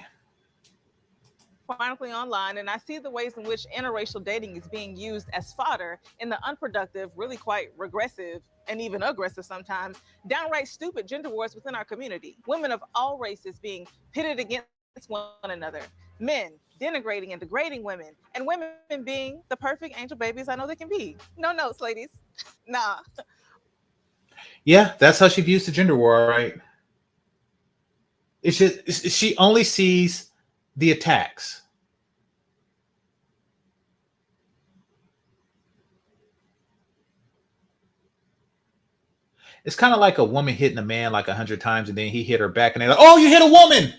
chronically online, and I see the ways in which interracial dating is being used as fodder in the unproductive, really quite regressive, and even aggressive sometimes, downright stupid gender wars within our community. Women of all races being pitted against one another. Men denigrating and degrading women, and women being the perfect angel babies I know they can be. No notes, ladies. Nah. Yeah, that's how she views the gender war, right? It's just, she only sees the attacks. It's kind of like a woman hitting a man like 100 times and then he hit her back and they're like, oh, you hit a woman.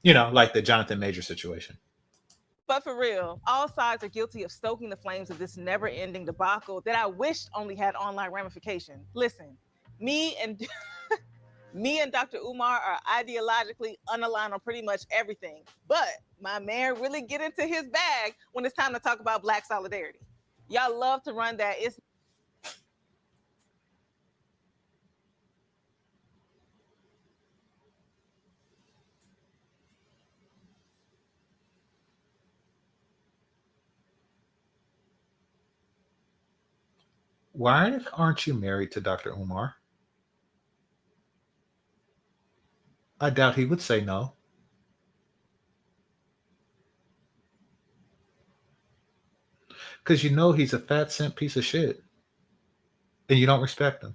You know, like the Jonathan Major situation. But for real, all sides are guilty of stoking the flames of this never-ending debacle that I wished only had online ramification. Listen, me and Dr. Umar are ideologically unaligned on pretty much everything. But my man really get into his bag when it's time to talk about Black solidarity. Y'all love to run that. It's Why aren't you married to Dr. Umar? I doubt he would say no. Because you know he's a fat simp piece of shit. And you don't respect him.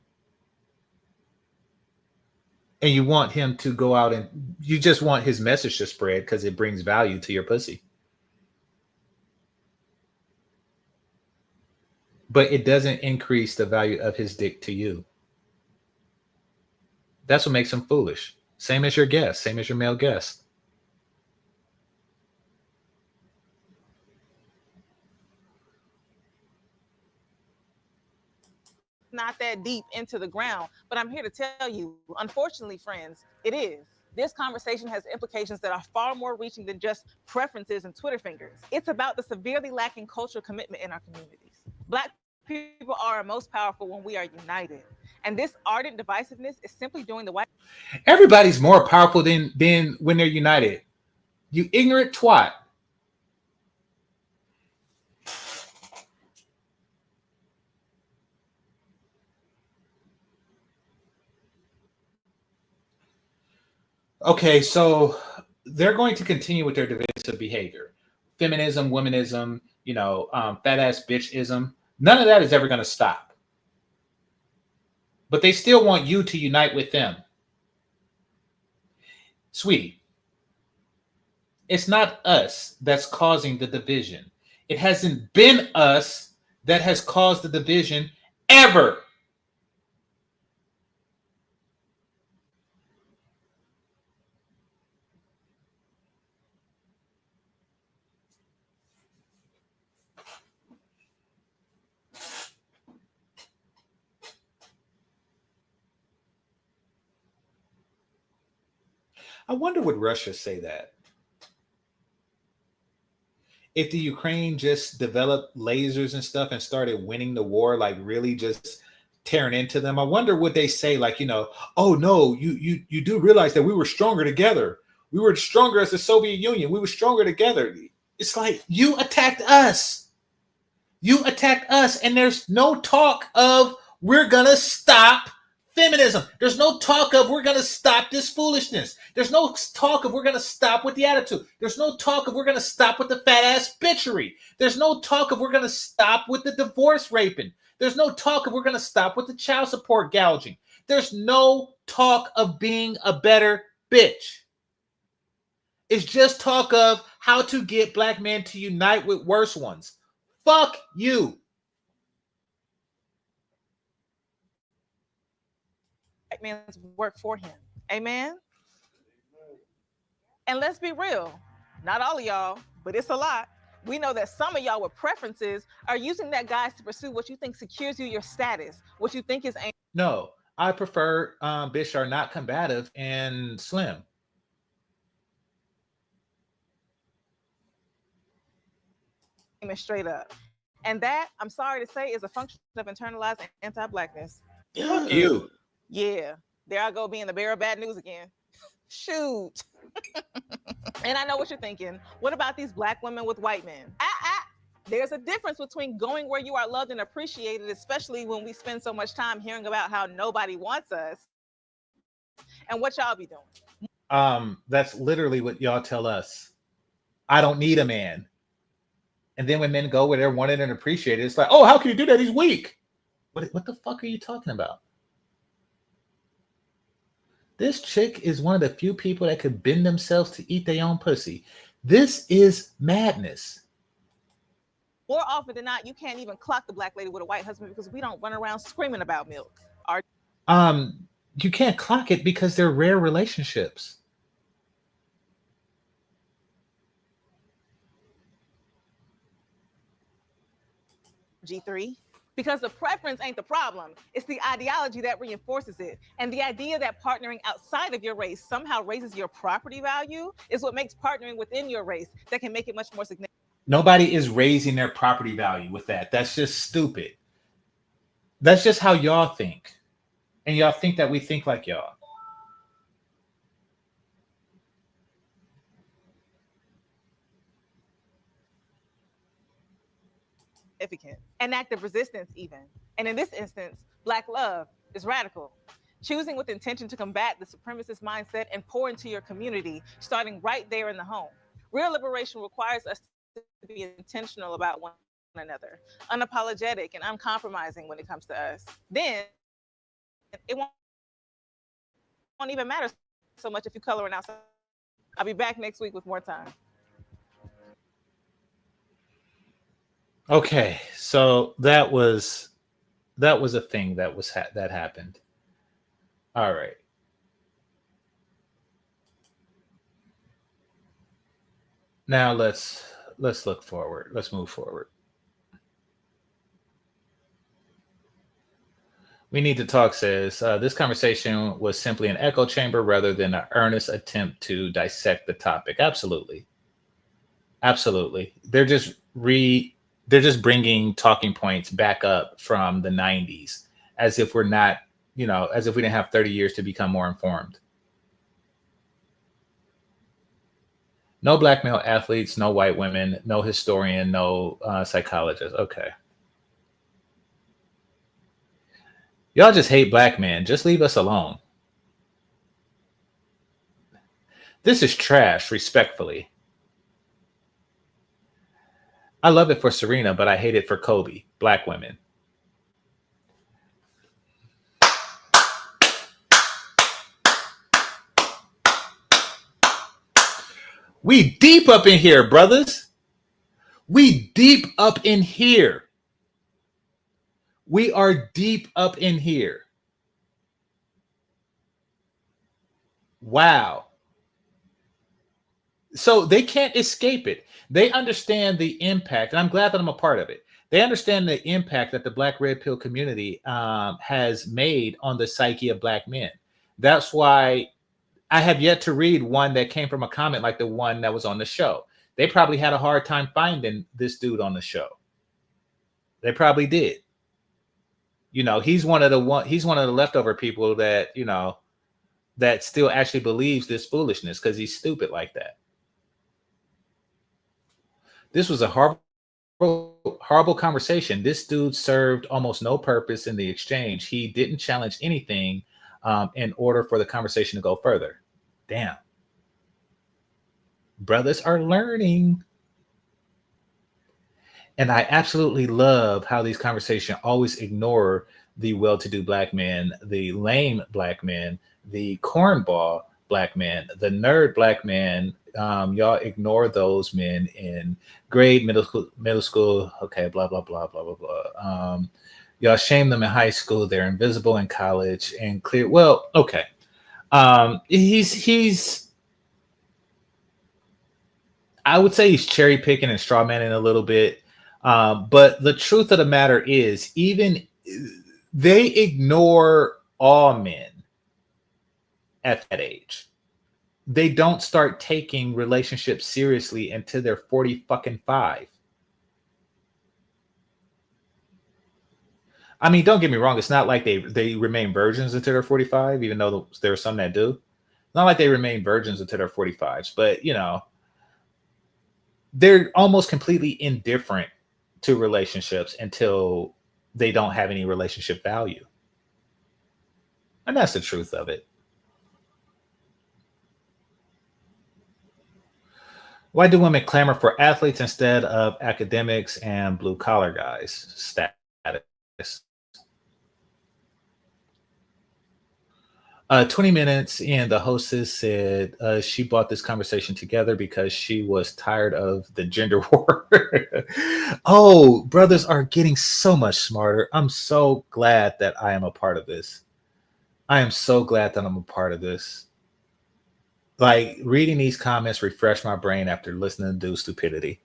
And you want him to go out and you just want his message to spread because it brings value to your pussy. But it doesn't increase the value of his dick to you. That's what makes him foolish. Same as your guest, same as your male guest. not that deep into the ground, but I'm here to tell you, unfortunately, friends, it is. This conversation has implications that are far more reaching than just preferences and Twitter fingers. It's about the severely lacking cultural commitment in our communities. Black people are most powerful when we are united. And this ardent divisiveness is simply doing the white. Everybody's more powerful than when they're united. You ignorant twat. Okay, so they're going to continue with their divisive behavior. Feminism, womanism, fat ass bitchism. None of that is ever going to stop. But they still want you to unite with them. Sweetie, it's not us that's causing the division. It hasn't been us that has caused the division ever. I wonder would Russia say that? If the Ukraine just developed lasers and stuff and started winning the war, like really just tearing into them, I wonder would they say, like, oh no, you do realize that we were stronger together. We were stronger as the Soviet Union. We were stronger together. It's like, you attacked us. You attacked us, and there's no talk of we're gonna stop feminism. There's no talk of we're going to stop this foolishness. There's no talk of we're going to stop with the attitude. There's no talk of we're going to stop with the fat ass bitchery. There's no talk of we're going to stop with the divorce raping. There's no talk of we're going to stop with the child support gouging. There's no talk of being a better bitch. It's just talk of how to get black men to unite with worse ones. Fuck you. White man's work for him. Amen. And let's be real, not all of y'all, but it's a lot. We know that some of y'all with preferences are using that guys to pursue what you think secures you your status, what you think is aim. No, I prefer bitch are not combative and slim. Straight up. And that, I'm sorry to say, is a function of internalized anti-blackness. You. Yeah, there I go being the bearer of bad news again. Shoot. And I know what you're thinking. What about these black women with white men? There's a difference between going where you are loved and appreciated, especially when we spend so much time hearing about how nobody wants us, and what y'all be doing. That's literally what y'all tell us. I don't need a man. And then when men go where they're wanted and appreciated, it's like, oh, how can you do that? He's weak. What the fuck are you talking about? This chick is one of the few people that could bend themselves to eat their own pussy. This is madness. More often than not, you can't even clock the black lady with a white husband because we don't run around screaming about milk. You can't clock it because they're rare relationships. G3. Because the preference ain't the problem. It's the ideology that reinforces it. And the idea that partnering outside of your race somehow raises your property value is what makes partnering within your race that can make it much more significant. Nobody is raising their property value with that. That's just stupid. That's just how y'all think. And y'all think that we think like y'all. An act of resistance even. And in this instance, black love is radical. Choosing with intention to combat the supremacist mindset and pour into your community, starting right there in the home. Real liberation requires us to be intentional about one another, unapologetic and uncompromising when it comes to us. Then it won't even matter so much if you're coloring outside. I'll be back next week with more time. Okay, so that was a thing that happened. All right. Now let's look forward. Let's move forward. We Need to Talk says, this conversation was simply an echo chamber rather than an earnest attempt to dissect the topic. Absolutely. Absolutely. They're just bringing talking points back up from the 90s as if we're not, as if we didn't have 30 years to become more informed. No black male athletes, no white women, no historian, no psychologist. Okay. Y'all just hate black men. Just leave us alone. This is trash, respectfully. I love it for Serena, but I hate it for Kobe, black women. We deep up in here, brothers. We deep up in here. We are deep up in here. Wow. So they can't escape it. They understand the impact, and I'm glad that I'm a part of it. They understand the impact that the Black Red Pill community has made on the psyche of black men. That's why I have yet to read one that came from a comment like the one that was on the show. They probably had a hard time finding this dude on the show. They probably did. You know, he's one of the leftover people that, you know, that still actually believes this foolishness because he's stupid like that. This was a horrible conversation. This dude served almost no purpose in the exchange. He didn't challenge anything in order for the conversation to go further. Damn. Brothers are learning. And I absolutely love how these conversations always ignore the well-to-do black men, the lame black men, the cornball black man, the nerd black man. Y'all ignore those men in grade, middle school. Okay, blah, blah, blah, blah, blah, blah. Y'all shame them in high school. They're invisible in college and clear. Well, okay. He's I would say he's cherry picking and straw manning a little bit. But the truth of the matter is, even they ignore all men at that age. They don't start taking relationships seriously until they're 45. I mean, don't get me wrong. It's not like they remain virgins until they're 45, even though there are some that do. It's not like they remain virgins until they're 45s, but you know, they're almost completely indifferent to relationships until they don't have any relationship value. And that's the truth of it. Why do women clamor for athletes instead of academics and blue collar guys? Status. 20 minutes in, the hostess said she brought this conversation together because she was tired of the gender war. Oh, brothers are getting so much smarter. I'm so glad that I am a part of this. I am so glad that I'm a part of this. Like, reading these comments refreshed my brain after listening to stupidity.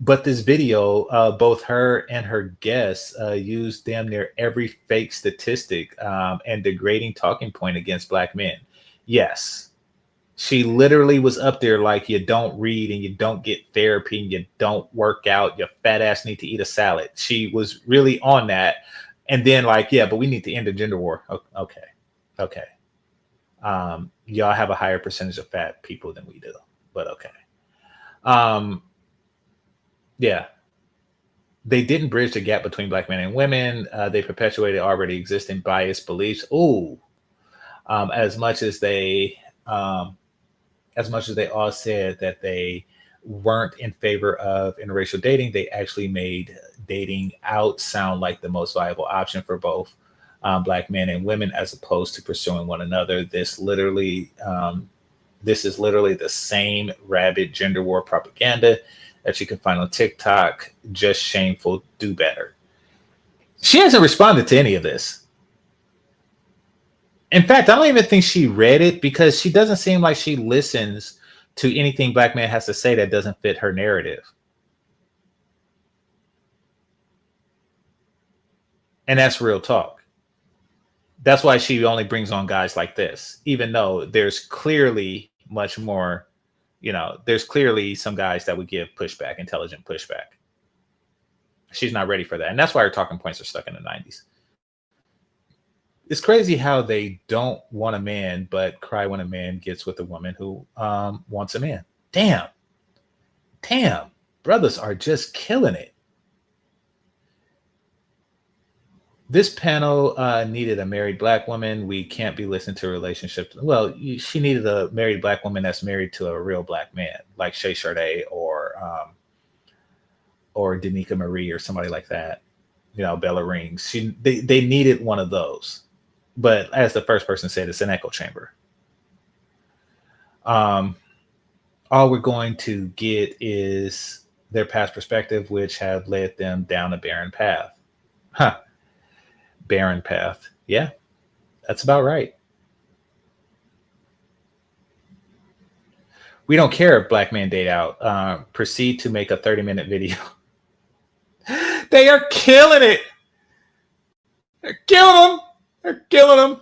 But this video, both her and her guests used damn near every fake statistic and degrading talking point against black men. Yes, she literally was up there like, you don't read and you don't get therapy and you don't work out. Your fat ass need to eat a salad. She was really on that. And then like, yeah, but we need to end the gender war. Okay. Y'all have a higher percentage of fat people than we do, but okay. Yeah, they didn't bridge the gap between black men and women. They perpetuated already existing biased beliefs. Ooh, as much as they all said that they weren't in favor of interracial dating, they actually made dating out sound like the most viable option for both black men and women, as opposed to pursuing one another. This is literally the same rabid gender war propaganda that you can find on TikTok. Just shameful. Do better. She hasn't responded to any of this. In fact, I don't even think she read it because she doesn't seem like she listens to anything black man has to say that doesn't fit her narrative. And that's real talk. That's why she only brings on guys like this, even though there's clearly much more. You know, there's clearly some guys that would give pushback, intelligent pushback. She's not ready for that. And that's why her talking points are stuck in the 90s. It's crazy how they don't want a man, but cry when a man gets with a woman who wants a man. Damn. Brothers are just killing it. This panel needed a married black woman. We can't be listening to relationships. Well, she needed a married black woman that's married to a real black man, like Shay Sade or Danica Marie or somebody like that. You know, Bella Rings. They needed one of those. But as the first person said, it's an echo chamber. All we're going to get is their past perspective, which have led them down a barren path. Barren path. Yeah, that's about right. We don't care if black men date out. Proceed to make a 30-minute video. They are killing it. They're killing them. They're killing them.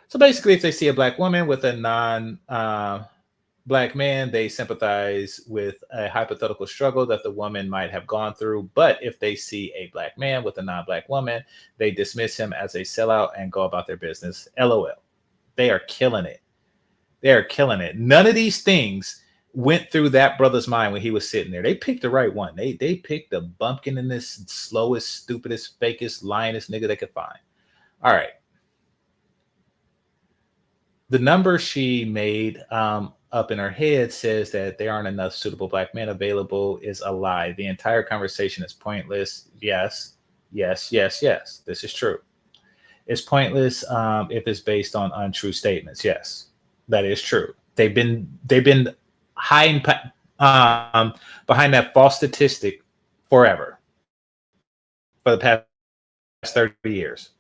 So basically, if they see a black woman with a black man, they sympathize with a hypothetical struggle that the woman might have gone through. But if they see a black man with a non-black woman, they dismiss him as a sellout and go about their business. LOL. They are killing it. They are killing it. None of these things went through that brother's mind when he was sitting there. They picked the right one. They picked the bumpkin in this slowest, stupidest, fakest, lyingest nigga they could find. All right. The number she made up in her head says that there aren't enough suitable black men available is a lie. The entire conversation is pointless. Yes. This is true. It's pointless if it's based on untrue statements. Yes, that is true. They've been hiding behind that false statistic forever for the past 30 years.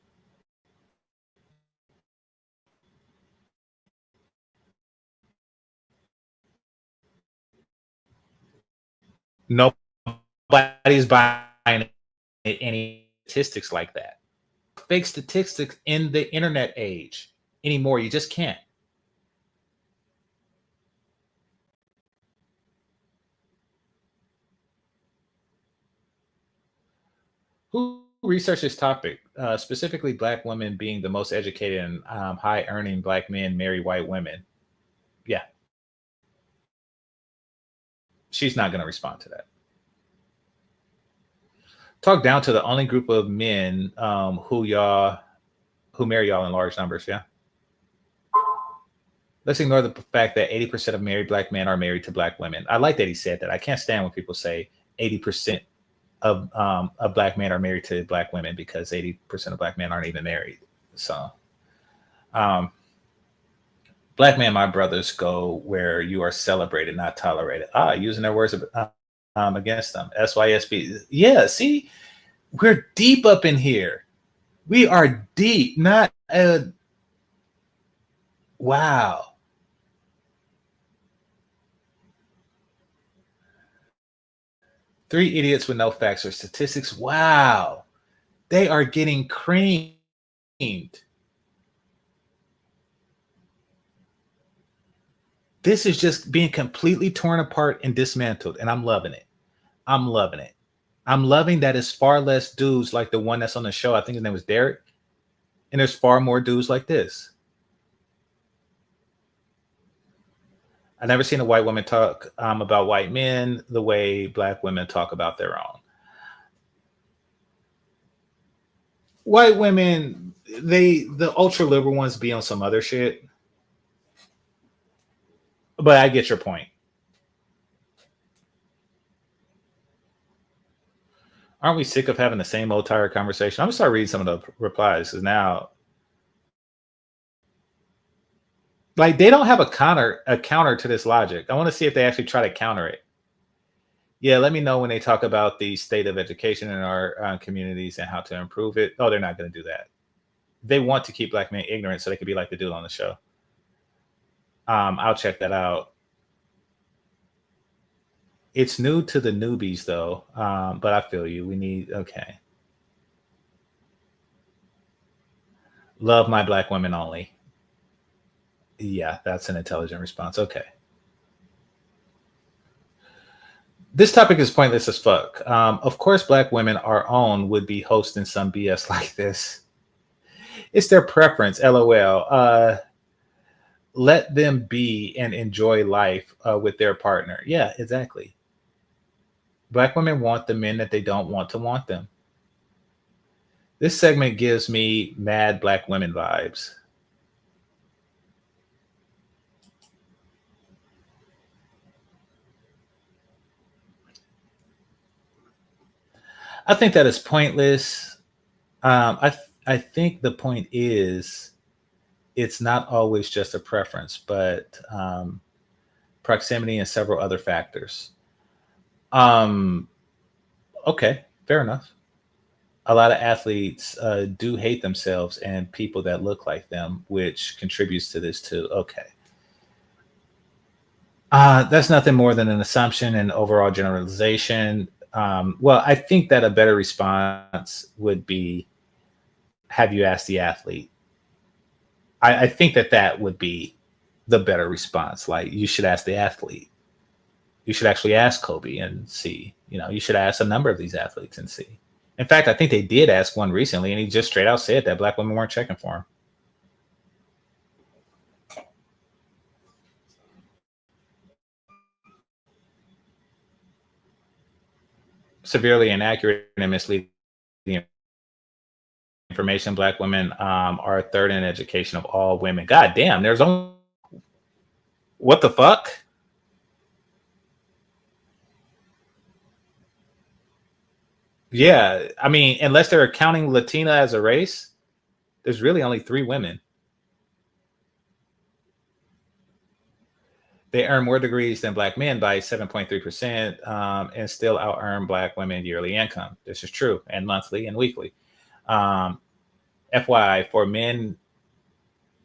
Nobody's buying any statistics like that. Fake statistics in the internet age anymore. You just can't. Who researched this topic? Specifically, black women being the most educated and high-earning black men marry white women. Yeah. She's not going to respond to that. Talk down to the only group of men who marry y'all in large numbers. Yeah. Let's ignore the fact that 80% of married black men are married to black women. I like that he said that. I can't stand when people say 80% of black men are married to black women, because 80% of black men aren't even married. So, black men, my brothers, go where you are celebrated, not tolerated. Using their words against them. SYSB. Yeah, see, we're deep up in here. We are deep, not wow. Three idiots with no facts or statistics. Wow. They are getting creamed. This is just being completely torn apart and dismantled, and I'm loving it. I'm loving it. I'm loving that it's far less dudes like the one that's on the show. I think his name was Derek. And there's far more dudes like this. I've never seen a white woman talk about white men the way black women talk about their own. White women, the ultra liberal ones be on some other shit. But I get your point. Aren't we sick of having the same old tired conversation? I'm gonna start reading some of the replies, because now, like, they don't have a counter to this logic. I want to see if they actually try to counter it. Yeah, let me know when they talk about the state of education in our communities and how to improve it. Oh, they're not going to do that. They want to keep black men ignorant so they could be like the dude on the show. I'll check that out. It's new to the newbies, though, but I feel you. We need, okay. Love my black women only. Yeah, that's an intelligent response. Okay. This topic is pointless as fuck. Of course, black women, our own, would be hosting some BS like this. It's their preference, LOL. Let them be and enjoy life with their partner. Yeah, exactly. Black women want the men that they don't want to want them. This segment gives me mad black women vibes. I think that is pointless. I think the point is, it's not always just a preference, but proximity and several other factors. Okay, fair enough. A lot of athletes do hate themselves and people that look like them, which contributes to this too. Okay. That's nothing more than an assumption and overall generalization. Well, I think that a better response would be have you asked the athlete? I think that would be the better response. Like, you should ask the athlete. You should actually ask Kobe and see. You should ask a number of these athletes and see. In fact, I think they did ask one recently, and he just straight out said that black women weren't checking for him. Severely inaccurate and misleading information. Black women are third in education of all women. God damn, there's only, what the fuck? Yeah, I mean, unless they're counting Latina as a race, there's really only 3 women. They earn more degrees than black men by 7.3%, and still out earn black women yearly income. This is true, and monthly and weekly. FYI, for men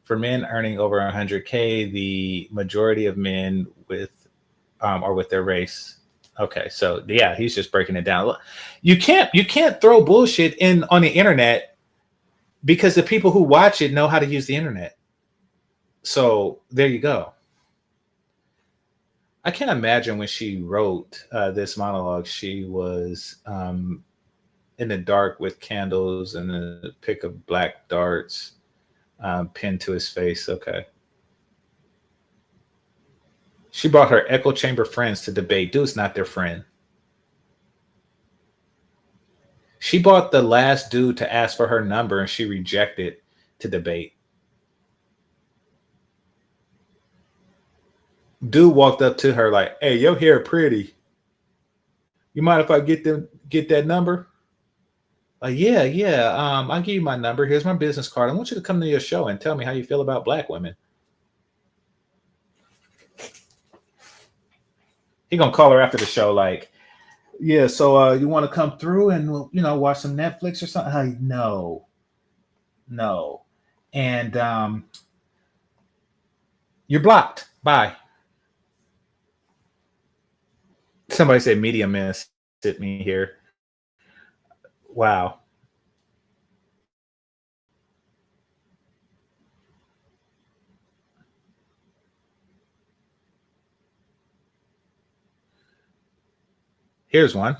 earning over 100K, the majority of men are with their race. Okay, so yeah, he's just breaking it down. You can't throw bullshit in on the internet, because the people who watch it know how to use the internet. So there you go. I can't imagine when she wrote this monologue, she was in the dark with candles and a pick of black darts pinned to his face. Okay. She brought her echo chamber friends to debate. Dude's not their friend. She brought the last dude to ask for her number, and she rejected to debate. Dude walked up to her like, "Hey, your hair pretty. You mind if I get that number?" Like, yeah. I'll give you my number. Here's my business card. I want you to come to your show and tell me how you feel about black women. He gonna call her after the show, like, yeah. So you want to come through and watch some Netflix or something? No. And you're blocked. Bye. Somebody said media men sit me here. Wow. Here's one.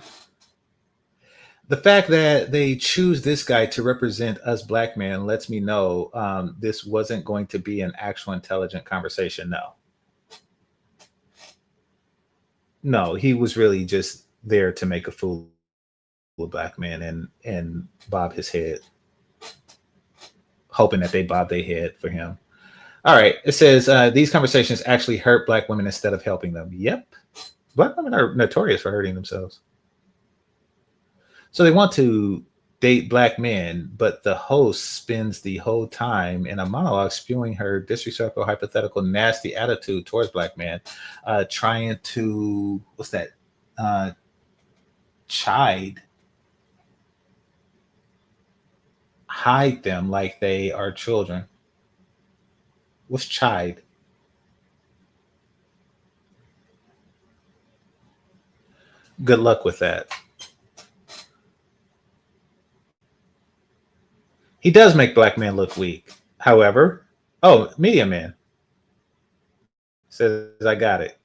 The fact that they choose this guy to represent us black men lets me know this wasn't going to be an actual intelligent conversation. No, he was really just there to make a fool of black men and bob his head, hoping that they bob their head for him. All right. It says these conversations actually hurt black women instead of helping them. Yep. Black women are notorious for hurting themselves. So they want to date black men, but the host spends the whole time in a monologue spewing her disrespectful, hypothetical, nasty attitude towards black men, trying to, hide them like they are children. What's chide? Good luck with that. He does make black men look weak. However, media man says, I got it.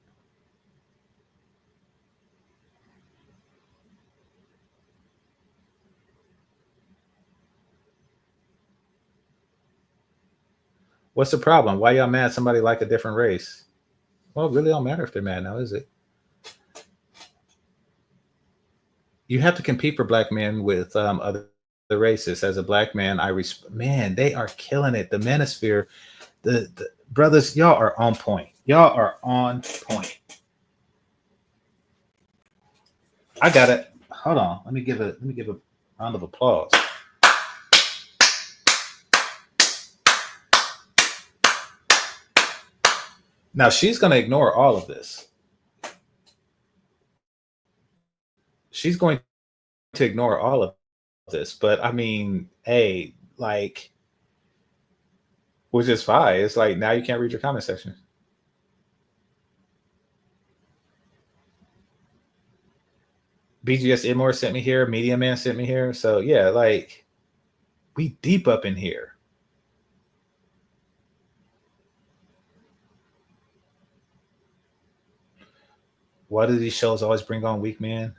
What's the problem? Why y'all mad at somebody like a different race? Well, it really don't matter if they're mad now, is it? You have to compete for black men with other races. As a black man, man, they are killing it. The manosphere, the brothers, y'all are on point. Y'all are on point. I got it. Hold on. Let me give a round of applause. Now she's going to ignore all of this. She's going to ignore all of this, but I mean, hey, like, which is fine. It's like, now you can't read your comment section. BGS Idmore sent me here. Media Man sent me here. So yeah, like, We deep up in here. Why do these shows always bring on weak men?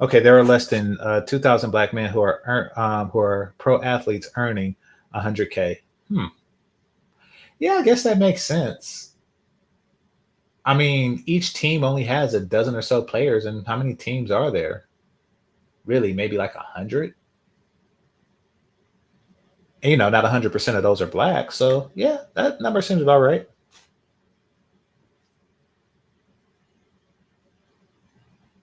Okay, there are less than 2,000 black men who are pro athletes earning 100K. Yeah, I guess that makes sense. I mean, each team only has a dozen or so players, and how many teams are there? Really, maybe like 100. And, not 100% of those are black. So yeah, that number seems about right.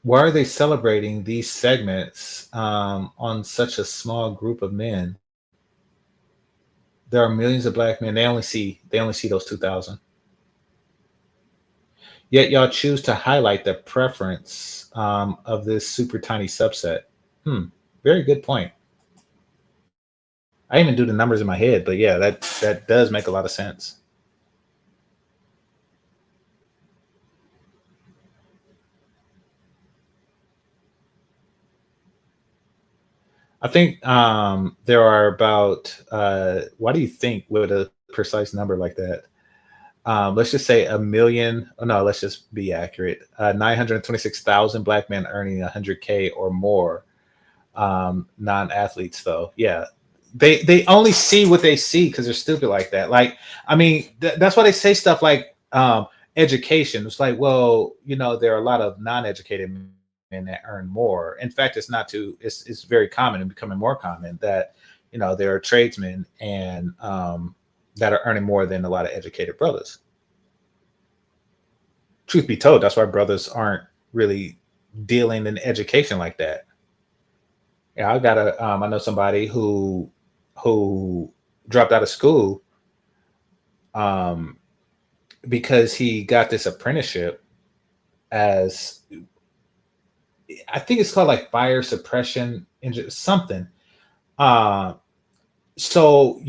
Why are they celebrating these segments on such a small group of men? There are millions of black men. They only see those 2,000. Yet y'all choose to highlight the preference of this super tiny subset. Very good point. I even do the numbers in my head, but yeah, that does make a lot of sense. I think there are about. Why do you think with a precise number like that? Let's just say a million. Oh, no, let's just be accurate. 926,000 black men earning 100K or more. Non-athletes, though, yeah, they only see what they see because they're stupid like that. Like, I mean, that's why they say stuff like education. It's like, well, there are a lot of non-educated men that earn more. In fact, it's not too. It's very common and becoming more common that there are tradesmen and that are earning more than a lot of educated brothers. Truth be told, that's why brothers aren't really dealing in education like that. Yeah, I know somebody who dropped out of school um, because he got this apprenticeship as, I think it's called like fire suppression something. Uh, so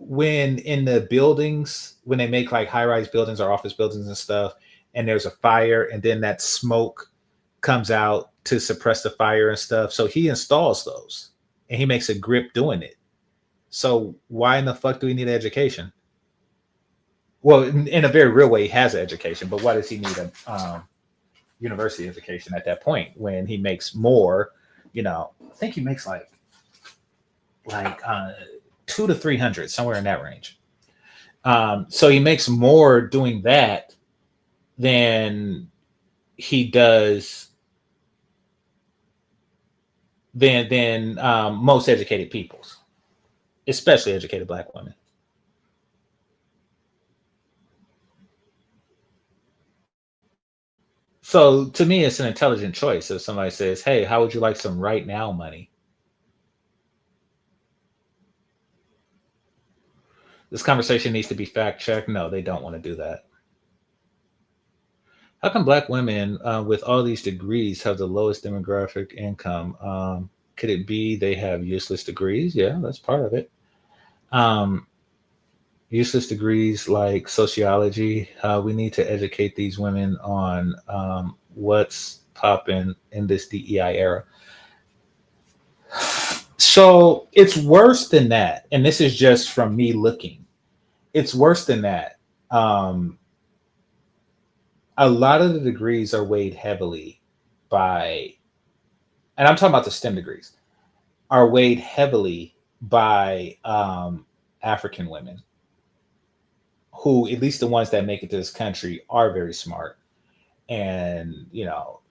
when in the buildings, when they make like high rise buildings or office buildings and stuff, and there's a fire, and then that smoke comes out to suppress the fire and stuff. So he installs those, and he makes a grip doing it. So why in the fuck do we need education? Well, in a very real way, he has an education, but why does he need a university education at that point when he makes more? I think he makes like 200 to 300, somewhere in that range. So he makes more doing that than he does than most educated peoples, especially educated black women. So to me, it's an intelligent choice. If somebody says, "Hey, how would you like some right now money?" This conversation needs to be fact checked. No, they don't want to do that. How come black women with all these degrees have the lowest demographic income? Could it be they have useless degrees? Yeah, that's part of it. Um, Useless degrees like sociology. We need to educate these women on what's popping in this DEI era. So it's worse than that. And this is just from me looking. It's worse than that. Um, a lot of the degrees are weighed heavily by, and I'm talking about the STEM degrees, are weighed heavily by African women who, at least the ones that make it to this country, are very smart. And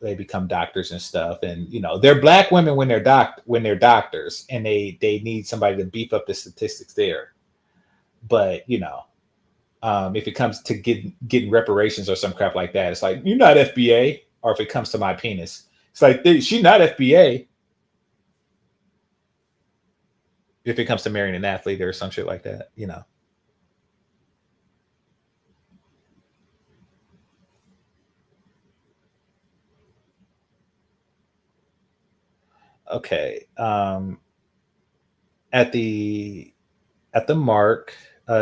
they become doctors and stuff, and they're black women when they're doctors, and they need somebody to beef up the statistics there. But if it comes to getting reparations or some crap like that, it's like, you're not FBA. Or if it comes to my penis, it's like, she's not FBA. If it comes to marrying an athlete or some shit like that. Okay. At the mark,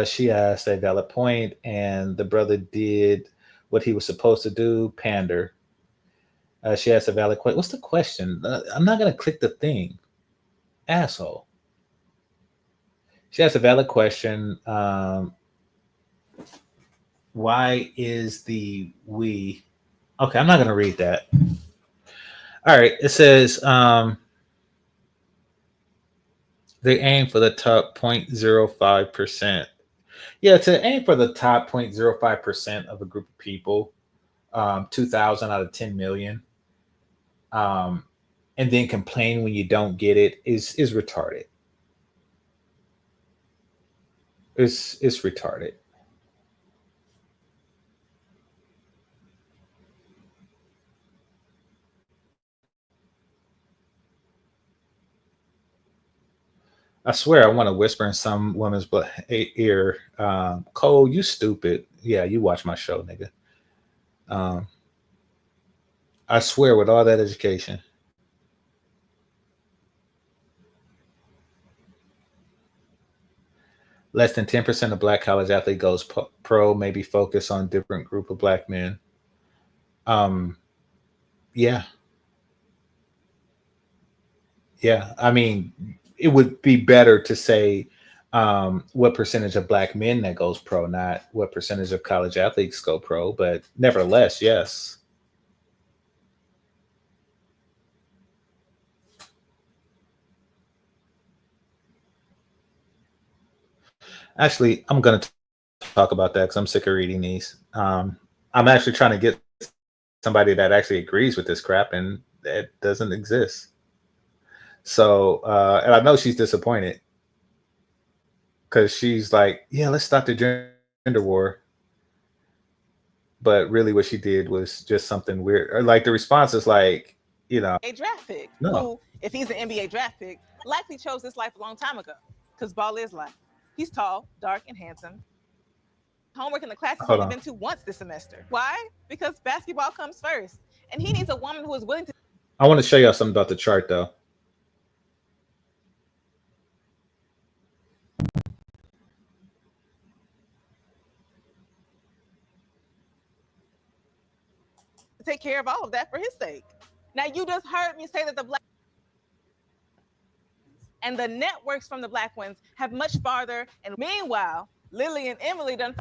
She asked a valid point, and the brother did what he was supposed to do, pander. She asked a valid question. What's the question? I'm not going to click the thing. Asshole. She asked a valid question. Why is the we? Okay, I'm not going to read that. All right. It says they aim for the top 0.05%. Yeah, to aim for the top 0.05% of a group of people, 2,000 out of 10 million, and then complain when you don't get it is retarded. It's retarded. I swear I want to whisper in some woman's ear, Cole, you stupid. Yeah, you watch my show, nigga. I swear with all that education. Less than 10% of black college athlete goes pro, maybe focus on different group of black men. Yeah. Yeah. I mean, it would be better to say what percentage of black men that goes pro, not what percentage of college athletes go pro, but nevertheless, yes. Actually, I'm going to talk about that because I'm sick of reading these. I'm actually trying to get somebody that actually agrees with this crap, and it doesn't exist. So, and I know she's disappointed because she's like, yeah, let's stop the gender war. But really what she did was just something weird. Or like the response is like, you know. A draft pick. No. Who, if he's an NBA draft pick, likely chose this life a long time ago. Because ball is life. He's tall, dark, and handsome. Homework in the class he's only been to once this semester. Why? Because basketball comes first. And he needs a woman who is willing to. I want to show y'all something about the chart, though. Take care of all of that for his sake. Now, you just heard me say that the black and the networks from the black ones have much farther. And meanwhile, Lily and Emily done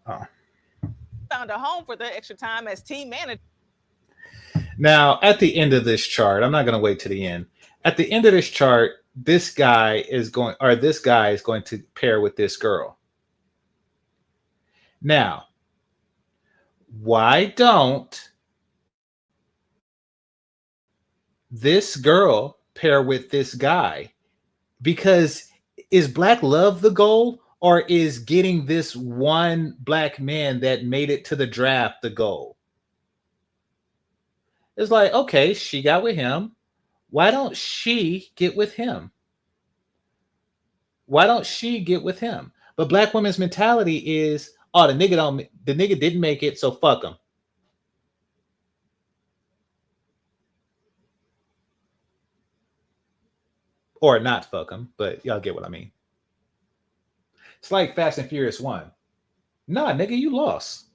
found a home for their extra time as team manager. Now, at the end of this chart, I'm not going to wait to the end. At the end of this chart, this guy is going to pair with this girl. Now, why don't this girl pair with this guy? Because is black love the goal, or is getting this one black man that made it to the draft the goal? It's like, okay, she got with him. Why don't she get with him? Why don't she get with him? But black women's mentality is, oh, the nigga didn't make it, so fuck him. Or not fuck him, but y'all get what I mean. It's like Fast and Furious 1. Nah, nigga, you lost.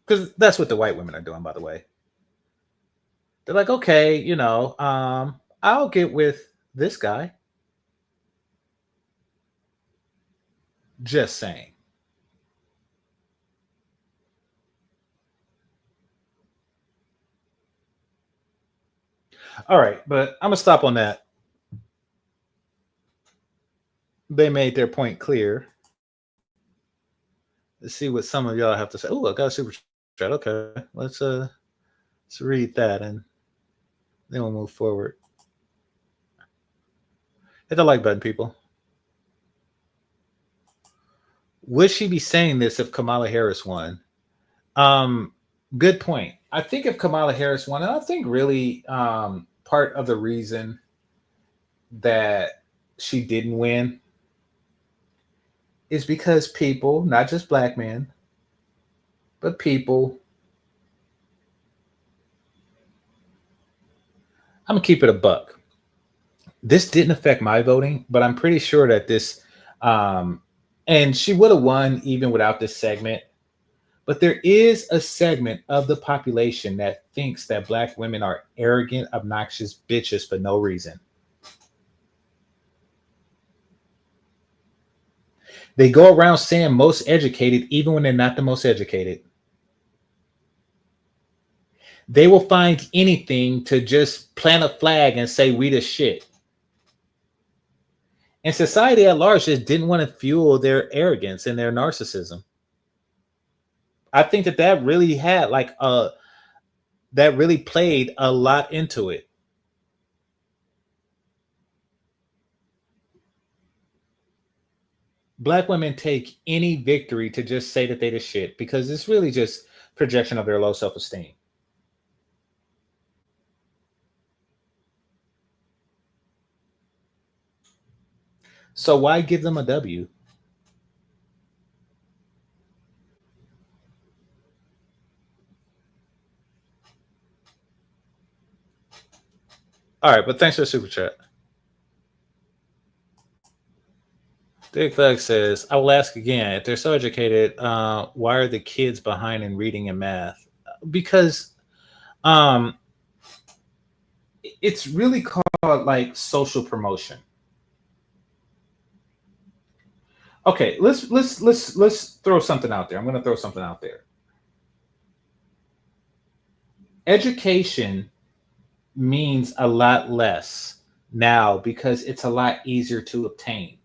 Because that's what the white women are doing, by the way. They're like, okay, you know, I'll get with this guy. Just saying. All right, but I'm going to stop on that. They made their point clear. Let's see what some of y'all have to say. Oh, I got a super chat. Okay, let's read that and then we'll move forward. Hit the like button, people. Would she be saying this if Kamala Harris won? Good point. I think if Kamala Harris won, and I think really part of the reason that she didn't win is because people, not just black men, but people I'm gonna keep it a buck. This didn't affect my voting, but I'm pretty sure that this, and she would have won even without this segment. But there is a segment of the population that thinks that black women are arrogant, obnoxious bitches for no reason. They go around saying most educated, even when they're not the most educated. They will find anything to just plant a flag and say we the shit. And society at large just didn't want to fuel their arrogance and their narcissism. I think that really had that really played a lot into it. Black women take any victory to just say that they the shit because it's really just projection of their low self-esteem. So why give them a W? All right, but thanks for the super chat. Dick Thug says, I will ask again, if they're so educated, why are the kids behind in reading and math? Because it's really called like social promotion. Okay, let's throw something out there. I'm going to throw something out there. Education means a lot less now because it's a lot easier to obtain.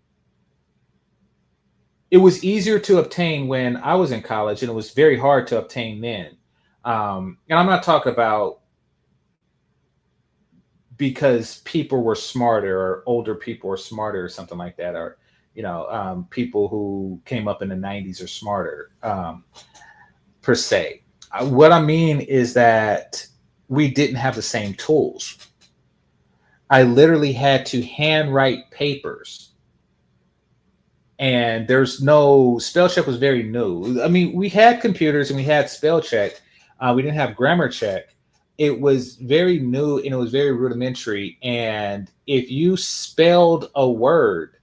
It was easier to obtain when I was in college, and it was very hard to obtain then. And I'm not talking about because people were smarter or older people were smarter or something like that, or people who came up in the 90s are smarter per se. What I mean is that we didn't have the same tools. I literally had to handwrite papers, and there's no spell check was very new. I mean, we had computers and we had spell check. We didn't have grammar check. It was very new and it was very rudimentary. And if you spelled a word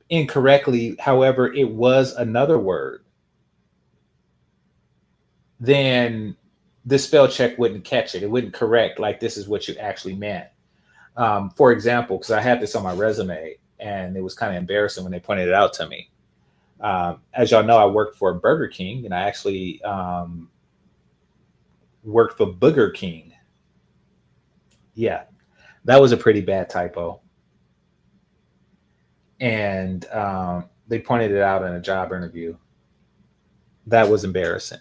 incorrectly, however, it was another word, then the spell check wouldn't catch it. It wouldn't correct like this is what you actually meant. For example, because I had this on my resume and it was kind of embarrassing when they pointed it out to me. As y'all know, I worked for Burger King, and I actually worked for Booger King. Yeah, that was a pretty bad typo. And they pointed it out in a job interview. That was embarrassing.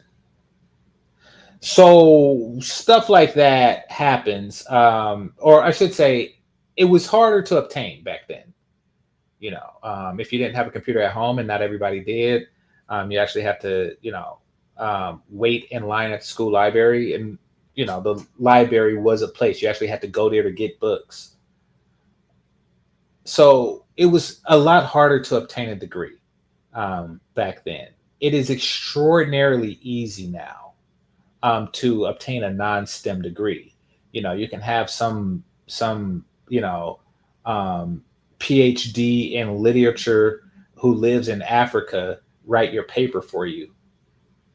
So stuff like that happens. Or I should say, it was harder to obtain back then. If you didn't have a computer at home, and not everybody did, you actually have to, wait in line at the school library. And, the library was a place. You actually had to go there to get books. So it was a lot harder to obtain a degree back then. It is extraordinarily easy now to obtain a non-STEM degree. You can have some PhD in literature who lives in Africa write your paper for you.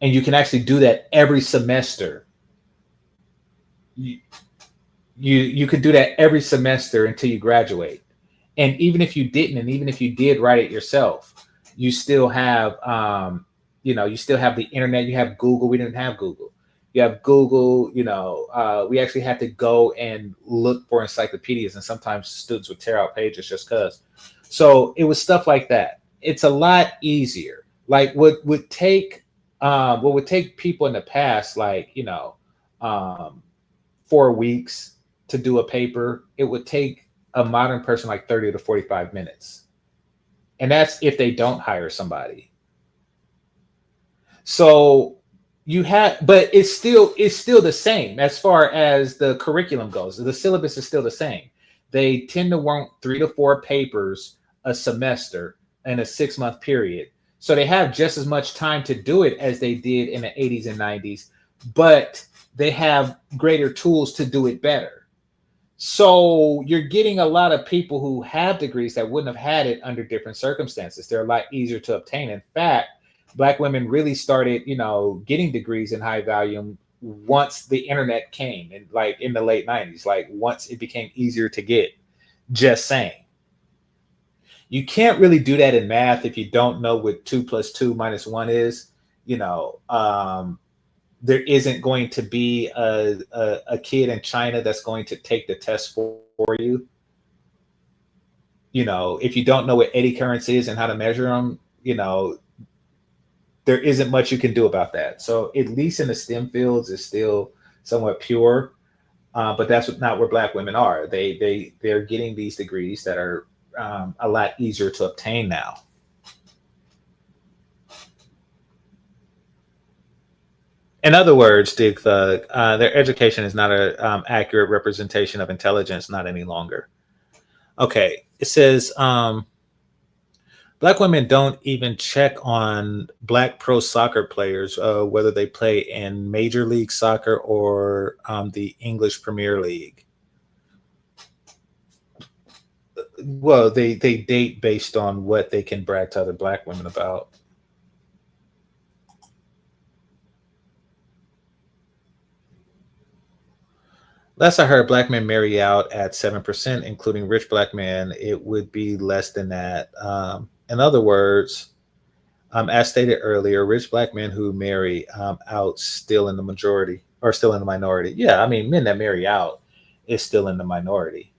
And you can actually do that every semester. You could do that every semester until you graduate. And even if you didn't, and even if you did write it yourself, you still have you still have the internet. You have Google. We didn't have Google. You have Google. We actually had to go and look for encyclopedias, and sometimes students would tear out pages just because. So it was stuff like that. It's a lot easier. Like what would take people in the past, 4 weeks to do a paper, it would take a modern person like 30 to 45 minutes. And that's if they don't hire somebody. So but it's still the same as far as the curriculum goes. The syllabus is still the same. They tend to want 3 to 4 papers a semester in a 6-month period. So they have just as much time to do it as they did in the 80s and 90s, but they have greater tools to do it better. So you're getting a lot of people who have degrees that wouldn't have had it under different circumstances. They're a lot easier to obtain. In fact, Black women really started, getting degrees in high volume once the internet came, and like in the late 90s, like once it became easier to get. Just saying. You can't really do that in math if you don't know what 2 + 2 - 1 is. There isn't going to be a kid in China that's going to take the test for you. If you don't know what eddy currents is and how to measure them, there isn't much you can do about that. So at least in the STEM fields, it's still somewhat pure. But that's not where Black women are. They're getting these degrees that are a lot easier to obtain now. In other words, Dig Thug, their education is not an accurate representation of intelligence, not any longer. Okay, it says Black women don't even check on Black pro soccer players, whether they play in Major League Soccer or the English Premier League. Well, they date based on what they can brag to other Black women about. Last I heard, Black men marry out at 7%, including rich Black men. It would be less than that. In other words, as stated earlier, rich Black men who marry out still in the majority or still in the minority. Yeah, I mean, men that marry out is still in the minority.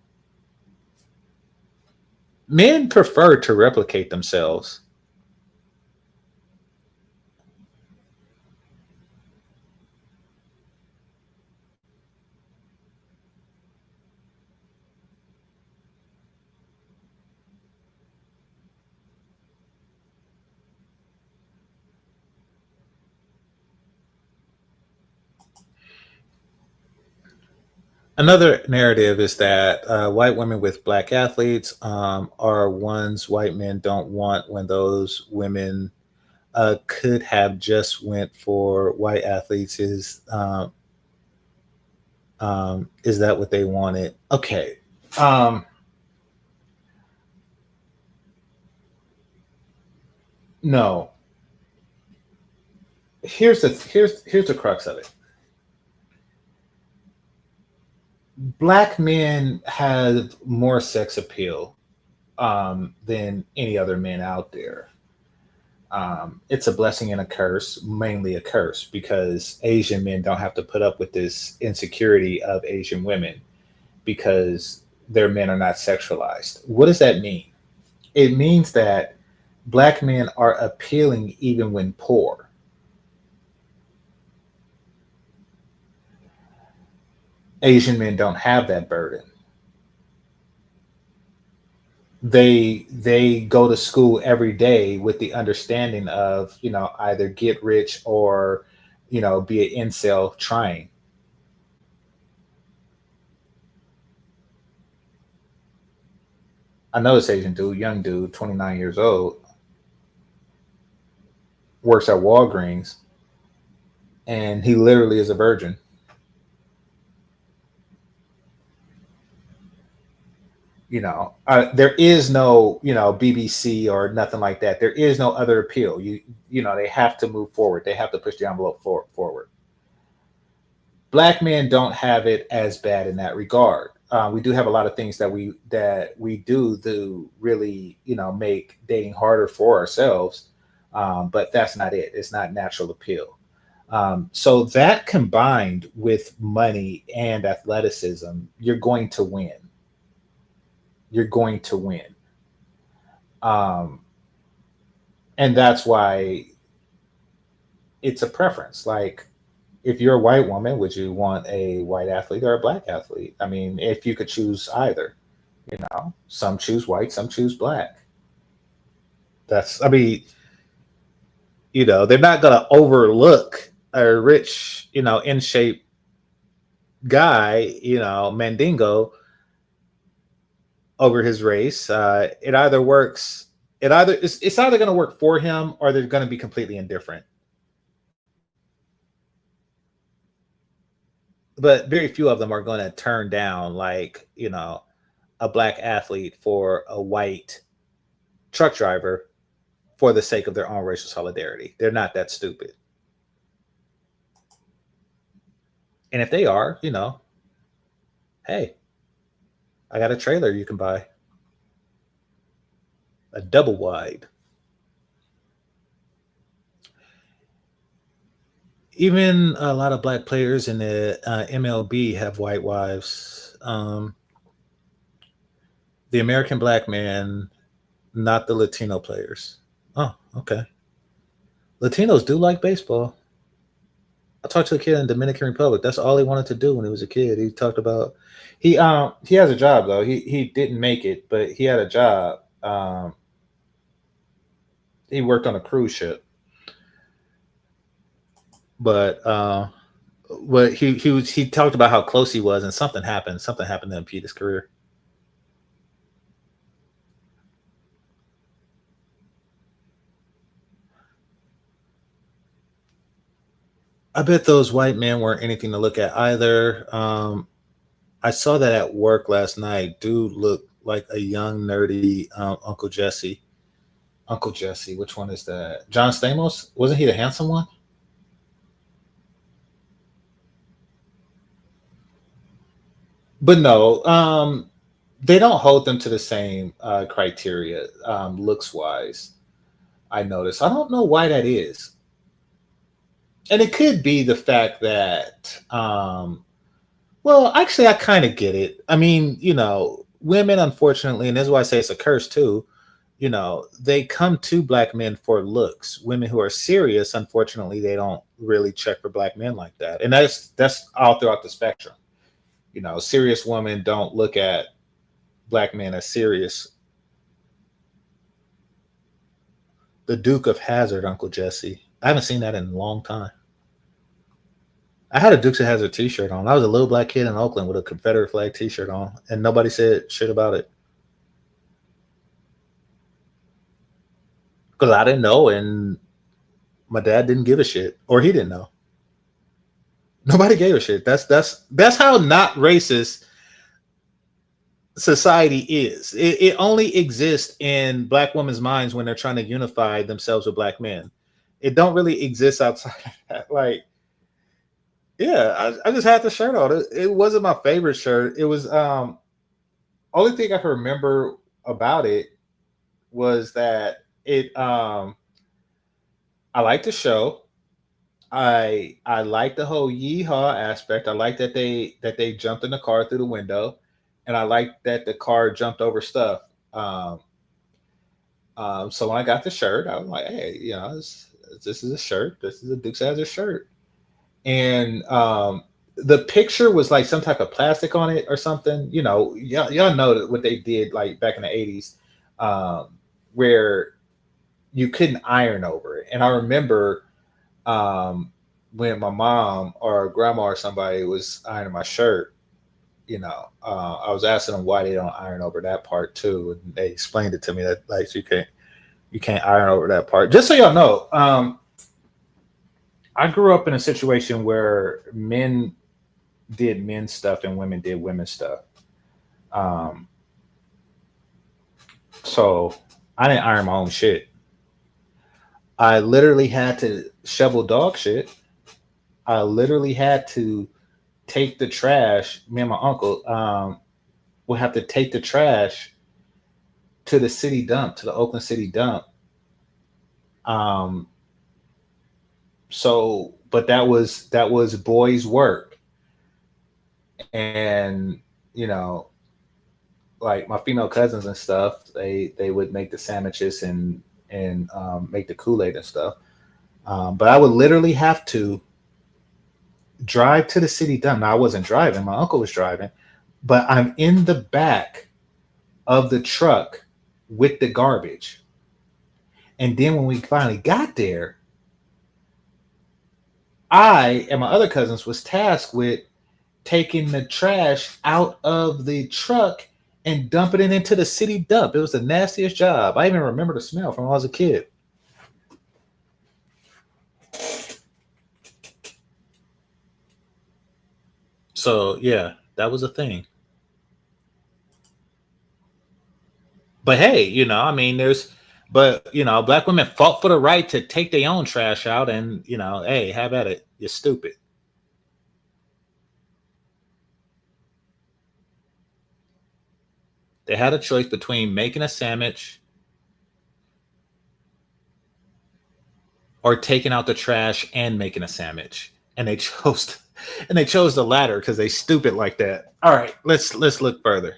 Men prefer to replicate themselves. Another narrative is that white women with Black athletes are ones white men don't want when those women could have just went for white athletes. Is that what they wanted? Okay. No. Here's the crux of it. Black men have more sex appeal than any other men out there. It's a blessing and a curse, mainly a curse, because Asian men don't have to put up with this insecurity of Asian women because their men are not sexualized. What does that mean? It means that Black men are appealing even when poor. Asian men don't have that burden. They go to school every day with the understanding of, either get rich or, be an incel trying. I know this Asian dude, young dude, 29 years old, works at Walgreens, and he literally is a virgin. There is no, BBC or nothing like that. There is no other appeal. They have to move forward. They have to push the envelope forward. Black men don't have it as bad in that regard. We do have a lot of things that we do to really, make dating harder for ourselves. But that's not it. It's not natural appeal. So that combined with money and athleticism, you're going to win. You're going to win. And that's why it's a preference. Like, if you're a white woman, would you want a white athlete or a Black athlete? I mean, if you could choose either, some choose white, some choose Black. They're not going to overlook a rich, in shape guy, Mandingo, over his race. It's either going to work for him, or they're going to be completely indifferent. but very few of them are going to turn down, like, a black athlete for a white truck driver for the sake of their own racial solidarity. They're not that stupid. And if they are, hey, I got a trailer you can buy, a double wide. Even a lot of black players in the MLB have white wives. The American black man, not the Latino players. Oh, okay. Latinos do like baseball. I talked to a kid in the Dominican Republic. That's all he wanted to do when he was a kid. He talked about he has a job though. He didn't make it, but he had a job. He worked on a cruise ship. But he talked about how close he was, and something happened. Something happened to impede his career. I bet those white men weren't anything to look at either. I saw that at work last night. Dude looked like a young, nerdy Uncle Jesse. Uncle Jesse, which one is that? John Stamos? Wasn't he the handsome one? But no, they don't hold them to the same criteria, looks wise. I noticed. I don't know why that is. And it could be the fact that, well, actually, I kind of get it. I mean, women, unfortunately, and this is why I say it's a curse too, they come to black men for looks. Women who are serious, unfortunately, they don't really check for black men like that. And that's all throughout the spectrum. Serious women don't look at black men as serious. The Duke of Hazzard, Uncle Jesse. I haven't seen that in a long time. I had a Dukes of Hazzard t-shirt on. I was a little black kid in Oakland with a Confederate flag t-shirt on, and nobody said shit about it. Because I didn't know, and my dad didn't give a shit, or he didn't know. Nobody gave a shit. That's how not racist society is. It only exists in black women's minds when they're trying to unify themselves with black men. It don't really exist outside of that. Like, yeah, I just had the shirt on. It wasn't my favorite shirt. It was only thing I can remember about it was that I liked the show. I like the whole yeehaw aspect. I like that they jumped in the car through the window, and I like that the car jumped over stuff. So when I got the shirt, I was like, hey, this is a shirt. This is a Dukes of Hazzard shirt, and the picture was like some type of plastic on it or something. Y'all know what they did like back in the 80s, where you couldn't iron over it. And I remember when my mom or grandma or somebody was ironing my shirt, I was asking them why they don't iron over that part too, and they explained it to me that like you can't iron over that part. Just so y'all know, I grew up in a situation where men did men's stuff and women did women's stuff. So I didn't iron my own shit. I literally had to shovel dog shit. I literally had to take the trash. Me and my uncle would have to take the trash to the city dump, to the Oakland city dump. But that was boys' work, and like my female cousins and stuff, they would make the sandwiches and make the Kool-Aid and stuff. But I would literally have to drive to the city dump. Now I wasn't driving, my uncle was driving, but I'm in the back of the truck with the garbage. And then when we finally got there, I and my other cousins was tasked with taking the trash out of the truck and dumping it into the city dump. It was the nastiest job. I even remember the smell from when I was a kid. So yeah, that was a thing. But hey, I mean, but black women fought for the right to take their own trash out, and hey, have at it. You're stupid. They had a choice between making a sandwich or taking out the trash and making a sandwich, and they chose, the latter because they stupid like that. All right, let's look further.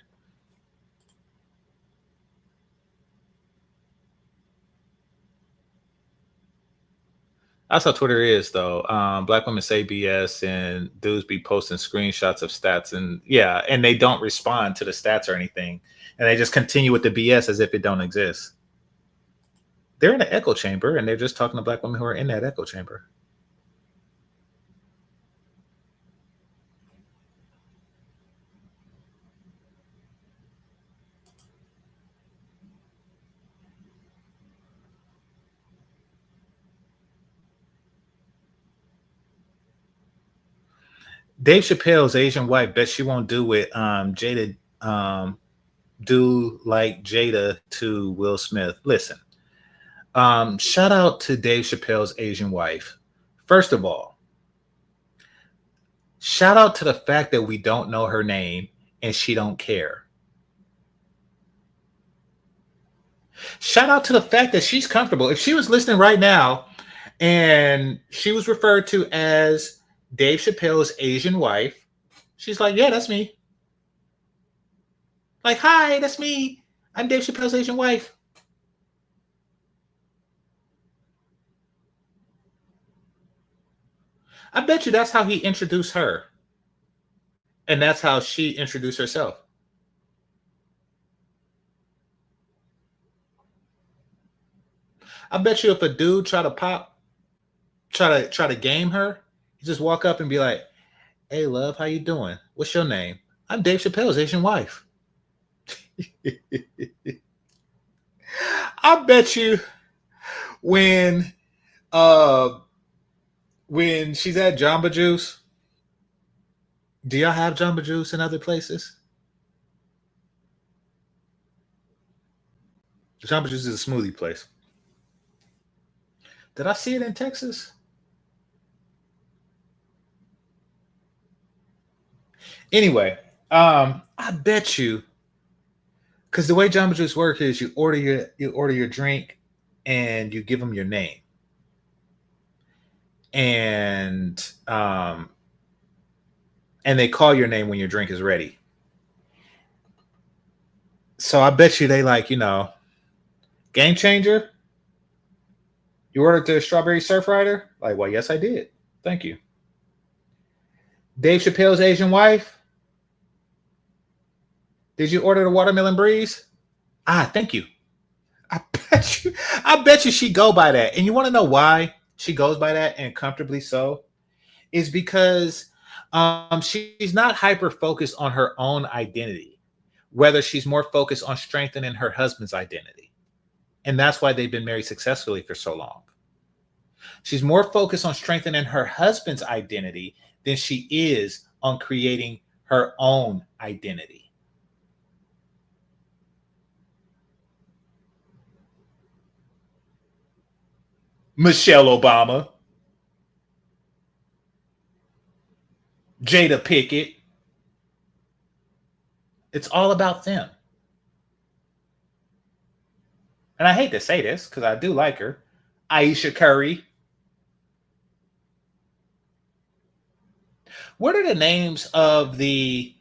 That's how Twitter is, though. Black women say BS, and dudes be posting screenshots of stats, and yeah, and they don't respond to the stats or anything, and they just continue with the BS as if it don't exist. They're in an echo chamber, and they're just talking to black women who are in that echo chamber. Dave Chappelle's Asian wife bet she won't do what Jada do like Jada to Will Smith. Listen, shout out to Dave Chappelle's Asian wife. First of all, shout out to the fact that we don't know her name and she don't care. Shout out to the fact that she's comfortable. If she was listening right now and she was referred to as Dave Chappelle's Asian wife, she's like, yeah, that's me. Like, hi, that's me. I'm Dave Chappelle's Asian wife. I bet you that's how he introduced her. And that's how she introduced herself. I bet you if a dude try to game her, you just walk up and be like, hey, love, how you doing? What's your name? I'm Dave Chappelle's Asian wife. I bet you when she's at Jamba Juice, do y'all have Jamba Juice in other places? Jamba Juice is a smoothie place. Did I see it in Texas? Anyway, I bet you, because the way Jamba Juice work is you order your drink and you give them your name, and they call your name when your drink is ready. So I bet you they like, GameChanger. You ordered the strawberry surf rider? Like, well, yes, I did. Thank you. Dave Chappelle's Asian wife. Did you order the watermelon breeze? Thank you. I bet you she go by that. And you want to know why she goes by that, and comfortably so? Is because she's not hyper focused on her own identity. Whether she's more focused on strengthening her husband's identity. And that's why they've been married successfully for so long. She's more focused on strengthening her husband's identity than she is on creating her own identity. Michelle Obama, Jada Pickett. It's all about them. And I hate to say this because I do like her. Aisha Curry. What are the names of the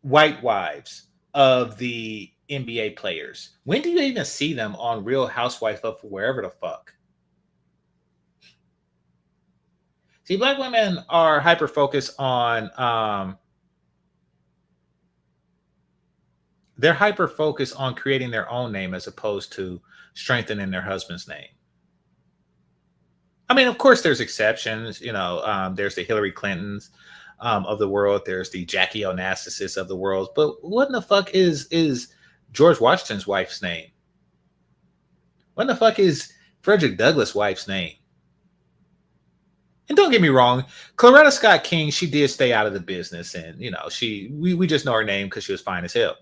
white wives of the NBA players? When do you even see them on Real Housewives of wherever the fuck? See, black women are hyper focused on they're hyper focused on creating their own name as opposed to strengthening their husband's name. I mean, of course, there's exceptions. There's the Hillary Clintons of the world. There's the Jackie Onassis of the world. But what in the fuck is George Washington's wife's name? What in the fuck is Frederick Douglass' wife's name? And don't get me wrong, Coretta Scott King, she did stay out of the business, and we just know her name because she was fine as hell.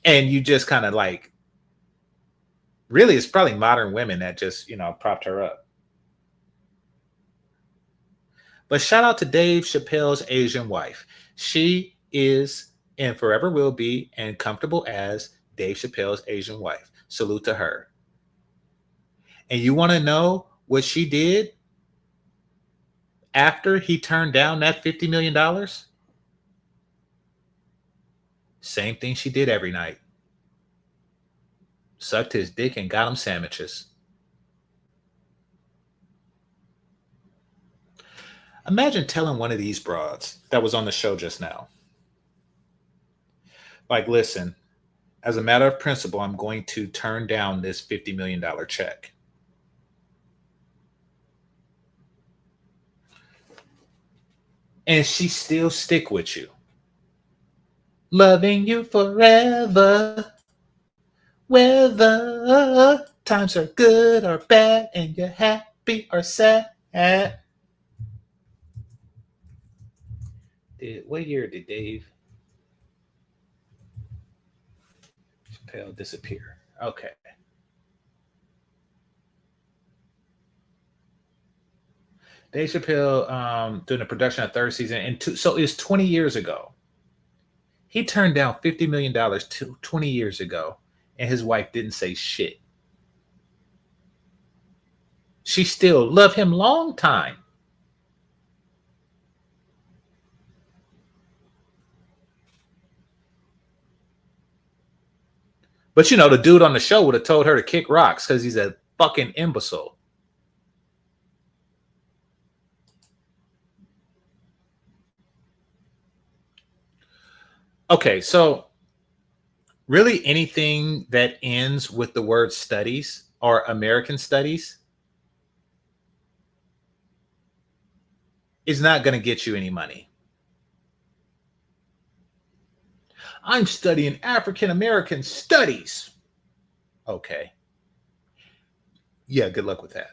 And you just kind of like, really, it's probably modern women that just propped her up. But shout out to Dave Chappelle's Asian wife. She is and forever will be and comfortable as Dave Chappelle's Asian wife. Salute to her. And you want to know what she did after he turned down that $50 million? Same thing she did every night. Sucked his dick and got him sandwiches. Imagine telling one of these broads that was on the show just now, like, listen, as a matter of principle, I'm going to turn down this $50 million check. And she still stick with you. Loving you forever. Whether times are good or bad and you're happy or sad. What year did Dave Chappelle disappear? Okay. Dave Chappelle doing the production of third season, and so it's 20 years ago. He turned down $50 million 20 years ago, and his wife didn't say shit. She still loved him long time. But the dude on the show would have told her to kick rocks because he's a fucking imbecile. Okay, so really anything that ends with the word studies or American studies is not going to get you any money. I'm studying African American studies. Okay. Yeah, good luck with that.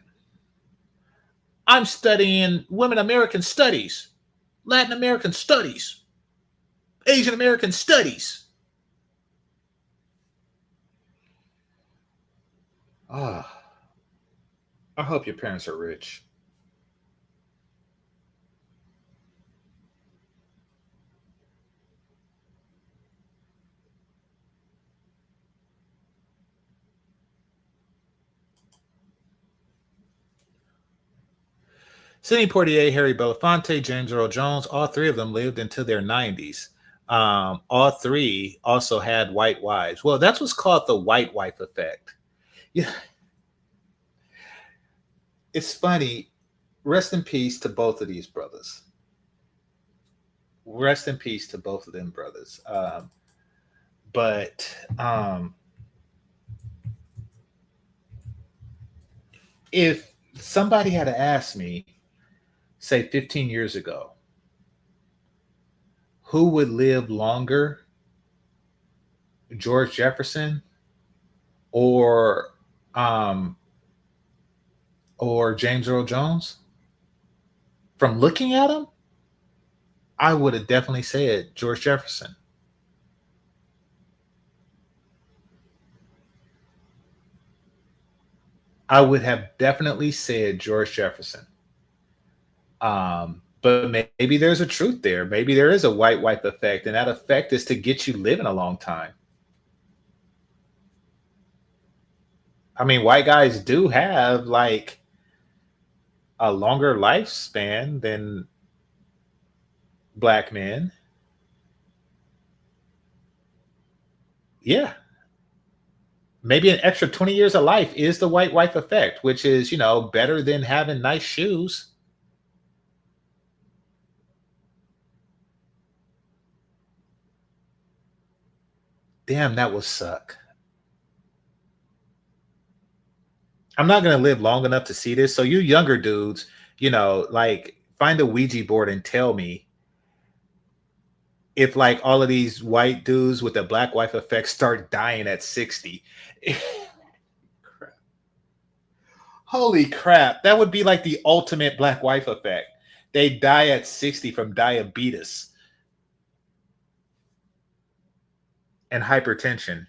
I'm studying Women American studies, Latin American studies, Asian American studies. I hope your parents are rich. Sidney Poitier, Harry Belafonte, James Earl Jones, all three of them lived into their 90s. All three also had white wives. Well, that's what's called the white wife effect. Yeah. It's funny. Rest in peace to both of these brothers. Rest in peace to both of them brothers. But if somebody had asked me, say 15 years ago, who would live longer, George Jefferson or James Earl Jones? From looking at him, I would have definitely said George Jefferson. I would have definitely said George Jefferson. But maybe there's a truth there. Maybe there is a white wife effect, and that effect is to get you living a long time. I mean, white guys do have like a longer lifespan than black men. Yeah. Maybe an extra 20 years of life is the white wife effect, which is, better than having nice shoes. Damn, that would suck. I'm not going to live long enough to see this. So you younger dudes, like find a Ouija board and tell me if like all of these white dudes with the black wife effect start dying at 60. Crap. Holy crap. That would be like the ultimate black wife effect. They die at 60 from diabetes and hypertension.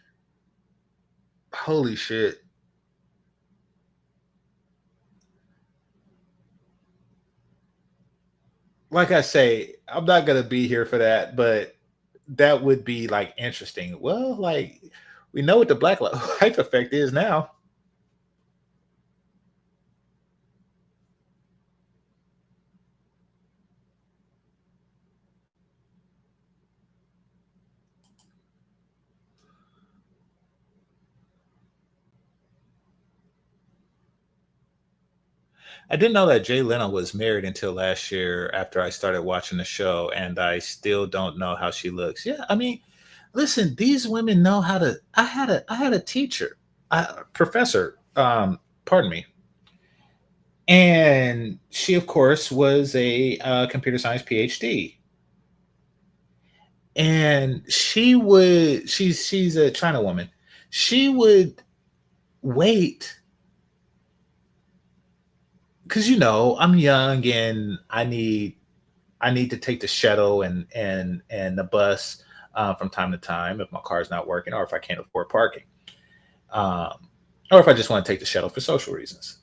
Holy shit. Like I say, I'm not going to be here for that, but that would be like interesting. Well, like we know what the black wife effect is now. I didn't know that Jay Leno was married until last year after I started watching the show, and I still don't know how she looks. Yeah, I mean, listen, these women know how to. I had a teacher, professor, pardon me, and she, of course, was a computer science PhD, and she's a China woman. She would wait because I'm young and I need to take the shuttle and the bus from time to time if my car's not working or if I can't afford parking, or if I just want to take the shuttle for social reasons.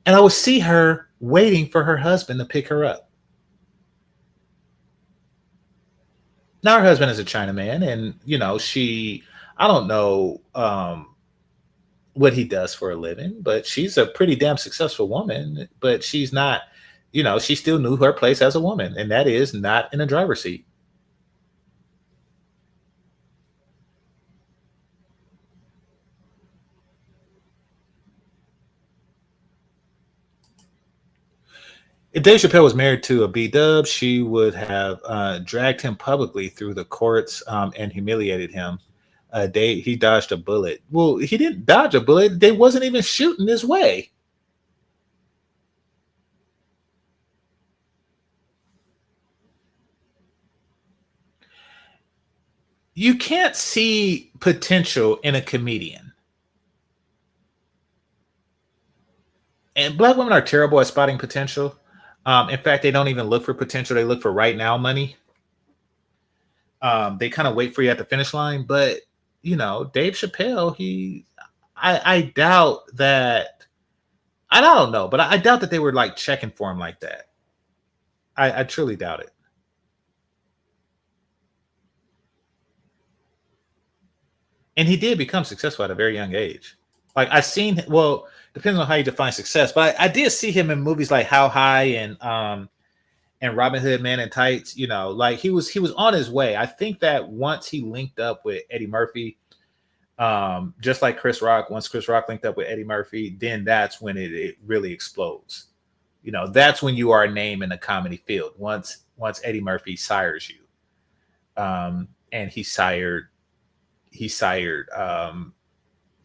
And I would see her waiting for her husband to pick her up. Now her husband is a Chinaman, and I don't know what he does for a living, but she's a pretty damn successful woman. But she's not, she still knew her place as a woman, and that is not in a driver's seat. If Dave Chappelle was married to a B-dub, she would have dragged him publicly through the courts and humiliated him. He dodged a bullet. Well, he didn't dodge a bullet. They wasn't even shooting his way. You can't see potential in a comedian. And black women are terrible at spotting potential. In fact, they don't even look for potential. They look for right now money. They kind of wait for you at the finish line. But, Dave Chappelle, I doubt that. I don't know, but I doubt that they were like checking for him like that. I truly doubt it. And he did become successful at a very young age. Like depends on how you define success, but I did see him in movies like How High and Robin Hood Man in Tights. Like he was on his way. I think that once he linked up with Eddie Murphy, just like Chris Rock, once Chris Rock linked up with Eddie Murphy, then that's when it really explodes. That's when you are a name in the comedy field. Once Eddie Murphy sires you, and he sired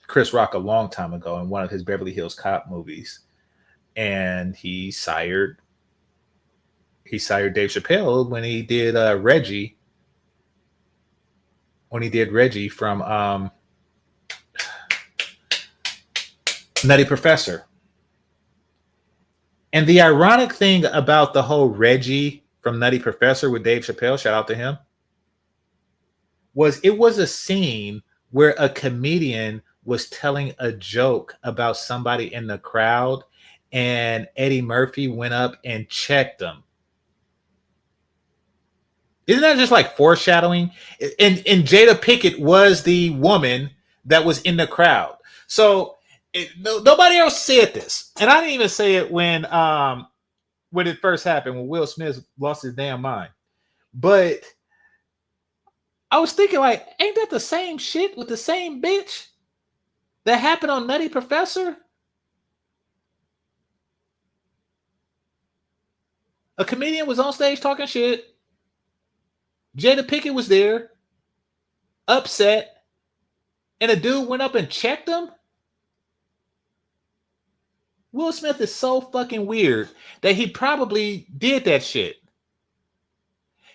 Chris Rock a long time ago in one of his Beverly Hills Cop movies, and he sired Dave Chappelle when he did Reggie. When he did Reggie from Nutty Professor. And the ironic thing about the whole Reggie from Nutty Professor with Dave Chappelle, shout out to him, was it was a scene where a comedian was telling a joke about somebody in the crowd, and Eddie Murphy went up and checked them. Isn't that just like foreshadowing? And Jada Pinkett was the woman that was in the crowd. So nobody else said this. And I didn't even say it when it first happened, when Will Smith lost his damn mind. But I was thinking, like, ain't that the same shit with the same bitch that happened on Nutty Professor? A comedian was on stage talking shit. Jada Pinkett was there, upset, and a dude went up and checked him. Will Smith is so fucking weird that he probably did that shit.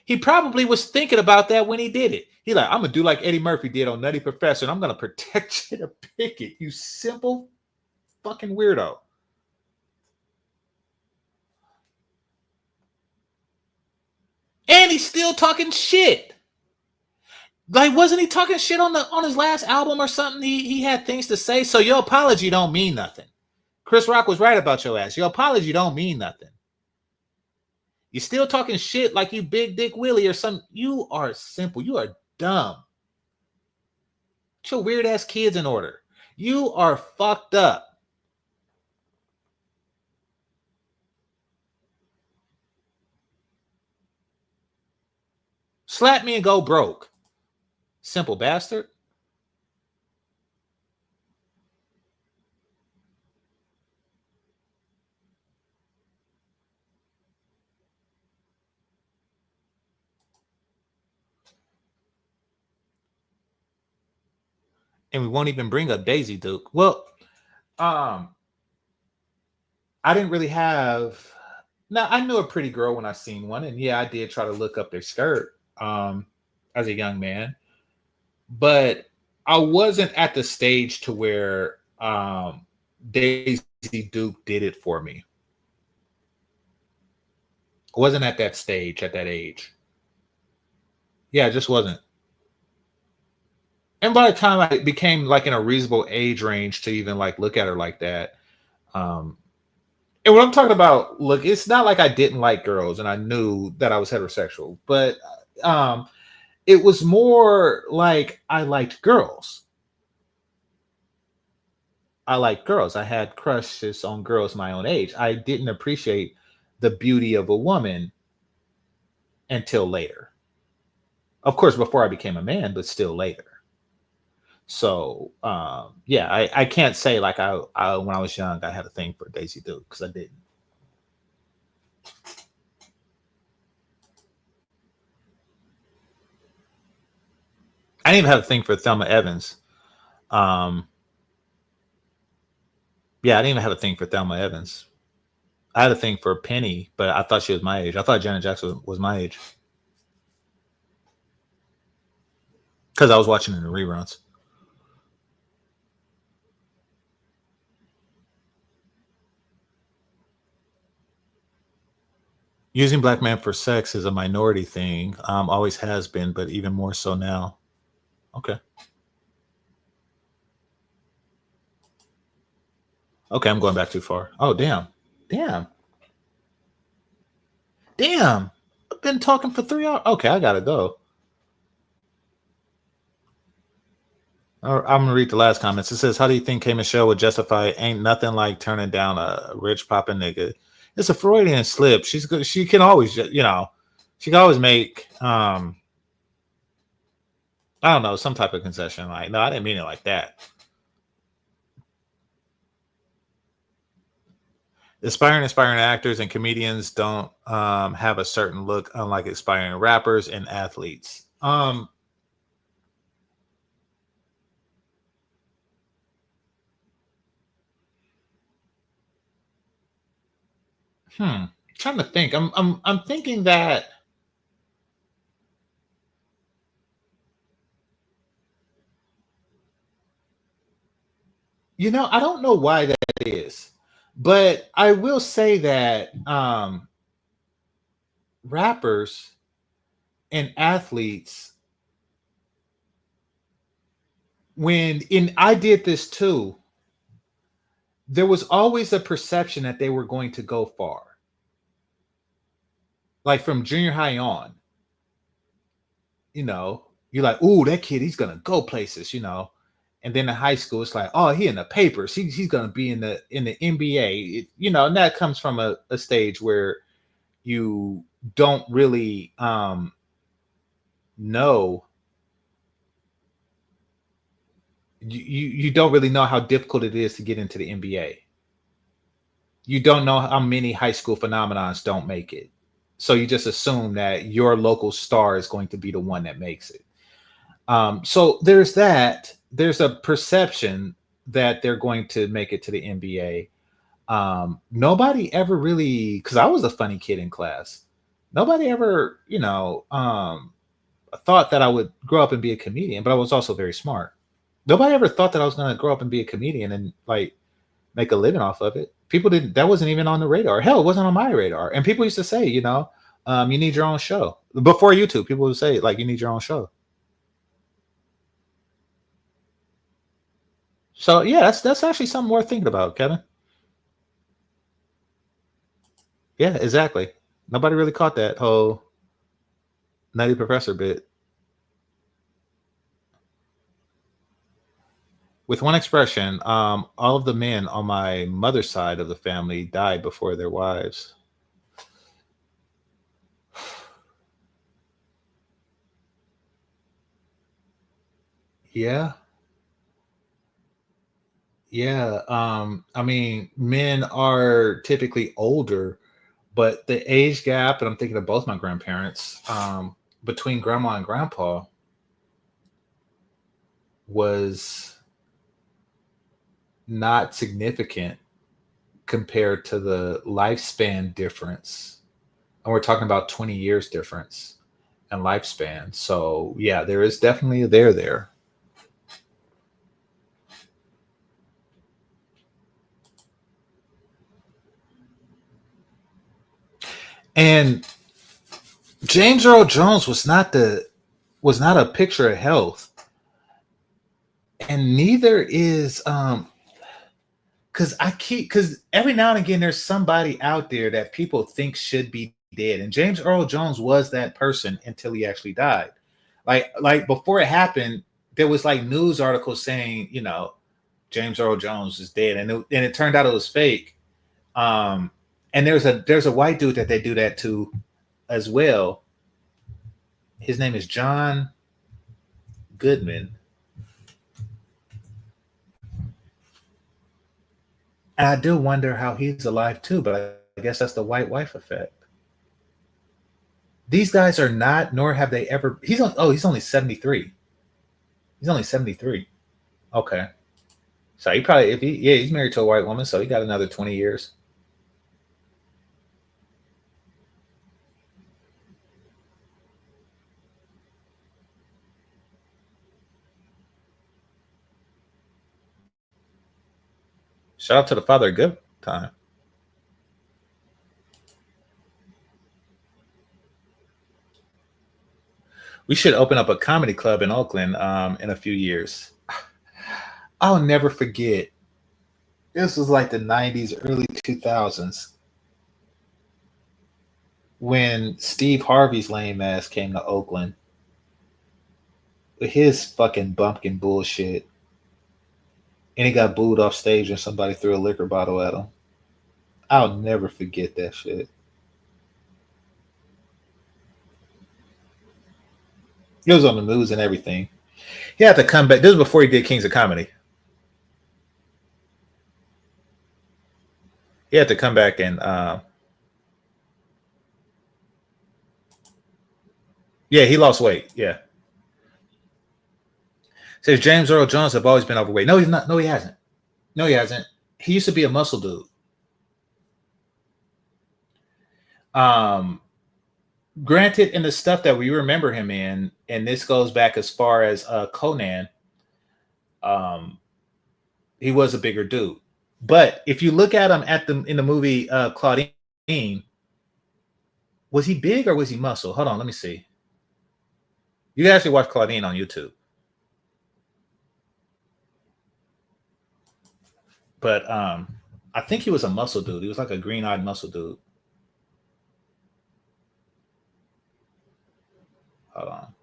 He probably was thinking about that when he did it. He like, I'm going to do like Eddie Murphy did on Nutty Professor, and I'm going to protect Jada Pinkett, you simple fucking weirdo. And he's still talking shit. Like, wasn't he talking shit on his last album or something? He had things to say. So your apology don't mean nothing. Chris Rock was right about your ass. Your apology don't mean nothing. You're still talking shit like you Big Dick Willie or something. You are simple. You are dumb. Get your weird ass kids in order. You are fucked up. Slap me and go broke. Simple bastard. And we won't even bring up Daisy Duke. Well, I didn't really have. Now, I knew a pretty girl when I seen one, and yeah, I did try to look up their skirt as a young man, but I wasn't at the stage to where Daisy Duke did it for me. I wasn't at that stage at that age. Yeah, I just wasn't. And by the time I became like in a reasonable age range to even like look at her like that, and what I'm talking about, look, it's not like I didn't like girls and I knew that I was heterosexual, but it was more like I liked girls. I liked girls. I had crushes on girls my own age. I didn't appreciate the beauty of a woman until later. Of course, before I became a man, but still later. So yeah, I can't say like I when I was young I had a thing for Daisy Duke, because I didn't. I didn't even have a thing for Thelma Evans. Yeah, I didn't even have a thing for Thelma Evans. I had a thing for Penny, but I thought she was my age. I thought Janet Jackson was my age because I was watching it in the reruns. Using black men for sex is a minority thing. Always has been, but even more so now. Okay. Okay, I'm going back too far. Oh, damn. Damn. Damn. I've been talking for 3 hours. Okay, I gotta go. I'm gonna read the last comments. It says, "How do you think K Michelle would justify ain't nothing like turning down a rich poppin' nigga? It's a Freudian slip. She's good. She can always, she can always make I don't know, some type of concession. Like, no, I didn't mean it like that." Aspiring actors and comedians don't have a certain look, unlike aspiring rappers and athletes. Trying to think. I'm thinking that I don't know why that is, but I will say that rappers and athletes, I did this too, there was always a perception that they were going to go far. Like from junior high on, you're like, "Ooh, that kid, he's gonna go places," And then in high school, it's like, "Oh, he in the papers. He's gonna be in the NBA." And that comes from a stage where you don't really know. You don't really know how difficult it is to get into the NBA. You don't know how many high school phenomenons don't make it. So you just assume that your local star is going to be the one that makes it. So there's that. There's a perception that they're going to make it to the NBA. Nobody ever really, because I was a funny kid in class. Nobody ever, thought that I would grow up and be a comedian, but I was also very smart. Nobody ever thought that I was going to grow up and be a comedian and like make a living off of it. People didn't. That wasn't even on the radar. Hell, it wasn't on my radar. And people used to say, You need your own show. Before YouTube, people would say like you need your own show. So yeah, that's actually something worth thinking about, Kevin. Yeah, exactly. Nobody really caught that whole Nutty Professor bit. With one expression, all of the men on my mother's side of the family died before their wives. Yeah, yeah. I mean, men are typically older, but the age gap, and I'm thinking of both my grandparents, between grandma and grandpa was not significant compared to the lifespan difference. And we're talking about 20 years difference in lifespan. So yeah, there is definitely a there. And James Earl Jones was not a picture of health. And neither is because every now and again there's somebody out there that people think should be dead. And James Earl Jones was that person until he actually died. Like before it happened, there was like news articles saying, James Earl Jones is dead, and it turned out it was fake. And there's a white dude that they do that to as well. His name is John Goodman. And I do wonder how he's alive too, but I guess that's the white wife effect. These guys are not, nor have they ever. He's only 73. He's only 73. Okay. So he probably, he's married to a white woman, so he got another 20 years. Shout out to the father of good time. We should open up a comedy club in Oakland in a few years. I'll never forget. This was like the 90s, early 2000s, when Steve Harvey's lame ass came to Oakland with his fucking bumpkin bullshit. And he got booed off stage and somebody threw a liquor bottle at him. I'll never forget that shit. It was on the news and everything. He had to come back. This was before he did Kings of Comedy. He had to come back and yeah, he lost weight. Yeah. Says James Earl Jones have always been overweight. No, he's not. No, he hasn't. No, he hasn't. He used to be a muscle dude. Granted, in the stuff that we remember him in, and this goes back as far as Conan, he was a bigger dude. But if you look at him in the movie Claudine, was he big or was he muscle? Hold on, let me see. You can actually watch Claudine on YouTube. But I think he was a muscle dude. He was like a green-eyed muscle dude. Hold on.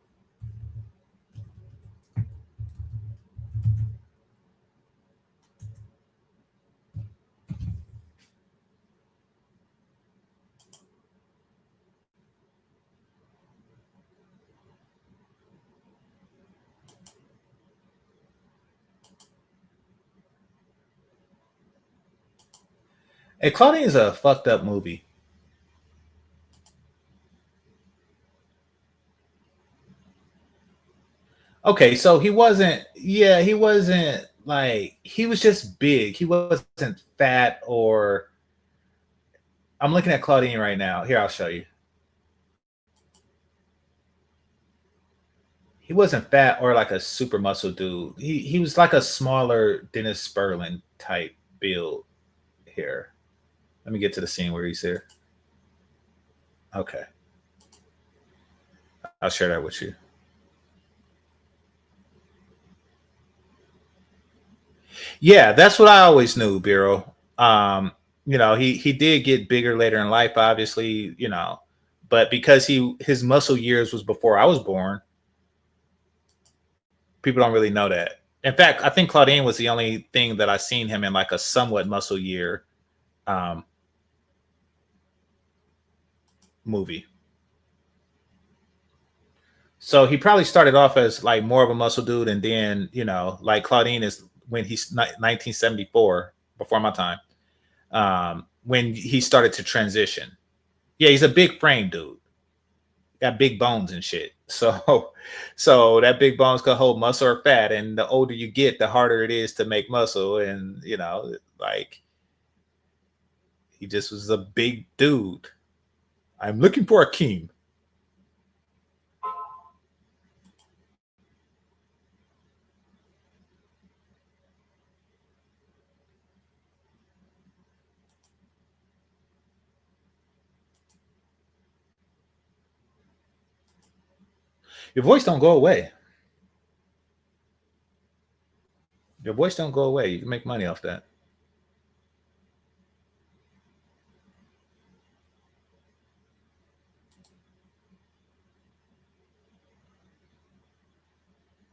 Hey, Claudine is a fucked up movie. Okay, so he wasn't. Yeah, he wasn't like he was just big. He wasn't fat or. I'm looking at Claudine right now. Here, I'll show you. He wasn't fat or like a super muscle dude. He was like a smaller Dennis Sperling type build. Here, let me get to the scene where he's here. Okay. I'll share that with you. Yeah, that's what I always knew, Bureau. He did get bigger later in life, obviously, but because his muscle years was before I was born, people don't really know that. In fact, I think Claudine was the only thing that I seen him in like a somewhat muscle year movie. So he probably started off as like more of a muscle dude, and then like Claudine is when he's 1974, before my time, when he started to transition. Yeah, he's a big frame dude, got big bones and shit. So that big bones could hold muscle or fat, and the older you get, the harder it is to make muscle, and like he just was a big dude. I'm looking for a king. Your voice don't go away. Your voice don't go away. You can make money off that.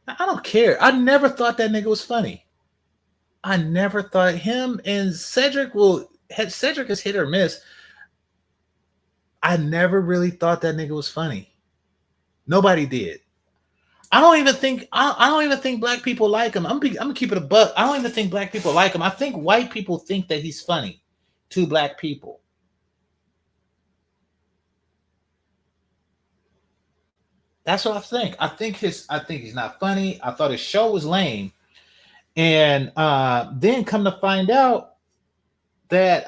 I don't care. I never thought that nigga was funny. I never thought him and Cedric Cedric is hit or miss. I never really thought that nigga was funny. Nobody did. I don't even think black people like him. I'm gonna keep it a buck. I don't even think black people like him. I think white people think that he's funny to black people. That's what I think. I think he's not funny. I thought his show was lame. And then come to find out that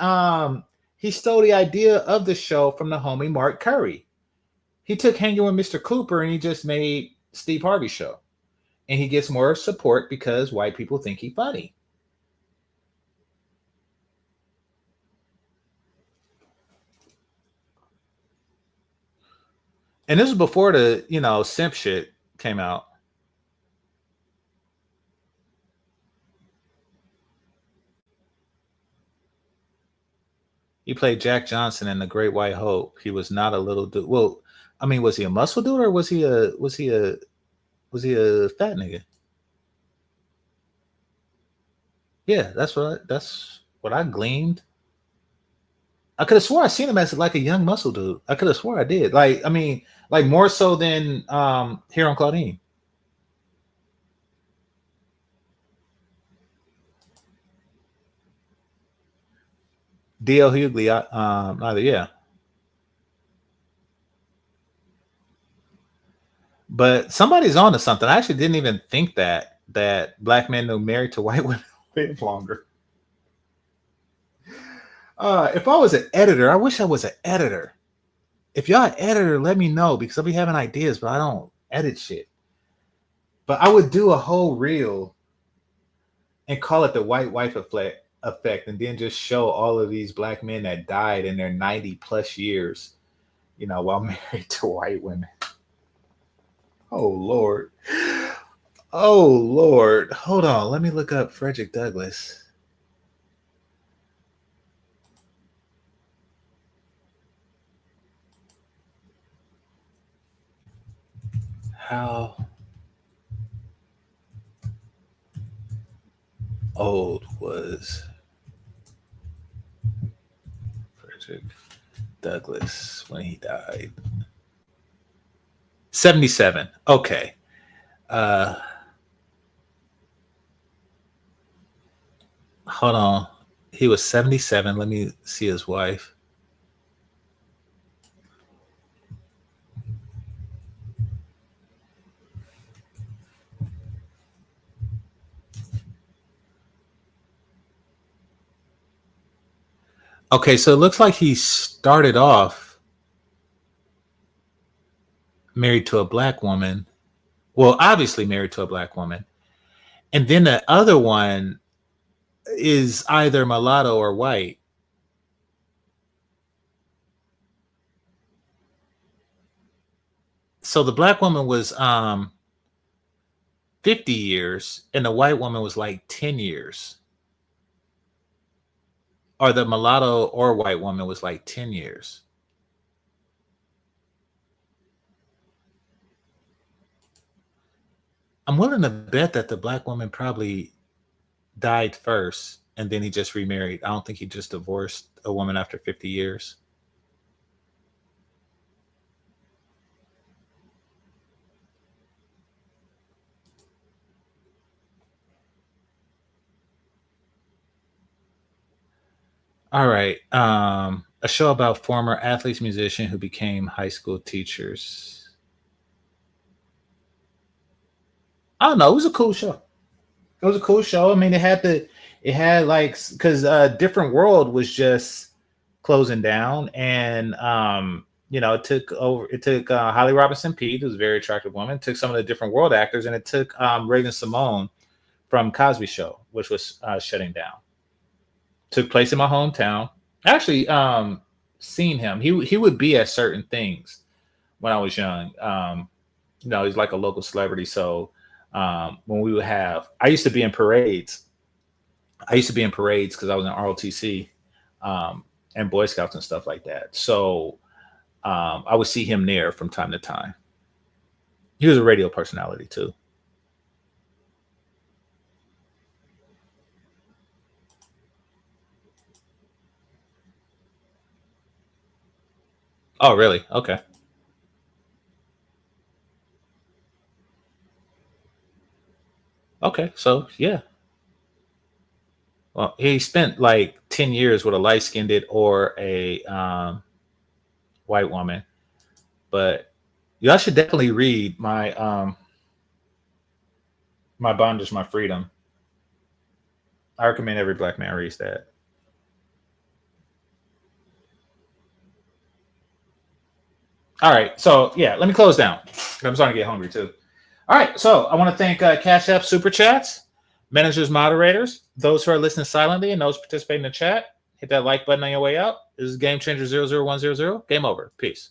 he stole the idea of the show from the homie Mark Curry. He took Hanging with Mr. Cooper and he just made Steve Harvey's show. And he gets more support because white people think he's funny. And this was before the, simp shit came out. He played Jack Johnson in The Great White Hope. He was not a little dude. Well, I mean, was he a muscle dude or was he a fat nigga? Yeah, that's what I gleaned. I could have swore I seen him as like a young muscle dude. I could have swore I did. Like more so than here on Claudine. D.L. Hughley, neither, yeah. But somebody's on to something. I actually didn't even think that black men who married to white women live longer. If I was an editor, I wish I was an editor. If y'all an editor, let me know because I'll be having ideas, but I don't edit shit. But I would do a whole reel and call it the white wife effect, and then just show all of these black men that died in their 90 plus years, while married to white women. Oh Lord. Hold on, let me look up Frederick Douglass. How old was Frederick Douglass when he died? 77. Okay. Hold on. He was 77. Let me see his wife. Okay, so it looks like he started off married to a black woman. Well, obviously married to a black woman. And then the other one is either mulatto or white. So the black woman was 50 years and the white woman was like 10 years. Or the mulatto or white woman was like 10 years. I'm willing to bet that the black woman probably died first and then he just remarried. I don't think he just divorced a woman after 50 years. All right. A show about former athletes, musicians who became high school teachers. I don't know. It was a cool show. It was a cool show. I mean, it had like, because Different World was just closing down, and it took Holly Robinson Peete, who's a very attractive woman, took some of the Different World actors, and it took Raven Simone from Cosby Show, which was shutting down. Took place in my hometown. I actually seen him. He would be at certain things when I was young. He's like a local celebrity. So when we would have, I used to be in parades. Because I was in ROTC and Boy Scouts and stuff like that. So I would see him there from time to time. He was a radio personality too. Oh, really? Okay. Okay. So, yeah. Well, he spent like 10 years with a light-skinned or a white woman. But y'all should definitely read my My Bondage, My Freedom. I recommend every black man reads that. All right, so yeah, let me close down. I'm starting to get hungry too. All right, so I want to thank Cash App Super Chats, managers, moderators, those who are listening silently, and those participating in the chat. Hit that like button on your way out. This is GameChanger 00100. Game over. Peace.